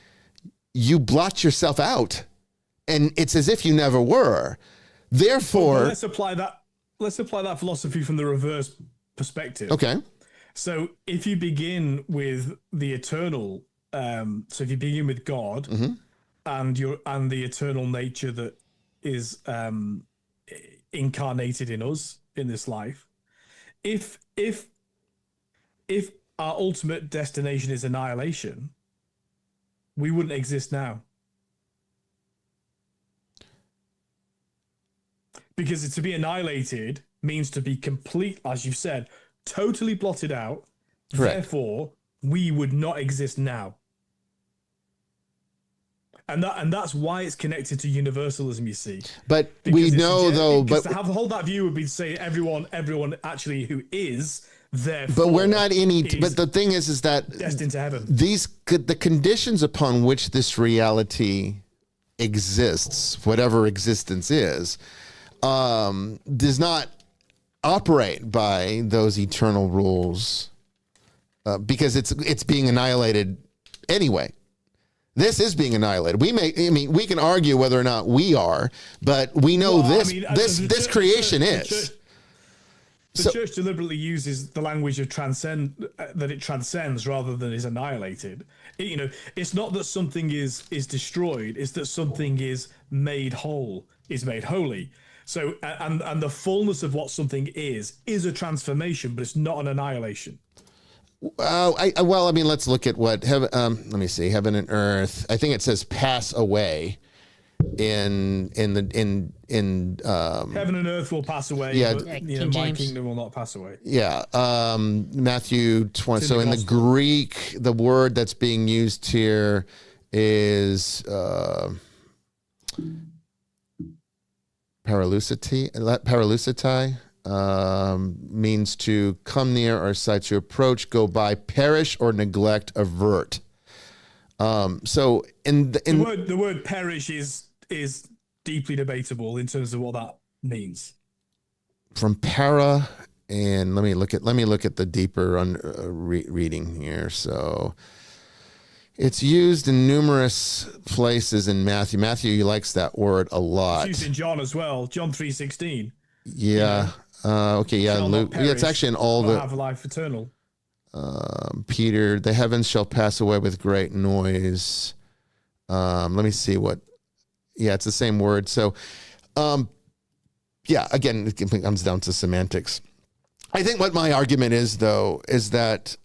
you blot yourself out, and it's as if you never were. Therefore, let's apply that philosophy from the reverse perspective. Okay. So if you begin with the eternal, so if you begin with God and the eternal nature that is incarnated in us in this life, if our ultimate destination is annihilation, we wouldn't exist now. because to be annihilated means to be complete, as you've said, totally blotted out. Correct. Therefore, we would not exist now. And that's why it's connected to universalism, you see. But Because we know, though, because but to hold that view would be to say everyone actually who is, therefore, but we're not any. is But the thing is that destined to heaven. the conditions upon which this reality exists, whatever existence is, does not operate by those eternal rules, because it's being annihilated anyway. This is being annihilated. We can argue whether or not we are, but we know this creation is. The church deliberately uses the language of that it transcends rather than is annihilated. It's not that something is destroyed; it's that something is made whole, is made holy. So, and the fullness of what something is a transformation, but it's not an annihilation. Let's look at what heaven. Let me see, heaven and earth. I think it says pass away. In heaven and earth will pass away. Yeah, but, my kingdom will not pass away. Yeah, Matthew 20. So in the Greek, the word that's being used here is paralusitai. Means to come near or sight, to approach, go by, perish or neglect, avert. So the word perish is deeply debatable in terms of what that means. From para, and let me look at the deeper reading here. So it's used in numerous places in Matthew. Matthew likes that word a lot. It's used in John as well. John 3:16. Yeah. Okay. Yeah. Luke. Yeah. It's actually in all the have life eternal. Peter, the heavens shall pass away with great noise. Let me see what. Yeah, it's the same word. So, again, it comes down to semantics. I think what my argument is, though, is that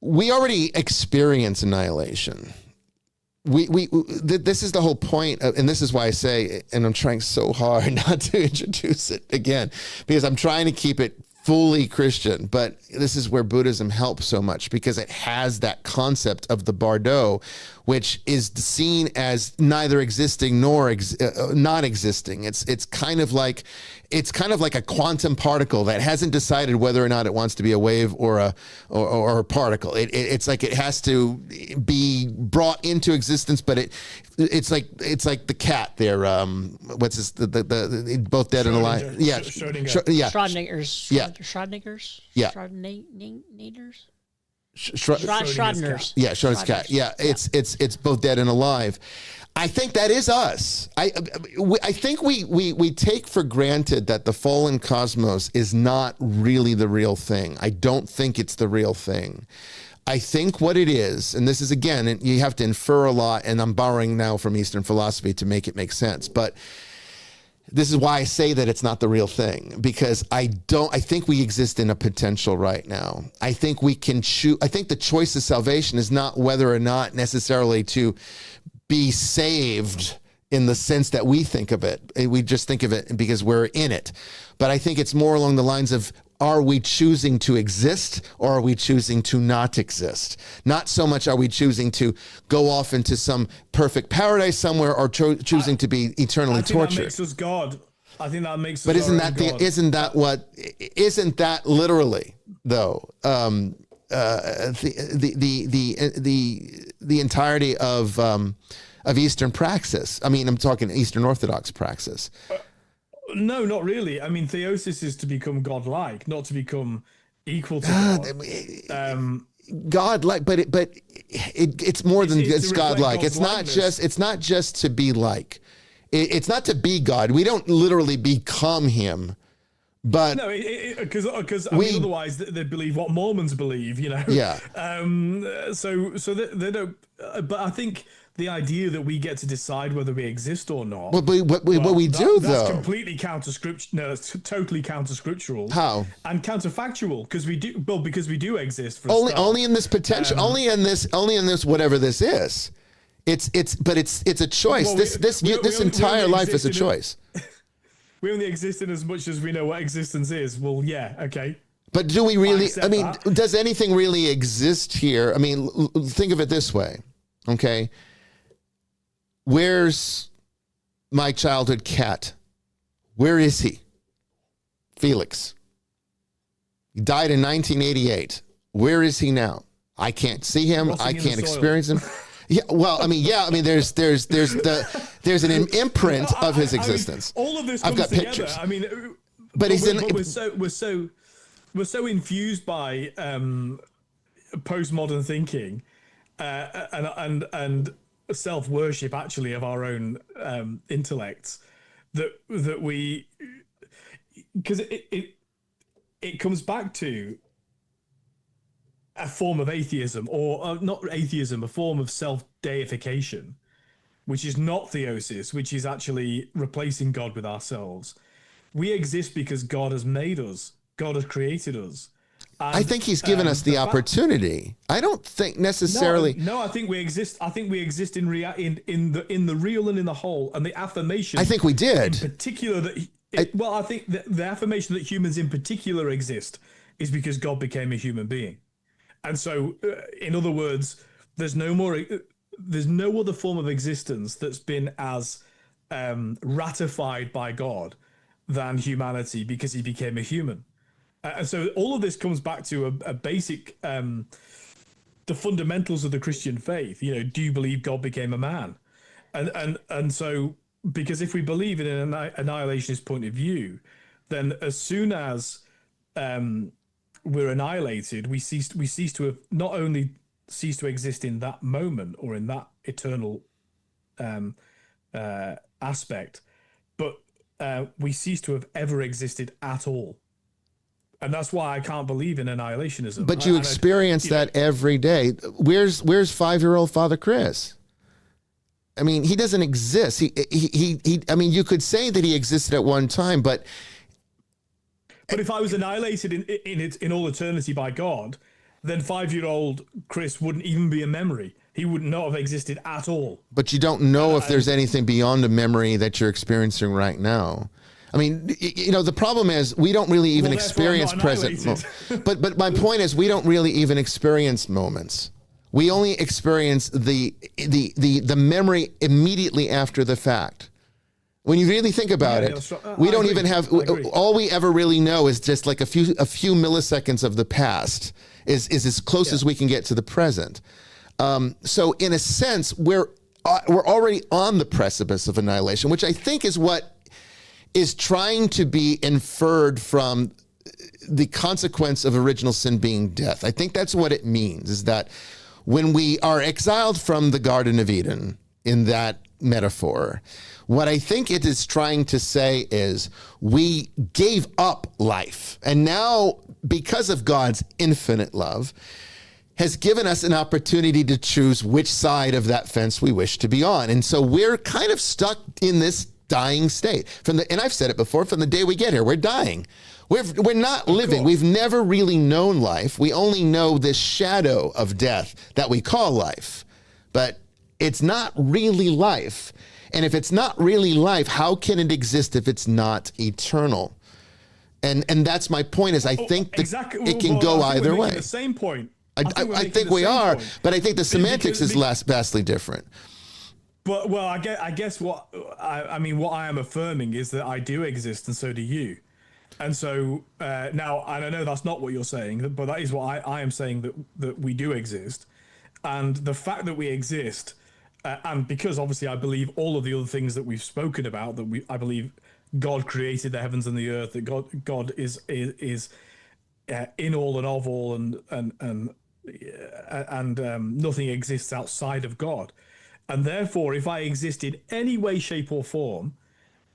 we already experience annihilation. This is the whole point, and this is why I say, and I'm trying so hard not to introduce it again, because I'm trying to keep it fully Christian, but this is where Buddhism helps so much, because it has that concept of the bardo, which is seen as neither existing nor not existing. It's kind of like a quantum particle that hasn't decided whether or not it wants to be a wave or a particle. It's like it has to be brought into existence, but it's like the cat there. What's this? The both dead and alive. Yeah, Schrodinger's. Yeah. Schrodinger's. Yeah. Schrodinger's. Schrodinger's. Yeah, Schrodinger's cat. Yeah, it's both dead and alive. I think that is us. I think we take for granted that the fallen cosmos is not really the real thing. I don't think it's the real thing. I think what it is, and this is, again, you have to infer a lot, and I'm borrowing now from Eastern philosophy to make it make sense, but this is why I say that it's not the real thing, because I think we exist in a potential right now. I think we can choose. I think the choice of salvation is not whether or not necessarily to be saved in the sense that we think of it. We just think of it because we're in it. But I think it's more along the lines of, are we choosing to exist or are we choosing to not exist? Not so much are we choosing to go off into some perfect paradise somewhere or choosing to be eternally tortured. That makes us God. I think that makes us But isn't God. Isn't that literally, though, the entirety of Eastern praxis? I mean, I'm talking Eastern Orthodox praxis. No, not really. I mean, theosis is to become godlike, not to become equal to God. Godlike, but it's more than it's godlike. It's not just to be like. It's not to be God. We don't literally become Him. But no, because otherwise they believe what Mormons believe, Yeah. So they don't. But I think the idea that we get to decide whether we exist or not. What we do, that's though, completely counter-scriptural. No, it's totally counter-scriptural. How? And counterfactual, because we do. Well, because we do exist. For only in this potential. Only in this. Whatever this is. It's a choice. Well, This entire life is a choice. We only exist in as much as we know what existence is. Well, yeah, okay. But do we really? I mean, that. does anything really exist here? I mean, think of it this way, okay? Where's my childhood cat? Where is he? Felix. He died in 1988. Where is he now? I can't see him. Rotting I in the can't soil. experience him. Yeah, well, I mean, there's an imprint of his existence. All of this I've comes got together. pictures. I mean, But we're so infused by postmodern thinking and self-worship, actually, of our own intellects, that we, because it comes back to a form of atheism, or not atheism, a form of self-deification, which is not theosis, which is actually replacing God with ourselves. We exist because God has made us. God has created us. And, I think he's given us the opportunity. I don't think necessarily. No, I think we exist. I think we exist in the real and in the whole, and the affirmation. I think we did. In particular, I think the affirmation that humans in particular exist is because God became a human being. And so, in other words, there's no other form of existence that's been as ratified by God than humanity, because he became a human. And so all of this comes back to a basic, the fundamentals of the Christian faith. You know, do you believe God became a man? And so, because if we believe in an annihilationist point of view, then as soon as we're annihilated, we cease to have not only cease to exist in that moment or in that eternal aspect, but we cease to have ever existed at all. And that's why I can't believe in annihilationism. But you experience that every day. Where's 5-year-old Father Chris? I mean, he doesn't exist. He I mean, you could say that he existed at one time, but if I was annihilated in all eternity by God, then 5-year-old Chris wouldn't even be a memory. He would not have existed at all. But you don't know if there's anything beyond a memory that you're experiencing right now. I mean, you know, the problem is we don't really even experience present moments. But my point is, we don't really even experience moments. We only experience the memory immediately after the fact. When you really think about it, we don't even have, all we ever really know is just like a few milliseconds of the past is as close as we can get to the present. So in a sense, we're already on the precipice of annihilation, which I think is what is trying to be inferred from the consequence of original sin being death. I think that's what it means, is that when we are exiled from the Garden of Eden, in that metaphor, what I think it is trying to say is we gave up life. And now, because of God's infinite love, has given us an opportunity to choose which side of that fence we wish to be on. And so we're kind of stuck in this dying state. And I've said it before, from the day we get here, we're dying. We're not living. We've never really known life. We only know this shadow of death that we call life. But it's not really life. And if it's not really life, how can it exist if it's not eternal? And that's my point, is I think that it can go either way. The same point. I think we are, but I think the semantics is vastly different. But I guess what I am affirming is that I do exist, and so do you. And so now, and I know that's not what you're saying, but that is what I am saying, that we do exist, and the fact that we exist, and because obviously I believe all of the other things that we've spoken about, I believe God created the heavens and the earth, that God is in all and of all, and nothing exists outside of God. And therefore, if I exist in any way, shape, or form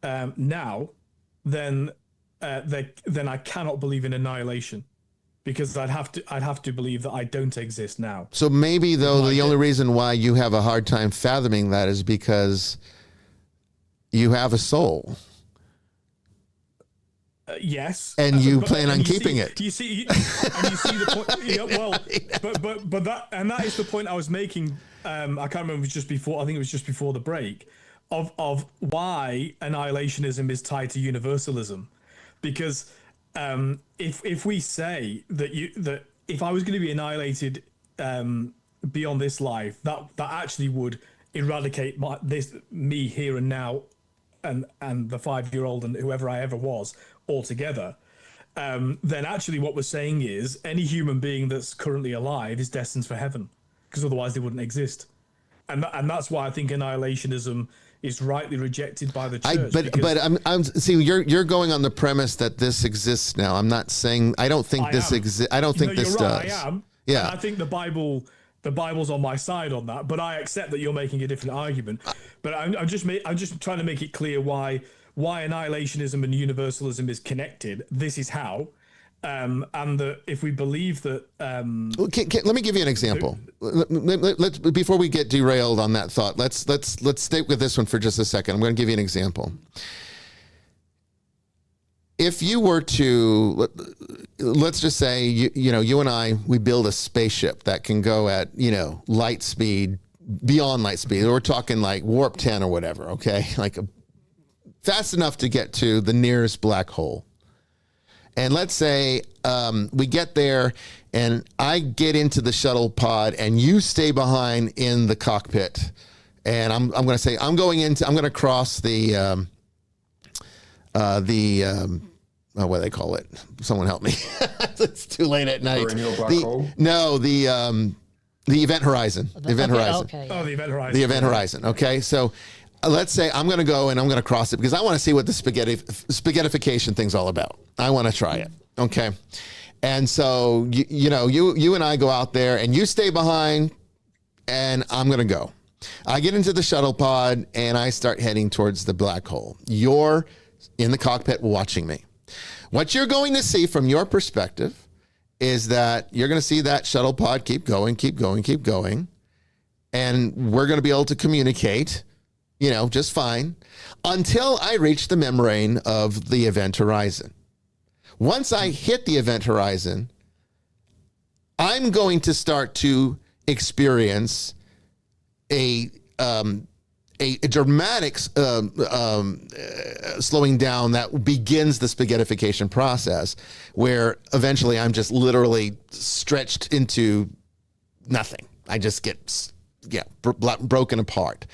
now, then I cannot believe in annihilation, because I'd have to believe that I don't exist now. So maybe, though, the only reason why you have a hard time fathoming that is because you have a soul. Yes, and you plan on keeping it. You see the point. Yeah, well, but that is the point I was making I can't remember. It was just before. I think it was just before the break of why annihilationism is tied to universalism, because if we say that if I was going to be annihilated beyond this life, that actually would eradicate me here and now, and the 5-year-old and whoever I ever was altogether. Then actually what we're saying is any human being that's currently alive is destined for heaven, because otherwise they wouldn't exist. And that's why I think annihilationism is rightly rejected by the church. But I'm see, you're going on the premise that this exists now. I'm not saying I don't think this exists. I don't think this does. I am. Yeah. And I think the Bible's on my side on that, but I accept that you're making a different argument. But I'm just trying to make it clear why annihilationism and universalism is connected. This is how. And that if we believe that, let me give you an example. Let's before we get derailed on that thought. Let's stay with this one for just a second. I'm going to give you an example. If you were to, let's just say, you and I, we build a spaceship that can go at light speed, beyond light speed. We're talking like warp 10 or whatever. Okay, like fast enough to get to the nearest black hole. And let's say we get there and I get into the shuttle pod and you stay behind in the cockpit. And I'm going to say, I'm going to cross the what do they call it? Someone help me. It's too late at night. The event horizon. The event horizon. Okay. oh, the event horizon. The event horizon. Okay. So let's say I'm going to go and I'm going to cross it because I want to see what the spaghettification thing's all about. I want to try it. Okay. And so, you and I go out there and you stay behind and I'm going to go. I get into the shuttle pod and I start heading towards the black hole. You're in the cockpit watching me. What you're going to see from your perspective is that you're going to see that shuttle pod keep going. And we're going to be able to communicate, just fine until I reach the membrane of the event horizon. Once I hit the event horizon, I'm going to start to experience a dramatic slowing down that begins the spaghettification process, where eventually I'm just literally stretched into nothing. I just get broken apart.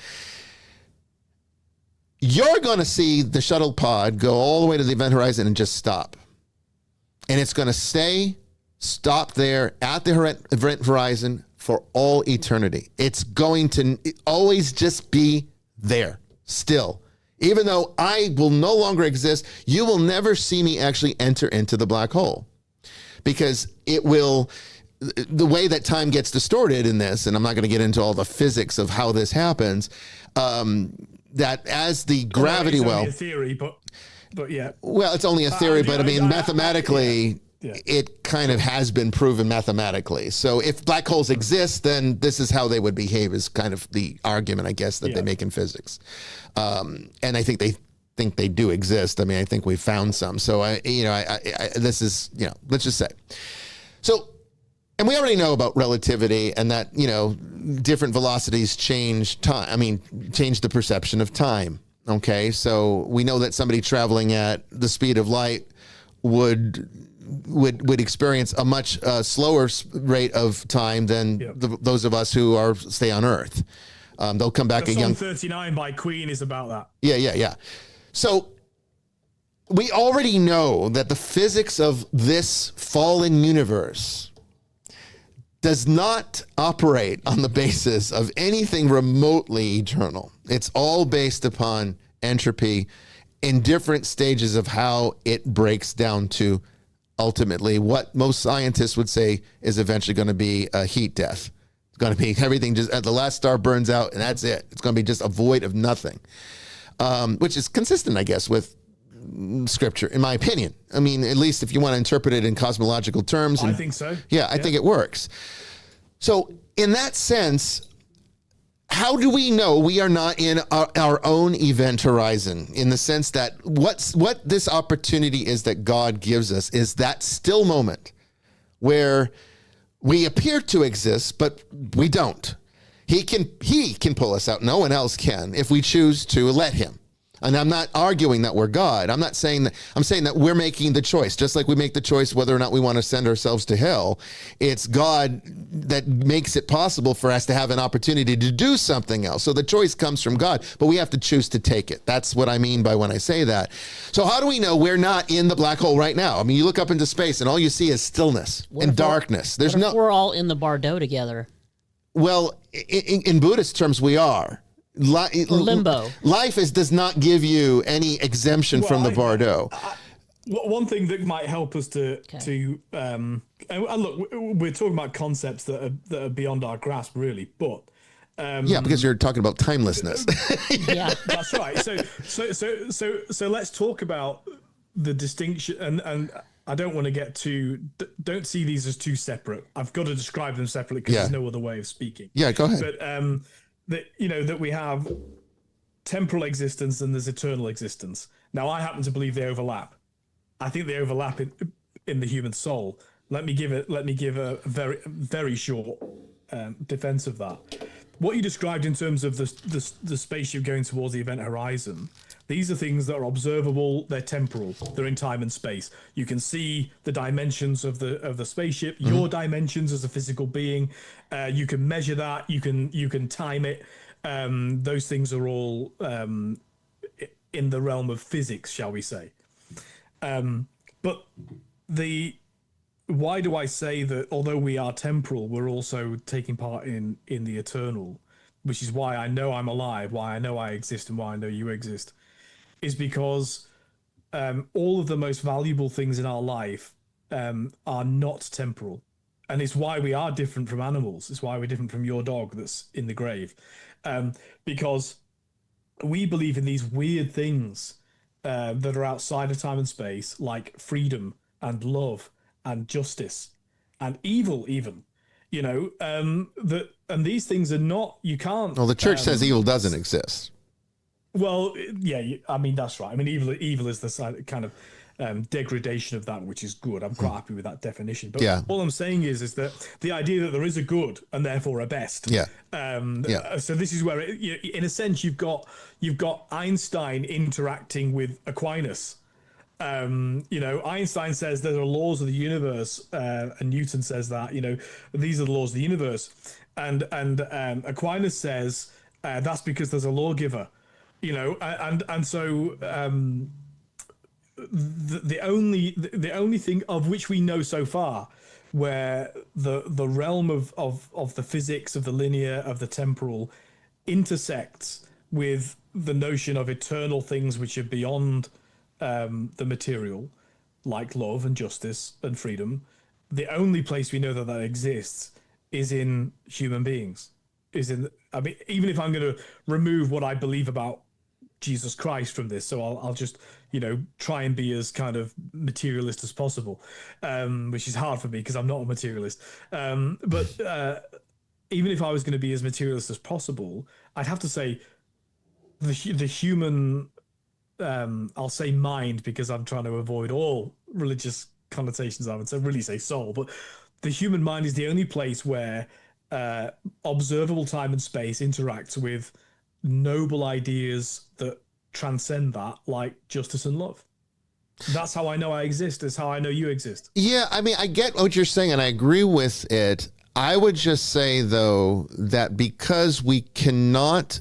You're going to see the shuttle pod go all the way to the event horizon and just stop. And it's going to stop there at the event horizon for all eternity. It's going to always just be there still. Even though I will no longer exist, you will never see me actually enter into the black hole. Because the way that time gets distorted in this, and I'm not going to get into all the physics of how this happens, that as the gravity it's only a theory, but yeah. Well, it's only a theory, but I mean, mathematically, it kind of has been proven mathematically. So if black holes exist, then this is how they would behave is kind of the argument, I guess, that they make in physics. And I think they do exist. I mean, I think we found some. So this is, let's just say. So, and we already know about relativity and that, different velocities change time. I mean, change the perception of time. Okay. So we know that somebody traveling at the speed of light would experience a much slower rate of time than those of us who stay on Earth. They'll come back a young. 39 by Queen is about that. Yeah. So we already know that the physics of this fallen universe does not operate on the basis of anything remotely eternal. It's all based upon entropy in different stages of how it breaks down to ultimately what most scientists would say is eventually going to be a heat death. It's going to be everything just the last star burns out and that's it. It's going to be just a void of nothing, which is consistent, I guess, with scripture, in my opinion. I mean, at least if you want to interpret it in cosmological terms. I think so. Yeah, I think it works. So in that sense, how do we know we are not in our own event horizon, in the sense that what this opportunity is that God gives us is that still moment where we appear to exist, but we don't. He can pull us out. No one else can if we choose to let him. And I'm not arguing that we're God. I'm not saying that. I'm saying that we're making the choice, just like we make the choice whether or not we want to send ourselves to hell. It's God that makes it possible for us to have an opportunity to do something else. So the choice comes from God, but we have to choose to take it. That's what I mean by when I say that. So how do we know we're not in the black hole right now? I mean, you look up into space and all you see is stillness and darkness. There's no. We're all in the bardo together. Well, in Buddhist terms, we are. Or limbo. Life does not give you any exemption from the bardo. One thing that might help us to and look, we're talking about concepts that are beyond our grasp, really. But yeah, because you're talking about timelessness. Yeah, that's right. So let's talk about the distinction. And I don't want to get don't see these as two separate. I've got to describe them separately because there's no other way of speaking. Yeah, go ahead. But that we have temporal existence and there's eternal existence. Now, I happen to believe they overlap. I think they overlap in the human soul. Let me give a very, very short defense of that. What you described in terms of the spaceship going towards the event horizon, these are things that are observable. They're temporal. They're in time and space. You can see the dimensions of the spaceship, your dimensions as a physical being. You can measure that. You can time it. Those things are all in the realm of physics, shall we say? But why do I say that although we are temporal, we're also taking part in the eternal, which is why I know I'm alive, why I know I exist, and why I know you exist, is because all of the most valuable things in our life are not temporal. And it's why we are different from animals. It's why we're different from your dog that's in the grave. Because we believe in these weird things that are outside of time and space, like freedom and love and justice and evil, even, and these things are not, you can't. Well, the church says evil doesn't exist. Well, yeah, I mean, that's right. I mean, evil is the kind of degradation of that, which is good. I'm quite happy with that definition. But all I'm saying is that the idea that there is a good and therefore a best. Yeah. So this is where, in a sense, you've got Einstein interacting with Aquinas. Einstein says there are laws of the universe, and Newton says that these are the laws of the universe, and Aquinas says that's because there's a lawgiver. And so the only thing of which we know so far where the realm of the physics, of the linear, of the temporal intersects with the notion of eternal things which are beyond the material, like love and justice and freedom, the only place we know that exists is in human beings. Even if I'm going to remove what I believe about Jesus Christ from this, so I'll just try and be as kind of materialist as possible, which is hard for me because I'm not a materialist. But even if I was going to be as materialist as possible, I'd have to say the human, I'll say mind because I'm trying to avoid all religious connotations. I would really say soul, but the human mind is the only place where observable time and space interacts with noble ideas that transcend that, like justice and love. That's how I know I exist. That's how I know you exist. Yeah, I mean, I get what you're saying, and I agree with it. I would just say, though, that because we cannot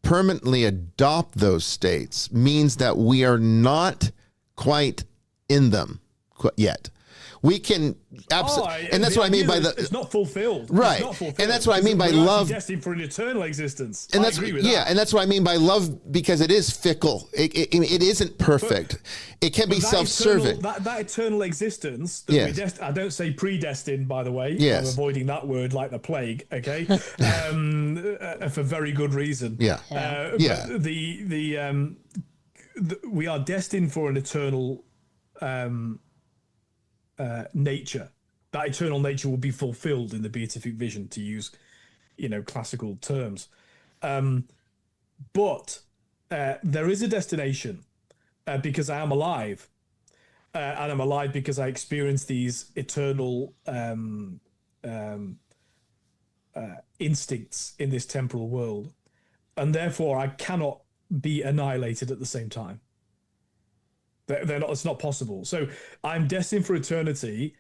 permanently adopt those states means that we are not quite in them yet. We can absolutely, and that's what I mean by it's not fulfilled, right? Not fulfilled, and that's what I mean by love. Destined for an eternal existence, and I agree with that. And that's what I mean by love, because it is fickle. It isn't perfect. It can be self-serving. That eternal existence. That I don't say predestined, by the way. Yes. I'm avoiding that word like the plague. Okay, for very good reason. Yeah. But we are destined for an eternal. Nature. That eternal nature will be fulfilled in the beatific vision, to use classical terms, but there is a destination because I am alive, and I'm alive because I experience these eternal instincts in this temporal world, and therefore I cannot be annihilated at the same time. They're not. It's not possible. So I'm destined for eternity.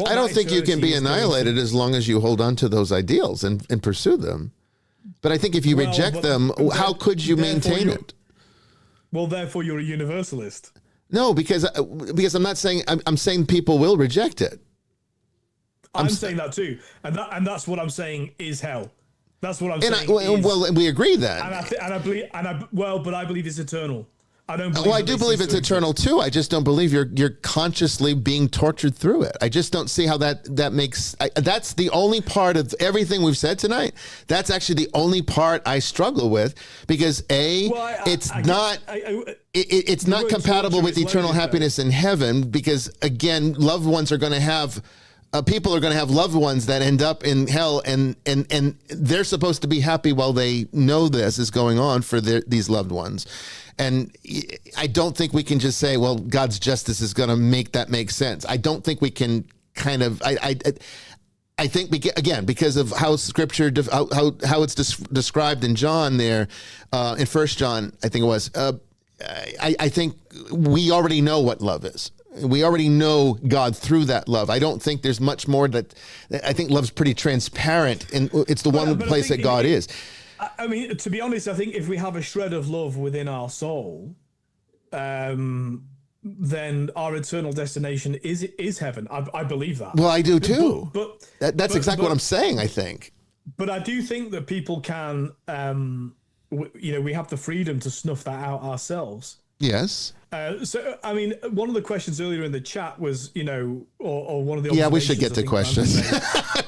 I don't think you can be annihilated as long as you hold on to those ideals and pursue them. But I think if you reject them, how could you maintain it? Well, therefore you're a universalist. No, because I'm not saying, I'm saying people will reject it. I'm saying that too, and that's what I'm saying is hell. That's what I'm saying. Well, we agree then. But I believe it's eternal. I don't. Believe I do believe it's eternal too. I just don't believe you're consciously being tortured through it. I just don't see how that makes. That's the only part of everything we've said tonight. That's actually the only part I struggle with, because it's not compatible with eternal happiness in heaven. Because again, loved ones are going to have. People are going to have loved ones that end up in hell, and they're supposed to be happy while they know this is going on for these loved ones. And I don't think we can just say, well, God's justice is going to make that make sense. I don't think we can kind of, I think, again, because of how Scripture, how it's described in John there, in 1 John, I think it was, I think we already know what love is. We already know God through that love. I don't think there's much more I think love's pretty transparent, and it's the one place that God is. I mean, to be honest, I think if we have a shred of love within our soul, then our eternal destination is heaven. I believe that. Well, I do too. But that's exactly what I'm saying, I think. But I do think that people can, we have the freedom to snuff that out ourselves. Yes. So, I mean, one of the questions earlier in the chat was, or one of the we should get to questions.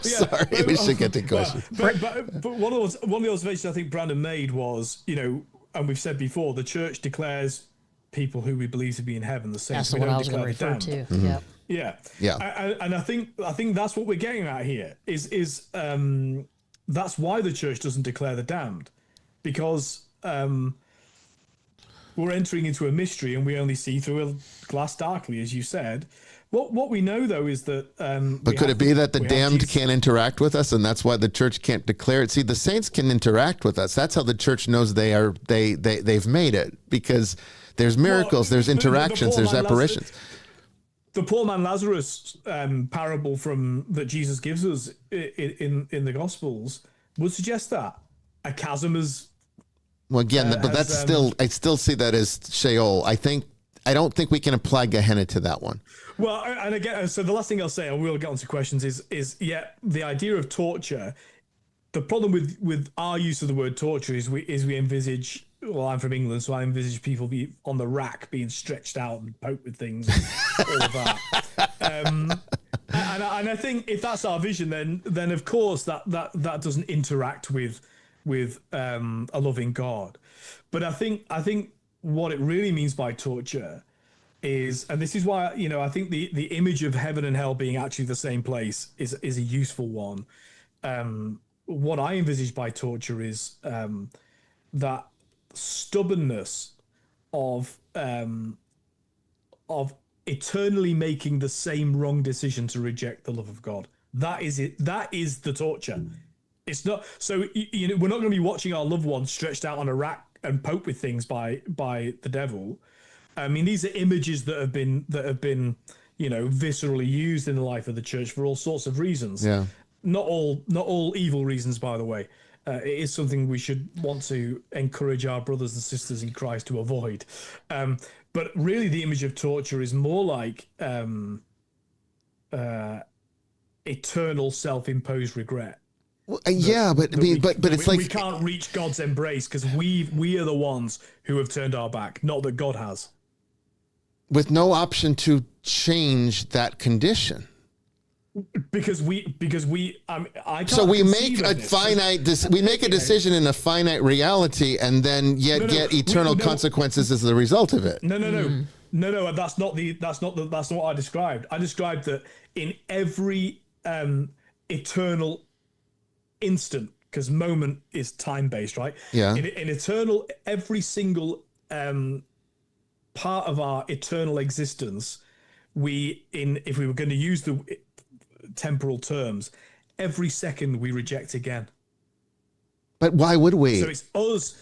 Sorry, we should get to questions. But one of the observations I think Brandon made was, and we've said before, the church declares people who we believe to be in heaven the same. That's the one I was going to refer to. Mm-hmm. Yeah. And I think that's what we're getting at here is that's why the church doesn't declare the damned, because we're entering into a mystery and we only see through a glass darkly, as you said. What we know, though, is that... but could it be that the damned can't interact with us, and that's why the church can't declare it? See, the saints can interact with us. That's how the church knows they've made it, because there's miracles, there's interactions, there's apparitions. The poor man Lazarus parable that Jesus gives us in the Gospels would suggest that a chasm is... Well, again, but that's still, I still see that as Sheol. I don't think we can apply Gehenna to that one. Well, and again, so the last thing I'll say, and we'll get on to questions, is the idea of torture. The problem with our use of the word torture is we envisage. Well, I'm from England, so I envisage people be on the rack, being stretched out and poked with things, and all of that. And I think if that's our vision, then of course that doesn't interact with a loving God. But I think what it really means by torture is, and this is why I think the image of heaven and hell being actually the same place is a useful one. What I envisage by torture is that stubbornness of eternally making the same wrong decision to reject the love of God. That is it. That is the torture. It's not so. We're not going to be watching our loved ones stretched out on a rack and poked with things by the devil. I mean, these are images that have been viscerally used in the life of the church for all sorts of reasons. Yeah. Not all evil reasons, by the way. It is something we should want to encourage our brothers and sisters in Christ to avoid. But really, the image of torture is more like eternal self-imposed regret. Well, yeah, but it's like we can't reach God's embrace because we are the ones who have turned our back, not that God has. With no option to change that condition. Because we I can't. So we make a finite. We make a decision in a finite reality, and then get eternal consequences as the result of it. No. That's not what I described. I described that in every eternal instant, because moment is time based, right? Yeah. In eternal, every single part of our eternal existence, if we were going to use the temporal terms, every second we reject again. But why would we? So it's us.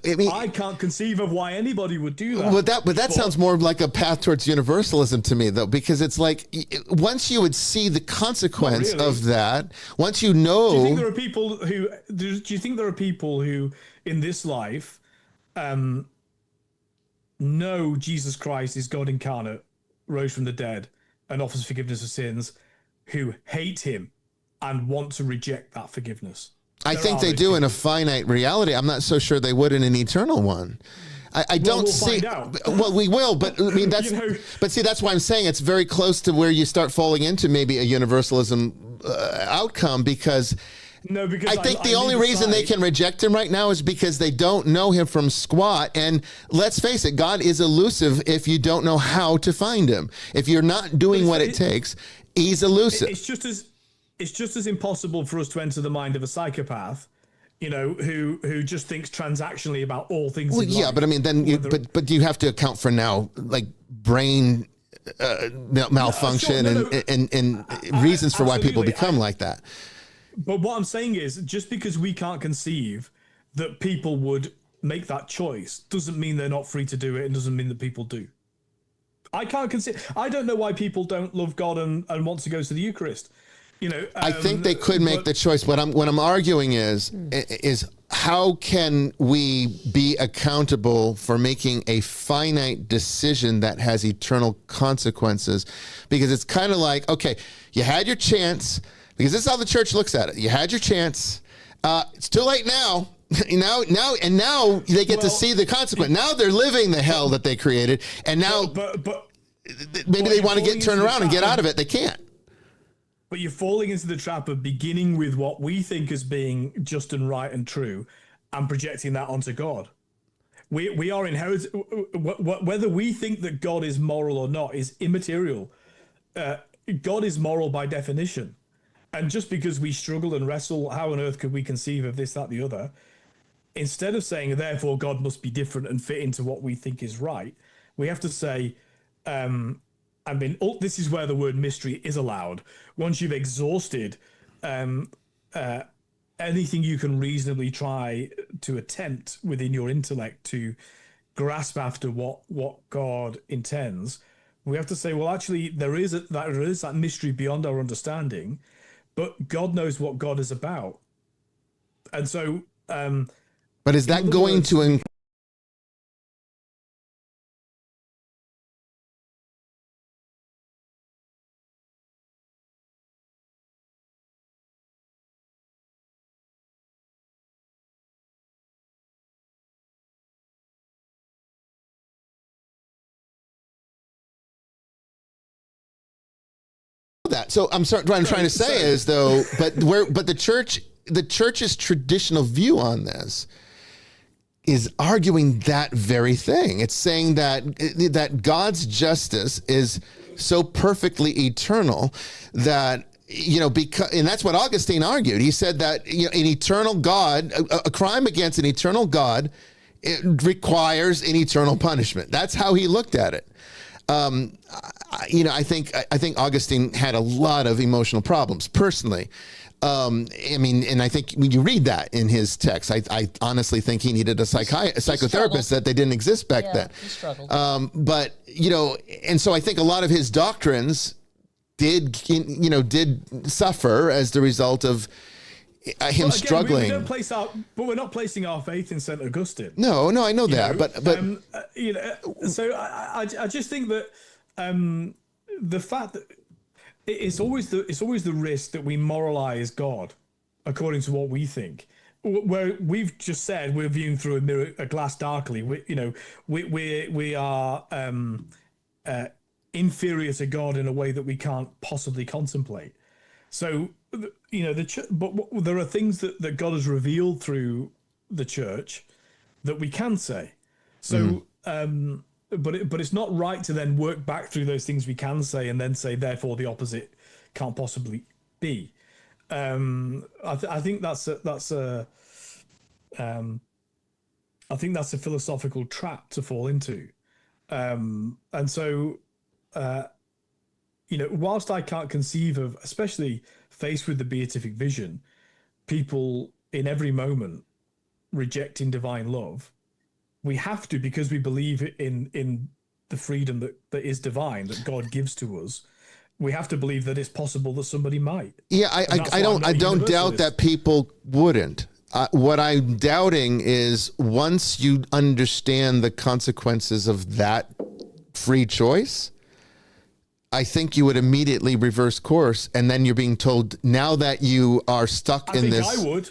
I mean, I can't conceive of why anybody would do that. But that sounds more like a path towards universalism to me, though, because it's like once you would see the consequence of that, once you know. Do you think there are people who? Do you think there are people who in this life know Jesus Christ is God incarnate, rose from the dead, and offers forgiveness of sins, who hate him and want to reject that forgiveness? I think they do in a finite reality. I'm not so sure they would in an eternal one. I don't see. Find out. Well, we will, but I mean that's. But see, that's why I'm saying it's very close to where you start falling into maybe a universalism outcome because. No, because I think the only reason they can reject him right now is because they don't know him from squat. And let's face it, God is elusive if you don't know how to find him. If you're not doing what it takes, he's elusive. It's just as impossible for us to enter the mind of a psychopath, who just thinks transactionally about all things. Well, yeah, but I mean, then, but you have to account for now, like brain malfunction and reasons for why people become like that. But what I'm saying is, just because we can't conceive that people would make that choice doesn't mean they're not free to do it, and doesn't mean that people do. I can't conceive. I don't know why people don't love God and want to go to the Eucharist. I think they could make the choice. What I'm arguing is how can we be accountable for making a finite decision that has eternal consequences? Because it's kind of like, okay, you had your chance, because this is how the church looks at it. You had your chance. It's too late now. Now they get to see the consequence. Now they're living the hell that they created, and now maybe they want to turn around and get out of it. They can't. But you're falling into the trap of beginning with what we think as being just and right and true and projecting that onto God. We are inherited. Whether we think that God is moral or not is immaterial. God is moral by definition. And just because we struggle and wrestle, how on earth could we conceive of this, that, the other? Instead of saying, therefore, God must be different and fit into what we think is right, we have to say, this is where the word mystery is allowed. Once you've exhausted anything you can reasonably try to attempt within your intellect to grasp after what God intends, we have to say, well, actually, there is that mystery beyond our understanding, but God knows what God is about. And so... but is that going to... that. So I'm sorry. What I'm trying to say is, though, but the church's traditional view on this is arguing that very thing. It's saying that God's justice is so perfectly eternal that, because, and that's what Augustine argued. He said that an eternal God, a crime against an eternal God, it requires an eternal punishment. That's how he looked at it. I think Augustine had a lot of emotional problems personally. And I think when you read that in his text, I honestly think he needed a psychotherapist, that they didn't exist back then. He struggled. And so I think a lot of his doctrines did suffer as the result of him struggling. We're not placing our faith in St. Augustine. No, I know that, but so I just think that the fact that it's always the risk that we moralize God according to what we think. Where we've just said we're viewing through a glass darkly. We are inferior to God in a way that we can't possibly contemplate. So but there are things that God has revealed through the church that we can say. So, but it's not right to then work back through those things we can say and then say, therefore, the opposite can't possibly be. I think that's a philosophical trap to fall into. And so, whilst I can't conceive of, especially faced with the beatific vision, people in every moment rejecting divine love, we have to, because we believe in the freedom that is divine, that God gives to us. We have to believe that it's possible that somebody might. Yeah, I don't doubt that people wouldn't. What I'm doubting is once you understand the consequences of that free choice, I think you would immediately reverse course, and then you're being told now that you are stuck in this. I would.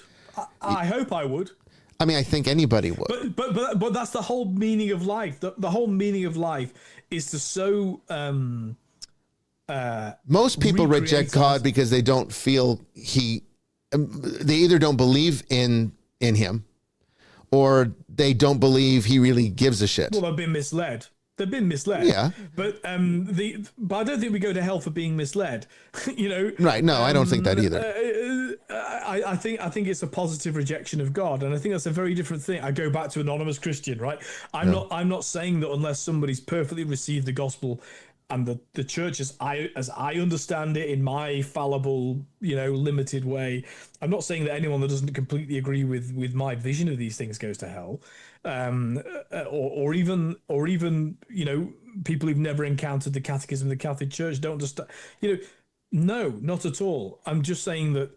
I hope I would. I mean, I think anybody would. But that's the whole meaning of life. The whole meaning of life is to so. Most people reject God because they don't feel they either don't believe in him, or they don't believe he really gives a shit. Well, they've been misled. Yeah. But but I don't think we go to hell for being misled. Right. No, I don't think that either. I think it's a positive rejection of God, and I think that's a very different thing. I go back to anonymous Christian, right? I'm not saying that unless somebody's perfectly received the gospel and the church as I understand it in my fallible, limited way. I'm not saying that anyone that doesn't completely agree with my vision of these things goes to hell, or even people who've never encountered the catechism of the Catholic Church don't understand. No, not at all. I'm just saying that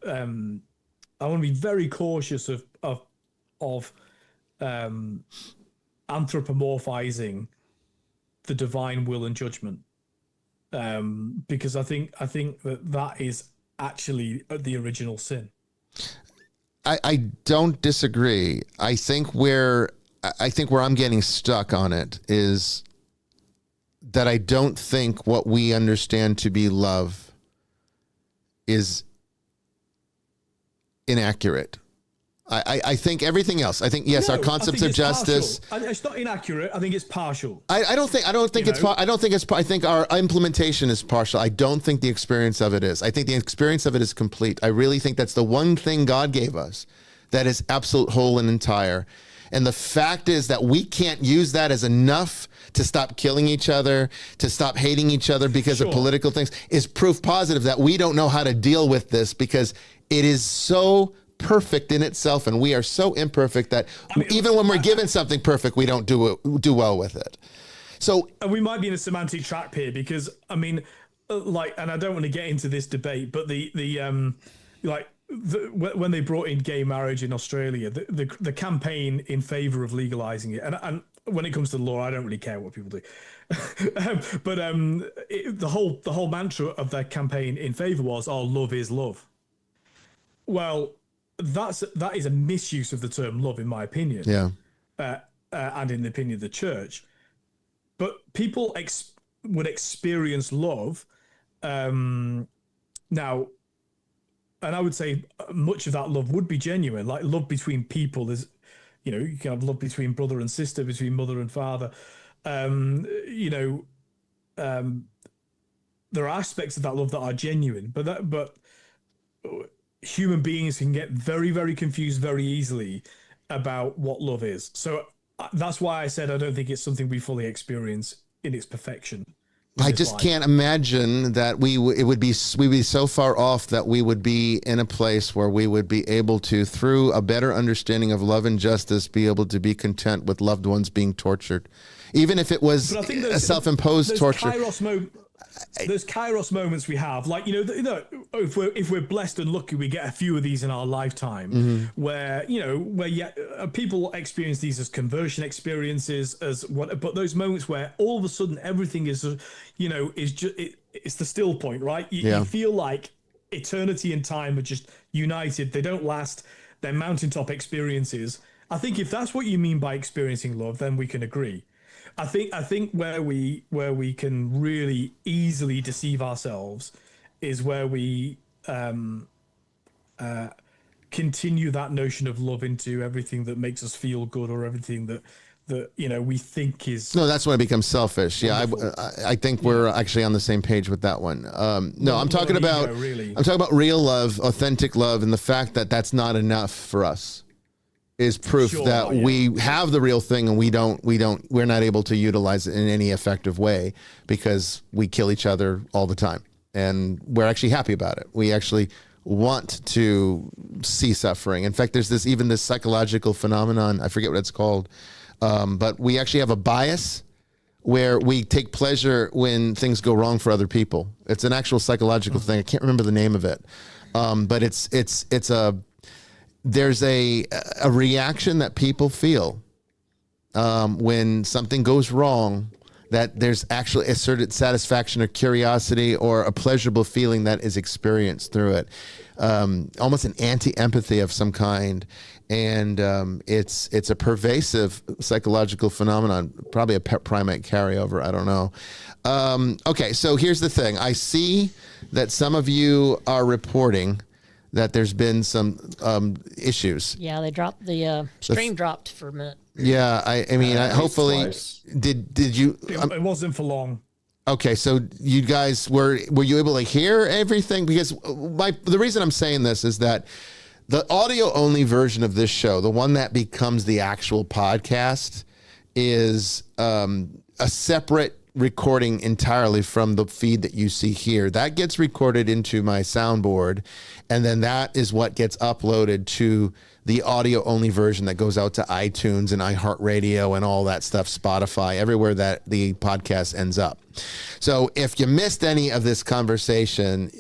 I want to be very cautious of anthropomorphizing the divine will and judgment. Because I think that is actually the original sin. I don't disagree. I think where I'm getting stuck on it is that I don't think what we understand to be love is inaccurate. I think everything else. I think yes, our concepts of justice. It's not inaccurate. I think it's partial. I don't think it's. I don't think it's. I think our implementation is partial. I don't think the experience of it is. I think the experience of it is complete. I really think that's the one thing God gave us that is absolute, whole, and entire. And the fact is that we can't use that as enough to stop killing each other, to stop hating each other because of political things, is proof positive that we don't know how to deal with this because it is so perfect in itself, and we are so imperfect that even when we're given something perfect, we don't do well with it. So we might be in a semantic trap here because and I don't want to get into this debate, but when they brought in gay marriage in Australia, the campaign in favor of legalizing it, and when it comes to the law, I don't really care what people do. But the whole mantra of their campaign in favor was, "Oh, love is love." Well, that is a misuse of the term love, in my opinion. Yeah. And in the opinion of the church. But people would experience love now, and I would say much of that love would be genuine, like love between people. Is you can have love between brother and sister, between mother and father. There are aspects of that love that are genuine, but human beings can get very, very confused very easily about what love is. So that's why I said I don't think it's something we fully experience in its perfection. I just can't imagine that we'd be so far off that we would be in a place where we would be able to, through a better understanding of love and justice, be able to be content with loved ones being tortured, even if it was a self-imposed torture. There's kairos moments we have, like if we're blessed and lucky, we get a few of these in our lifetime, where people experience these as conversion experiences, but those moments where all of a sudden everything is, it's the still point, right? You feel like eternity and time are just united. They don't last. They're mountaintop experiences. I think if that's what you mean by experiencing love, then we can agree. I think where we can really easily deceive ourselves is where we continue that notion of love into everything that makes us feel good, or everything that we think is. No, that's when it becomes selfish. Wonderful. Yeah, I think we're actually on the same page with that one. I'm talking about I'm talking about real love, authentic love, and the fact that that's not enough for us is proof that we have the real thing, and we're not able to utilize it in any effective way because we kill each other all the time. and we're actually happy about it. We actually want to see suffering. In fact, there's this psychological phenomenon, I forget what it's called, but we actually have a bias where we take pleasure when things go wrong for other people. It's an actual psychological thing. I can't remember the name of it, but there's a reaction that people feel when something goes wrong, that there's actually a certain satisfaction or curiosity or a pleasurable feeling that is experienced through it. Almost an anti-empathy of some kind. And it's a pervasive psychological phenomenon, probably a primate carryover. I don't know. Okay, so here's the thing. I see that some of you are reporting that there's been some issues. Yeah, they dropped the stream dropped for a minute. Yeah, I mean, hopefully, twice. did you? It wasn't for long. Okay, so you guys were you able to hear everything? Because the reason I'm saying this is that the audio only version of this show, the one that becomes the actual podcast, is a separate recording entirely from the feed that you see here. That gets recorded into my soundboard, and then that is what gets uploaded to the audio only version that goes out to iTunes and iHeartRadio and all that stuff, Spotify, everywhere that the podcast ends up. So if you missed any of this conversation,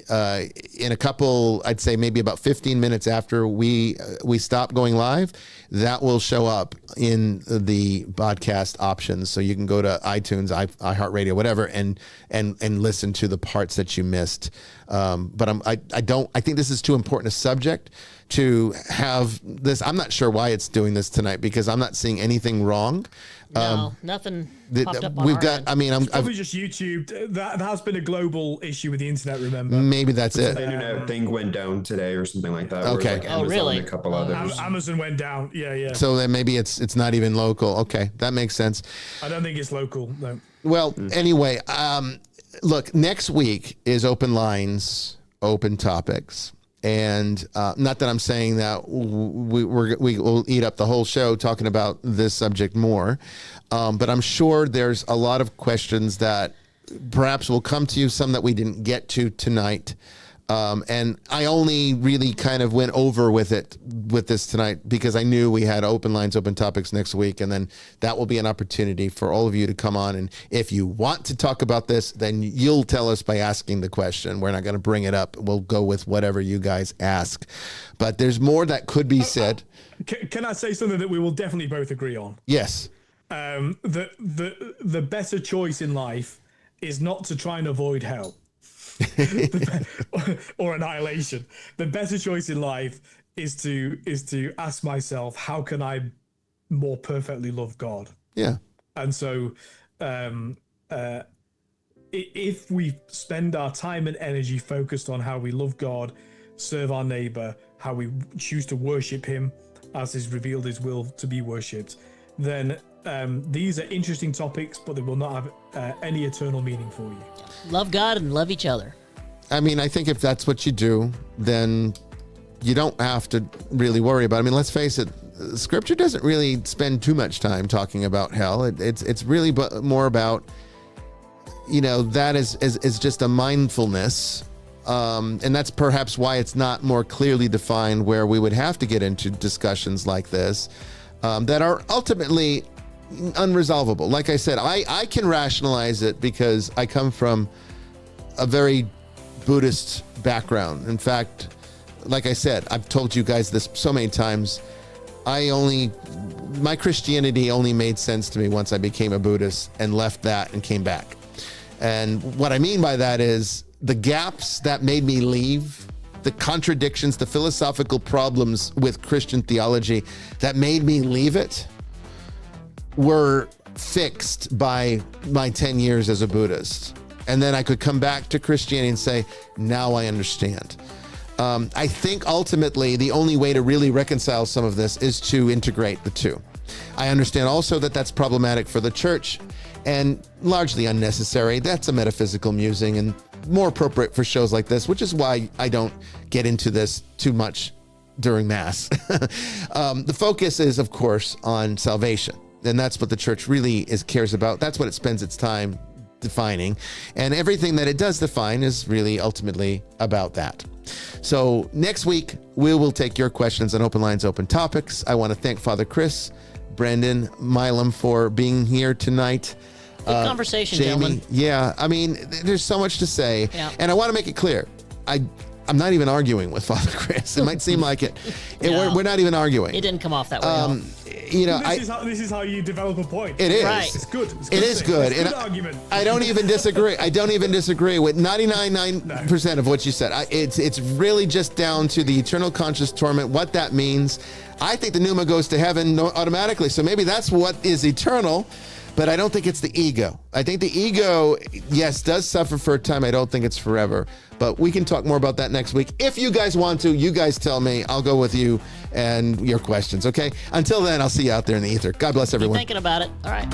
in a couple, I'd say maybe about 15 minutes after we stop going live, that will show up in the podcast options. So you can go to iTunes, iHeartRadio, whatever, and listen to the parts that you missed. But I think this is too important a subject to have this. I'm not sure why it's doing this tonight, because I'm not seeing anything wrong. No, nothing popped up on we've our got, end. I mean, Probably just YouTube. That has been a global issue with the internet, remember? maybe that's it. The internet thing went down today or something like that. Okay. Whereas, like, Amazon really? and a couple others. Amazon went down. Yeah. So then maybe it's not even local. Okay, that makes sense. I don't think it's local, no. Well, anyway, look, next week is Open Lines, Open Topics. And not that I'm saying that we will eat up the whole show talking about this subject more, but I'm sure there's a lot of questions that perhaps will come to you, some that we didn't get to tonight. And I only really kind of went over with this tonight because I knew we had Open Lines, Open Topics next week. And then that will be an opportunity for all of you to come on. And if you want to talk about this, then you'll tell us by asking the question. We're not going to bring it up. We'll go with whatever you guys ask. But there's more that could be said. Can I say something that we will definitely both agree on? Yes. The better choice in life is not to try and avoid hell. Or annihilation. The better choice in life is to ask myself, how can I more perfectly love God? Yeah. And so if we spend our time and energy focused on how we love God, serve our neighbor, how we choose to worship him as is revealed his will to be worshipped, then these are interesting topics, but they will not have any eternal meaning for you. Love God and love each other. I mean, I think if that's what you do, then you don't have to really worry about it. I mean, let's face it, Scripture doesn't really spend too much time talking about hell. It's really more about, that is just a mindfulness. And that's perhaps why it's not more clearly defined, where we would have to get into discussions like this that are ultimately unresolvable. Like I said, I can rationalize it because I come from a very Buddhist background. In fact, like I said, I've told you guys this so many times, my Christianity only made sense to me once I became a Buddhist and left that and came back. And what I mean by that is the gaps that made me leave, the contradictions, the philosophical problems with Christian theology that made me leave it were fixed by my 10 years as a Buddhist. And then I could come back to Christianity and say, now I understand. I think ultimately the only way to really reconcile some of this is to integrate the two. I understand also that that's problematic for the church and largely unnecessary. That's a metaphysical musing and more appropriate for shows like this, which is why I don't get into this too much during Mass. The focus is, of course, on salvation. And that's what the church really cares about. That's what it spends its time defining. And everything that it does define is really ultimately about that. So next week, we will take your questions on Open Lines, Open Topics. I want to thank Father Chris, Brendan, Milam for being here tonight. Good conversation, Jamie, gentlemen. yeah, I mean, there's so much to say. Yeah. And I want to make it clear. I'm not even arguing with Father Chris. It might seem like it. No. We're not even arguing. It didn't come off that way. This is how you develop a point. It is. Right. It's good. It is good. It's a good And argument. I don't even disagree. I don't even disagree with 99% of what you said. It's really just down to the eternal conscious torment, what that means. I think the pneuma goes to heaven automatically. So maybe that's what is eternal. But I don't think it's the ego. I think the ego, yes, does suffer for a time. I don't think it's forever. But we can talk more about that next week. If you guys want to, you guys tell me. I'll go with you and your questions, okay? Until then, I'll see you out there in the ether. God bless everyone. Thinking about it. All right.